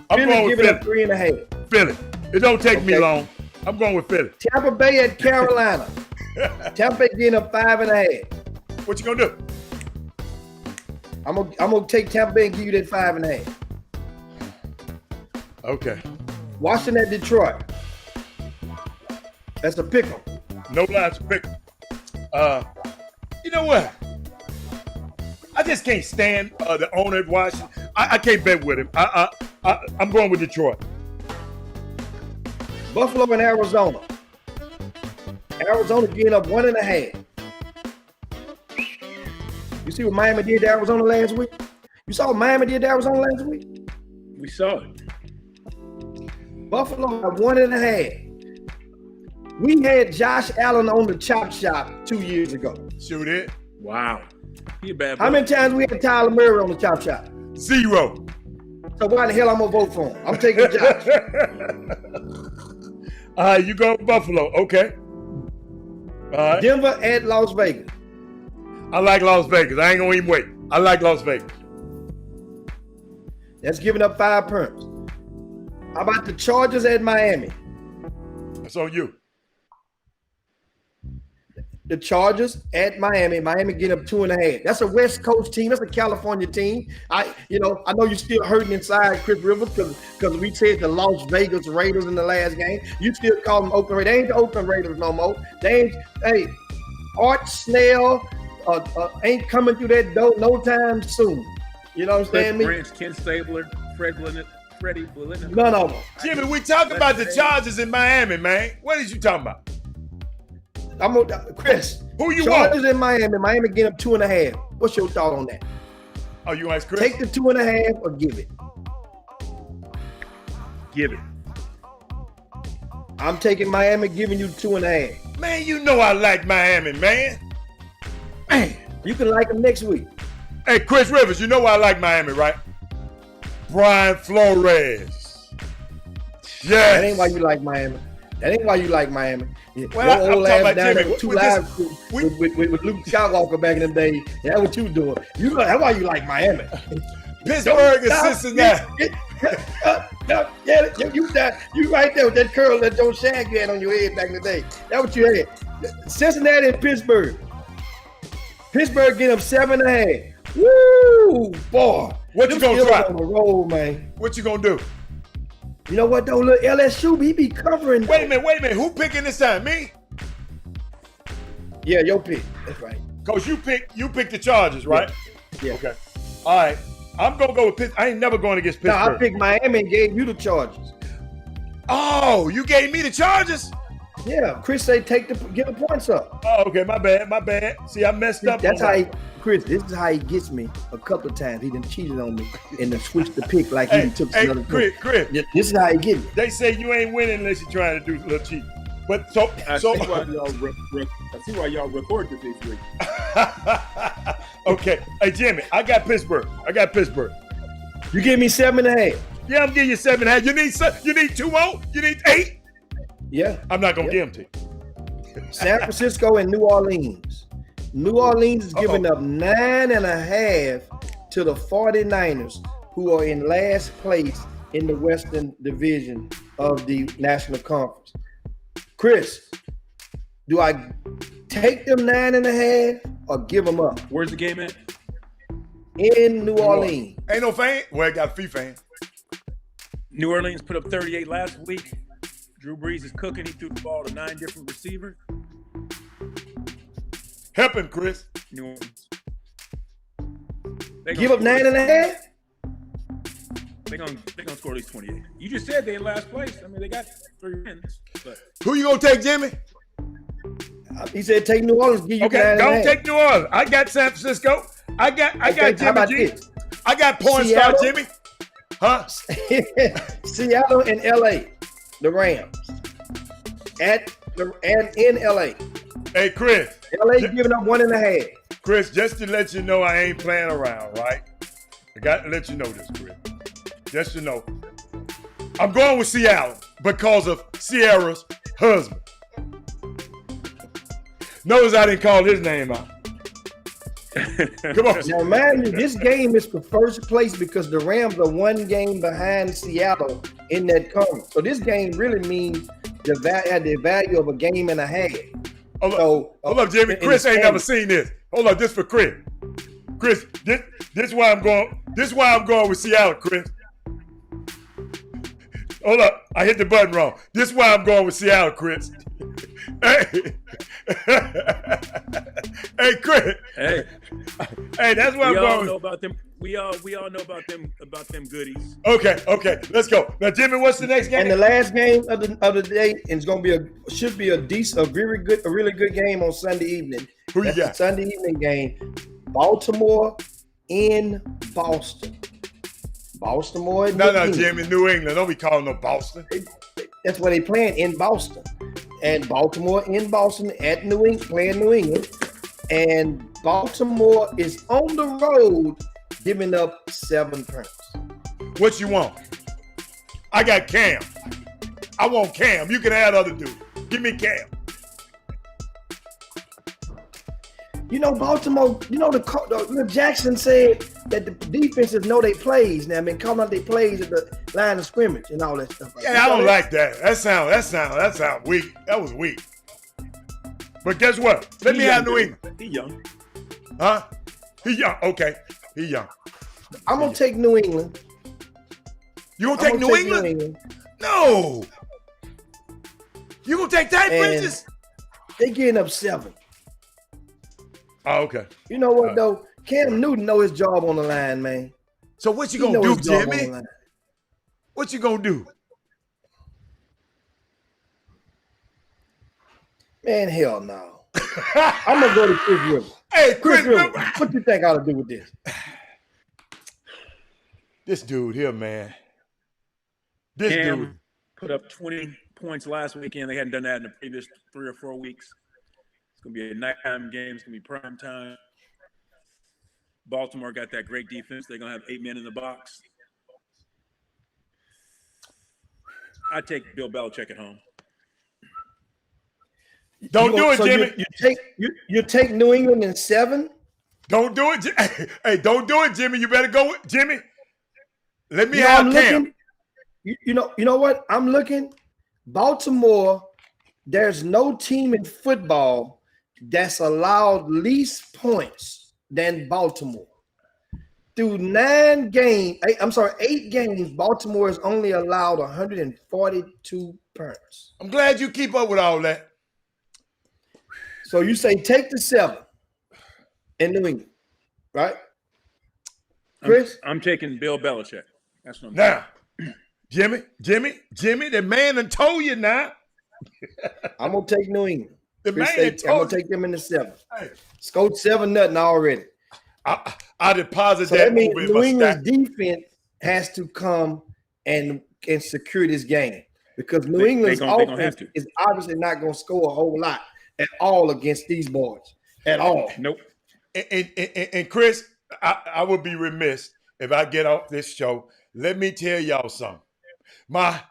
I'm Philly going with giving up Philly. 3.5. Philly. It don't take me Okay. long. I'm going with Philly. Tampa Bay at Carolina. Tampa Bay getting up 5.5. What you gonna do? I'm gonna take Tampa Bay and give you that 5.5. Okay. Washington at Detroit. That's a pick 'em. No lines to pick. You know what? I just can't stand the owner of Washington. I can't bet with him. I'm going with Detroit. Buffalo and Arizona. Arizona getting up 1.5. You see what Miami did to Arizona last week? You saw what Miami did to Arizona last week? We saw it. Buffalo at 1.5. We had Josh Allen on the Chop Shop 2 years ago. Shoot it. Wow. He a bad boy. How many times we had Tyler Murray on the Chop Shop? 0. So why the hell I'm gonna vote for him? I'm taking Josh. You go Buffalo. Okay. All right. Denver at Las Vegas. I like Las Vegas. I ain't gonna even wait. I like Las Vegas. That's giving up 5 points. How about the Chargers at Miami? That's on you. The Chargers at Miami. Miami getting up 2.5. That's a West Coast team. That's a California team. I know you're still hurting inside Chris Rivers because we said the Las Vegas Raiders in the last game. You still call them Oakland Raiders. They ain't the Oakland Raiders no more. They ain't. Hey, Art Snell ain't coming through that door no time soon. You know what I'm saying? Cliff Branch, Ken Stabler, Freddie Blinn. None of them. Jimmy, we talking about the Chargers in Miami, man. What is you talking about? Chris. Who you Chargers want? in Miami. Miami getting up 2.5. What's your thought on that? Oh, you ask Chris? Take the 2.5 or give it. Give it. I'm taking Miami, giving you 2.5. Man, you know I like Miami, man. Man. You can like them next week. Hey, Chris Rivers, you know why I like Miami, right? Brian Flores. Yes. That ain't why you like Miami. That ain't why you like Miami. Well, Your I'm old talking ass about down Jimmy. there with 2 We live just- with Luke Skywalker back in the day. That's what you doing. That's why you like Miami. Pittsburgh and Cincinnati. You right there with that curl that Joe Shag had on your head back in the day. That's what you had. Cincinnati and Pittsburgh. Pittsburgh get up 7.5. Woo, boy. What you Them gonna Steelers try? on the roll, man. What you gonna do? You know what though? Look, LSU, we be covering. Wait a minute. Who picking this time? Me? Yeah, your pick. That's right. Coach, you pick the Chargers, right? Yeah. Okay. All right. I'm gonna go with Pittsburgh. I ain't never going against No, Pittsburgh. I picked Miami and gave you the Chargers. Oh, you gave me the Chargers? Yeah, Chris say get the points up. Oh, okay, my bad. See, I messed up. That's how Chris, this is how he gets me a couple of times. He done cheated on me and then switched the pick like he took another pick. Chris. This is how he get me. They say you ain't winning unless you're trying to do a little cheat. But I see why y'all record this week. Okay. Hey, Jimmy, I got Pittsburgh. You give me 7.5. Yeah, I'm giving you 7.5. You need 2 more? You need 8? Yeah. I'm not gonna give them to you. San Francisco and New Orleans. New Orleans is giving up 9.5 to the 49ers, who are in last place in the Western Division of the National Conference. Chris, do I take them 9.5 or give them up? Where's the game at? In New Orleans. Ain't no fan? Well, I got a few fans. New Orleans put up 38 last week. Drew Brees is cooking. He threw the ball to 9 different receivers. Help him, Chris. New Orleans. Give up 9.5? They're gonna score at least 28. You just said they in last place. I mean, they got 3 wins. But Who you gonna take, Jimmy? He said take New Orleans. Give you Okay, 9.5. don't take New Orleans. I got San Francisco. I got How Jimmy about G. this? I got porn star Seattle? Jimmy. Huh? Seattle and LA, the Rams. And in LA. Hey, Chris. LA giving up 1.5. Chris, just to let you know I ain't playing around, right? I got to let you know this, Chris. Just to know. I'm going with Seattle because of Sierra's husband. Notice I didn't call his name out. Come on. Now, mind you, this game is for first place because the Rams are 1 game behind Seattle in that conference. So this game really means the value of a game and a half. Hold up, Jimmy. Chris ain't never seen this. Hold up, this for Chris. Chris, this is why I'm going. This is why I'm going with Seattle, Chris. Hold up, I hit the button wrong. This is why I'm going with Seattle, Chris. Hey, hey, Chris. hey, that's why I'm we all going. know about them. We all know about them goodies. Okay, let's go. Now, Jimmy, what's the next game? And the last game of the day, and it's gonna be should be a really good game on Sunday evening. Who you That's got? the Sunday evening game. Baltimore in Boston. Baltimore in No, New England. Jimmy, New England. Don't be calling no Boston. That's where they playing in Boston. And Baltimore in Boston at New England, playing New England. And Baltimore is on the road giving up 7 points. What you want? I got Cam. I want Cam. You can add other dudes. Give me Cam. You know, Baltimore, the Jackson said that the defenses know they plays now. I mean, calling out their plays at the line of scrimmage and all that stuff. Yeah, I don't like that. That sound weak. That was weak. But guess what? Let me have New England. He young. Huh? He young. Okay. He young. I'm gonna take New England. You gonna take New England? No. You gonna take Ty Bridges? They getting up 7. Oh, okay. You know what though? Cam Newton know his job on the line, man. So what you He gonna know do, his job on the Jimmy? line. What you gonna do? Man, hell no. I'm gonna go to Chris Rivers. Hey, Chris Chris, Rivers, what do you think I ought to do with this? this dude here, man. This Cam dude. put up 20 points last weekend. They hadn't done that in the previous 3 or 4 weeks. It's gonna be a nighttime game. It's gonna be prime time. Baltimore got that great defense. They're gonna have 8 men in the box. I take Bill Belichick at home. Don't do it, Jimmy. You take New England in 7. Don't do it. Hey, don't do it, Jimmy. You better go with Jimmy. Let me You know, have I'm Cam. looking. You know what? I'm looking. Baltimore. There's no team in football that's allowed least points than Baltimore. through 8 games, Baltimore has only allowed 142 points. I'm glad you keep up with all that. So you say take the 7 in New England, right? Chris? I'm taking Bill Belichick. That's what I'm Now, Jimmy, the man done told you now. I'm gonna take New England. The Chris man said, I'm told gonna take them in the 7. Hey, Scored 7-0 already. I deposit So that that means over in New my England's stack. defense has to come and secure this game because New They England's gonna have offense to. is obviously not going to score a whole lot at all against these boys at all. Nope. And Chris, I would be remiss if I get off this show. Let me tell y'all something. My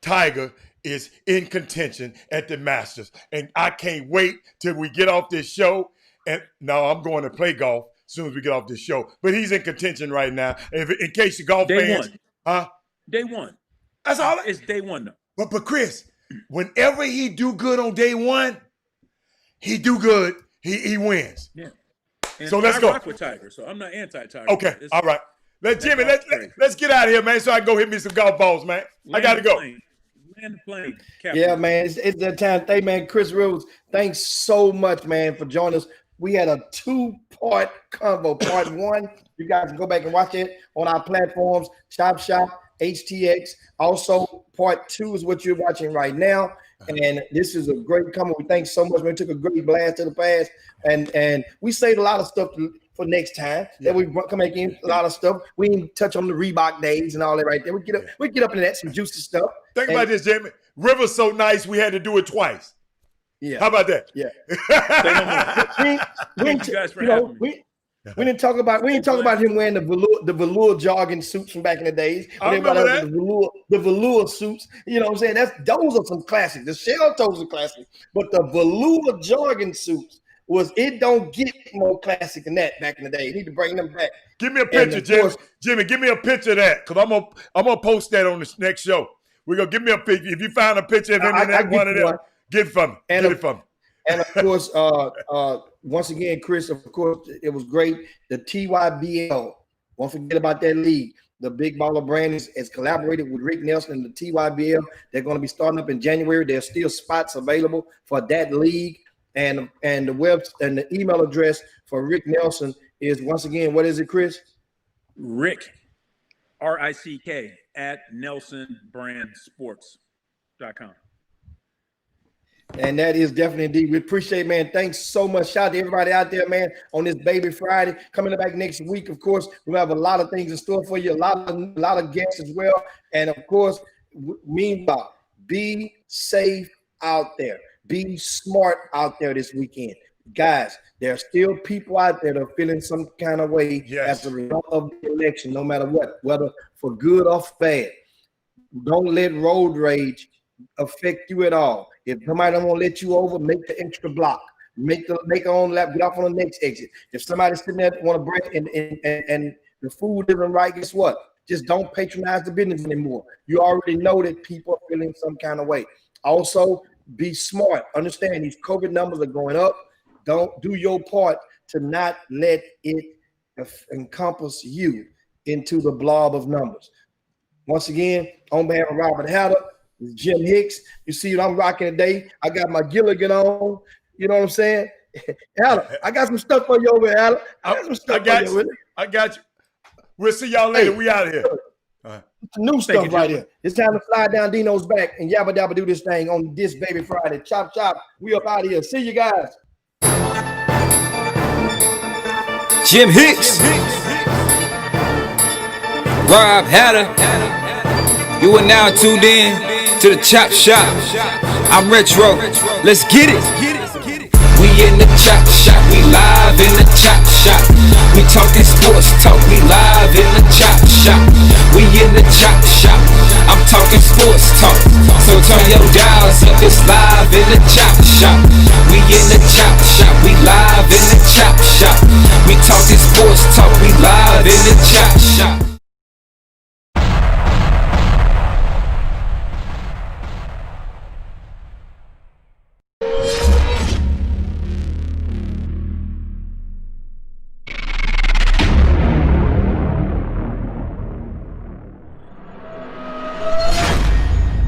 Tiger is in contention at the Masters, and I can't wait till we get off this show. And no, I'm going to play golf as soon as we get off this show. But he's in contention right now. In case you golf Day fans, one. huh? Day one. That's all. It's day one though. But Chris, whenever he do good on day one, he do good. He wins. Yeah. And So let's I go. rock with Tiger, so I'm not anti-Tiger. Okay, all right. Jimmy, golf's let's get out of here, man, so I can go hit me some golf balls, man. I got to go. Land the plane. Captain. Yeah, man, it's that time. Hey, man, Chris Rhodes, thanks so much, man, for joining us. We had a 2-part convo. Part 1, you guys can go back and watch it on our platforms, Chop Shop, HTX. Also, part 2 is what you're watching right now. And this is a great comment. We thank so much. We took a great blast to the past, and we saved a lot of stuff for next time. That we come back in a lot of stuff. We didn't touch on the Reebok days and all that right there. We get up into that, some juicy stuff. Think about this, Jimmy. River's so nice, we had to do it twice. Yeah. How about that? Yeah. Thank you guys for having me. We didn't talk about him wearing the velour jogging suits from back in the days. I remember that. The velour suits. You know what I'm saying? Those are some classics. The shell toes are classic, but the velour jogging suits it don't get more classic than that back in the day. You need to bring them back. Give me a picture, Jimmy. Jimmy, give me a picture of that, because I'm gonna post that on this next show. We're gonna give me a picture. If you find a picture of him in that one of them, get it from me. And get it from me. And of course, once again, Chris, of course, it was great. The TYBL, don't forget about that league. The Big Baller brand has collaborated with Rick Nelson and the TYBL. They're going to be starting up in January. There's still spots available for that league. And the web and the email address for Rick Nelson is, once again, what is it, Chris? Rick, RICK, at NelsonBrandSports.com. And that is definitely indeed. We appreciate, man. Thanks so much. Shout out to everybody out there, man, on this Baby Friday. Coming back next week, of course, we'll have a lot of things in store for you, a lot of guests as well. And of course, meanwhile, be safe out there. Be smart out there this weekend. Guys, there are still people out there that are feeling some kind of way as a result of the election, no matter what, whether for good or bad. Don't let road rage affect you at all. If somebody don't want to let you over, make the extra block. Make her own lap, get off on the next exit. If somebody's sitting there want to break and the food isn't right, guess what? Just don't patronize the business anymore. You already know that people are feeling some kind of way. Also, be smart. Understand these COVID numbers are going up. Don't do your part to not let it encompass you into the blob of numbers. Once again, on behalf of Robert Hatter, Jim Hicks, you see what I'm rocking today. I got my Gilligan on. You know what I'm saying? Hatter, I got some stuff for you over here, Hatter. I got you. We'll see y'all later. We out of here. New stuff right here. It's time to slide down Dino's back and yabba dabba do this thing on this Baby Friday. Chop, chop. We up out of here. See you guys. Jim Hicks. Rob Hatter. You are now tuned in to the Chop Shop. I'm Retro. Let's get it. We in the Chop Shop. We live in the Chop Shop. We talking sports talk. We live in the Chop Shop. We in the Chop Shop. I'm talking sports talk. So turn your dials up. It's live in the Chop Shop. We in the Chop Shop. We live in the Chop Shop. We talking sports talk. We live in the Chop Shop.